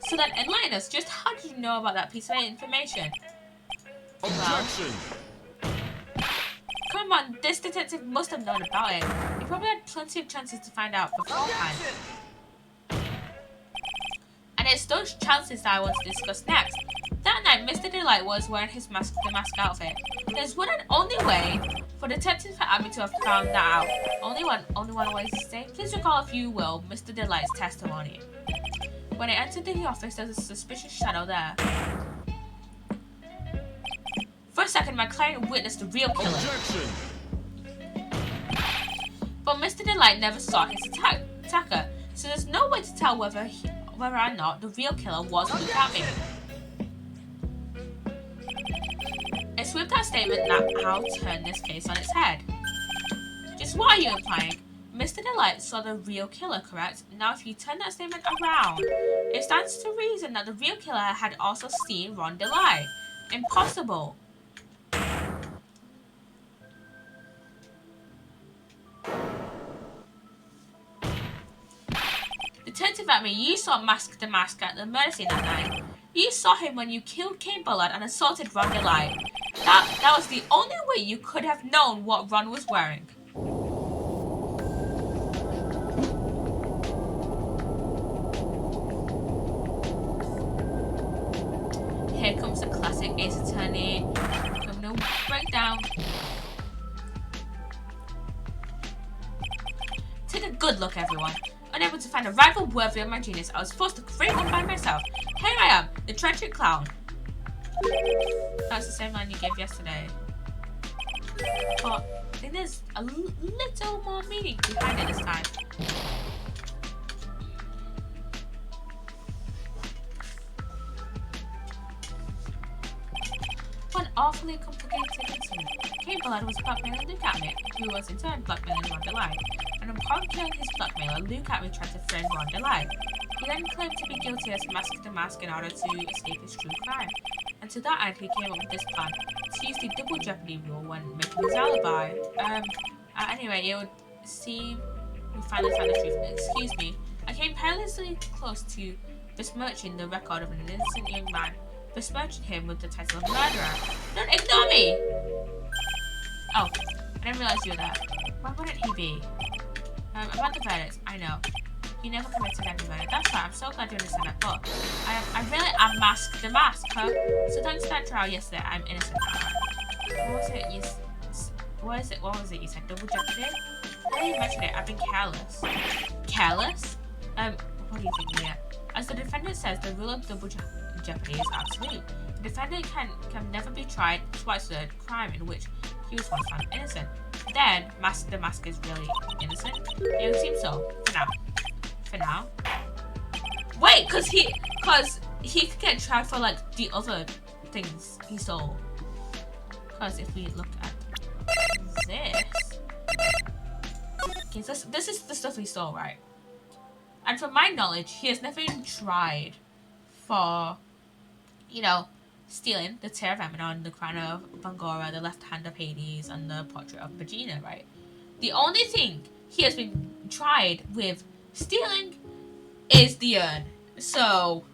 So then enlighten us, just how did you know about that piece of information? Objection! Well, come on, this detective must have known about it. He probably had plenty of chances to find out beforehand. And it's those chances that I want to discuss next. That night, Mr. Delight was wearing his DeMasque outfit. There's one and only way for Detective Abby to have found that out. Only one way to say. Please recall, if you will, Mr. Delight's testimony. When I entered the office, there was a suspicious shadow there. For a second, my client witnessed the real killer. Objection! But Mr. Delight never saw his attacker, so there's no way to tell whether or not the real killer was Luke Atman. It's with that statement that I'll turn this case on its head. Just what are you implying? Mr. Delight saw the real killer, correct? Now if you turn that statement around, it stands to reason that the real killer had also seen Ron Delight. Impossible. Detective Atman, you saw DeMasque at the murder scene that night. You saw him when you killed Kane Bullard and assaulted Ron Delight. That was the only way you could have known what Ron was wearing. Here comes the classic Ace Attorney criminal breakdown. Take a good look, everyone. Unable to find a rival worthy of my genius, I was forced to create one by myself. Here I am, the treacherous clown. That's the same line you gave yesterday. But I think there's a little more meaning behind it this time. awfully complicated incident. Kate Blood was blackmailing Luke Atme, who was in turn blackmailing Rondelai. And upon killing his blackmailer, Luke Atme tried to frame Rondelai. He then claimed to be guilty as DeMasque in order to escape his true crime. And to that end, he came up with this plan to use the double jeopardy rule when making his alibi. Anyway, it would seem we finally found the truth. Excuse me. I came perilously close to besmirching the record of an innocent young man, besmirching him with the title of murderer. Don't ignore me! Oh, I didn't realise you were there. Why wouldn't he be? About the verdict, I know. He never committed any murder. That's right, I'm so glad you understand that. But I really am DeMasque, huh? So thanks to that trial yesterday, I'm innocent now. What was it you said? Double jeopardy? Now you mentioned it, I've been careless. Careless? What do you think, Mia? As the defendant says, the rule of double jeopardy is absolute. The defendant can never be tried twice for a crime in which he was once found innocent. Then, DeMasque is really innocent? It would seem so, for now. For now? Wait, cause he could get tried for like the other things he stole. Cause if we look at this, okay, this is the stuff he stole, right? And from my knowledge, he has never been tried for, you know, stealing the Tear of Eminon, the crown of Bangora, the left hand of Hades, and the portrait of Vagina, right? The only thing he has been tried with stealing is the urn. So,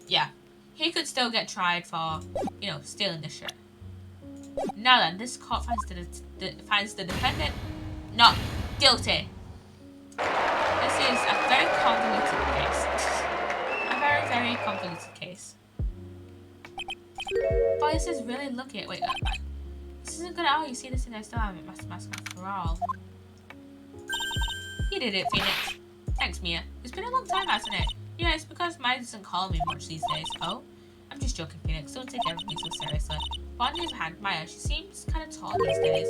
yeah. He could still get tried for, you know, stealing this shit. Now then, this court finds the defendant not guilty. This is a very convoluted case. A very, very convoluted case. But this is really lucky. Wait, this isn't good at all. You see this in there still haven't DeMasque after all. You did it, Phoenix. Thanks, Mia. It's been a long time, hasn't it? Yeah, it's because Maya doesn't call me much these days. Oh? I'm just joking, Phoenix. Don't take everything so seriously. But on the other hand, Maya, she seems kind of tall these days.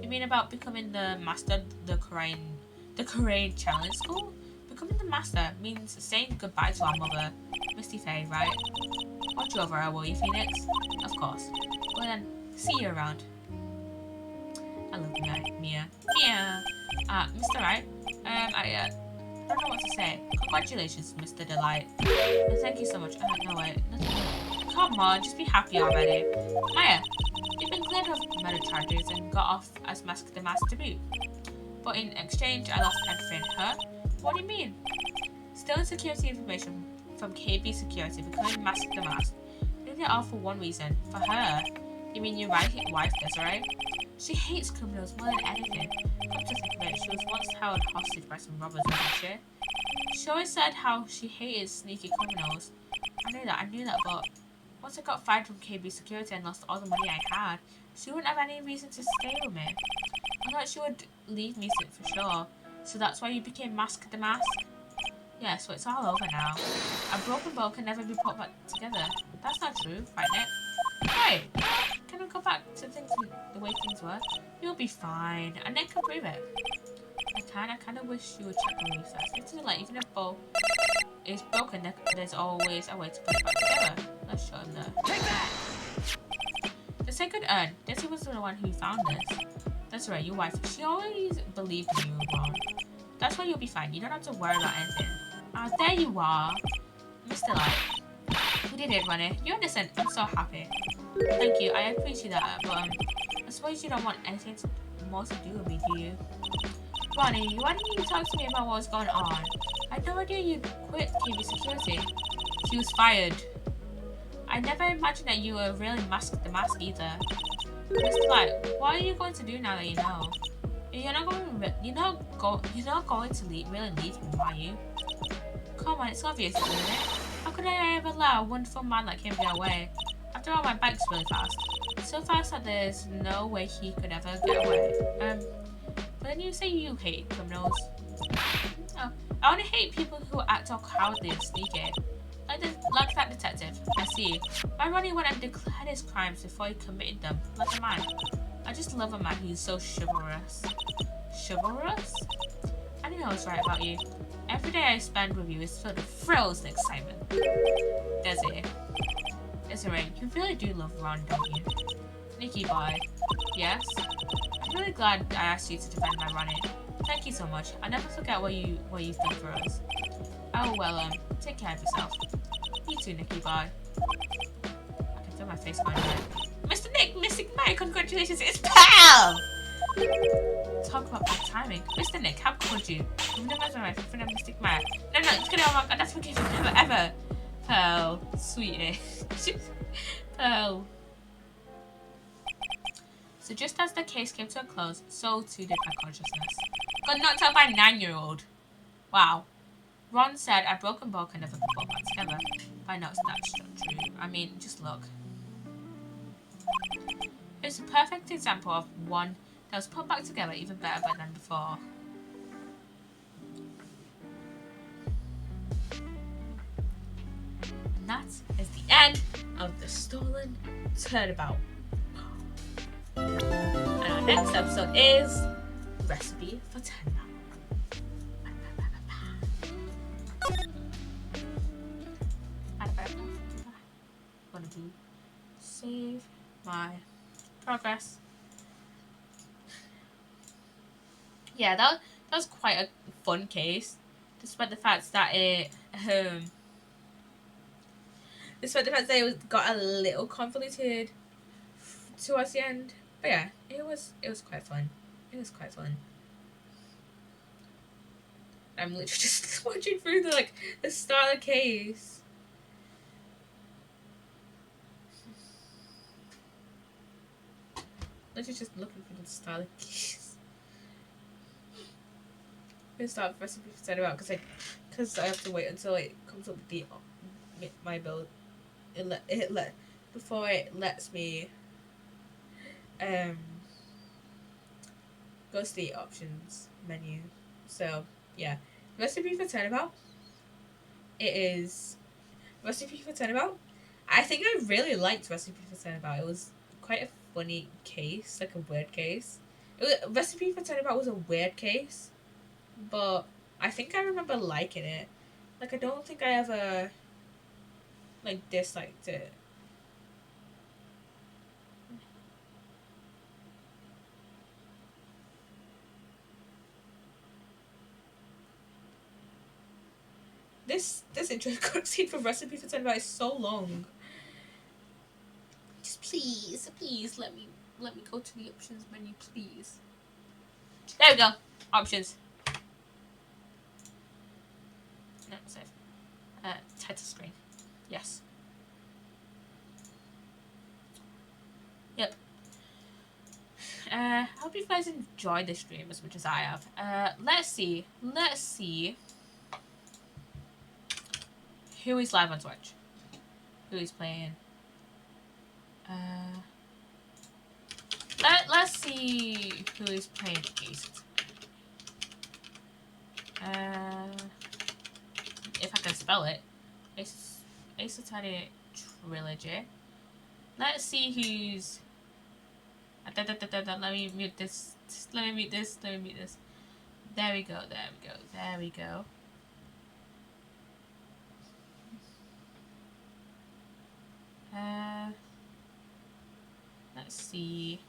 You mean about becoming the master of the Korean Challenge School? Becoming the master means saying goodbye to our mother, Misty Faye, right? Watch over her, will you, Phoenix? Of course. Well then, see you around. I love you, Mia. Mia! Mr. Wright? I don't know what to say. Congratulations, Mr. Delight. Thank you so much. No, wait. Come on, just be happy already. Maya, you've been cleared of murder charges and got off as DeMasque to boot. But in exchange, I lost everything. Huh? What do you mean? Stealing security information from KB Security, becoming DeMasque. Doing it all for one reason. For her. You mean your wife, Desiree? She hates criminals more than anything. Come to think of it, she was once held hostage by some robbers, wasn't she? She always said how she hated sneaky criminals. I knew that, but once I got fired from KB Security and lost all the money I had, she wouldn't have any reason to stay with me. I thought she would leave me for sure. So that's why you became DeMasque? Yeah, so it's all over now. A broken bow can never be put back together. That's not true, right, Nick? Hey, can we go back to things the way things were? You'll be fine, and Nick can prove it. I kind of wish you would check on me first. It's like, even if bow is broken, there's always a way to put it back together. Let's show him there. Take that! The sacred urn. Desi was the one who found this. That's right, your wife. She always believed you were wrong. That's why you'll be fine. You don't have to worry about anything. There you are. Mr. Light. You did it, Ronnie. You're innocent. I'm so happy. Thank you. I appreciate that, but I suppose you don't want anything more to do with me, do you? Ronnie, why didn't you talk to me about what was going on? I had no idea you'd quit KB Security. She was fired. I never imagined that you were really DeMasque either. Mr. Light, what are you going to do now that you know? You're not going to really leave me, are you? Come on, it's obvious, isn't it? How could I ever allow a wonderful man like him get away? After all, my bike's really fast. So fast that there's no way he could ever get away. But then you say you hate criminals. Oh, I only hate people who act all cowardly and sneaky. Like that detective. I see. My Ronnie went and declared his crimes before he committed them, like a man. I just love a man who's so chivalrous. Chivalrous? I know I was right about you. Every day I spend with you is filled with thrills and excitement. Desi. Desiree, you really do love Ron, don't you? Nikki Boy, yes? I'm really glad I asked you to defend my Ronnie. Thank you so much. I'll never forget what you've done for us. Oh well, take care of yourself. You too, Nikki Boy. I can feel my face going red. Mr. Nick, Mystic Mike, congratulations, it's pal! Talk about bad timing. Mr. Nick, how could you? I'm never my friend of Mystic Mike. No, it's gonna oh my god, that's forgiven never ever. Pearl, sweetie. Pearl. So just as the case came to a close, so too did my consciousness. Got knocked out by a 9-year-old. Wow. Ron said a broken bow can never be put back together. But I know that's not true. I mean, just look. It's a perfect example of one that was put back together even better than before. And that is the end of the stolen turnabout. And our next episode is Recipe for Turnabout. Gonna do save my progress. Yeah, that was quite a fun case, despite the fact that it got a little convoluted towards the end. But yeah, it was quite fun. It was quite fun. I'm literally just watching through the start of the case. Literally just looking for the start of the case. I'm gonna start the recipe for turnabout because I have to wait until it comes up with my build. Before it lets me go to the options menu. So yeah, recipe for turnabout. It is recipe for turnabout. I think I really liked recipe for turnabout. It was quite a funny case, like a weird case. Recipe for turnabout was a weird case, but I think I remember liking it. Like I don't think I ever disliked it. This intro cutscene for Recipe for Turnabout is so long. Just please let me go to the options menu, please. There we go. Options. No, save. Title screen. Yes. Yep. I hope you guys enjoyed this stream as much as I have. Let's see who is live on Twitch. Who is playing? Let's see who is playing East. If I can spell it. Ace Attorney Trilogy. Let's see who's... Let me mute this. Let me mute this. There we go. Let's see.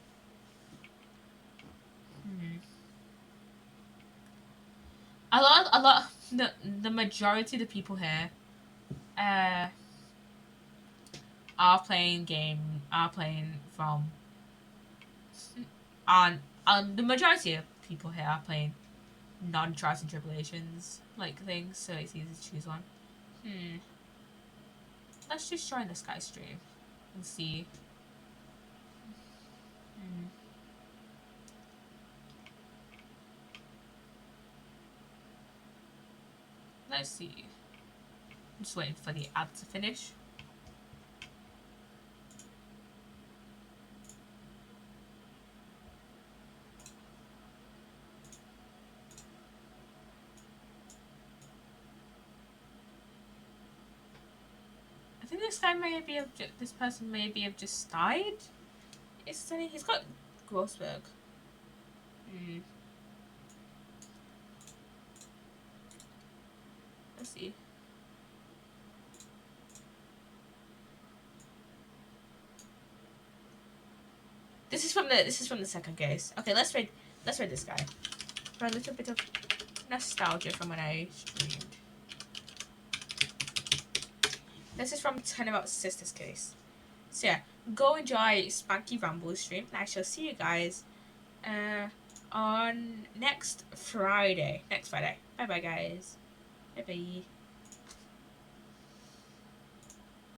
A lot. The majority of the people here, are playing from. The majority of people here are playing non-trials and tribulations things, so it's easy to choose one. Let's just join the Sky stream and see. Let's see. I'm just waiting for the ad to finish. I think this person may have just died. He's got Grossberg. Let's see. This is from the second case. Okay, let's read this guy for a little bit of nostalgia from when I streamed. This is from 10 About Sisters case. So yeah, go enjoy Spanky Ramble stream, and I shall see you guys on next Friday. Bye bye, guys. Bye bye.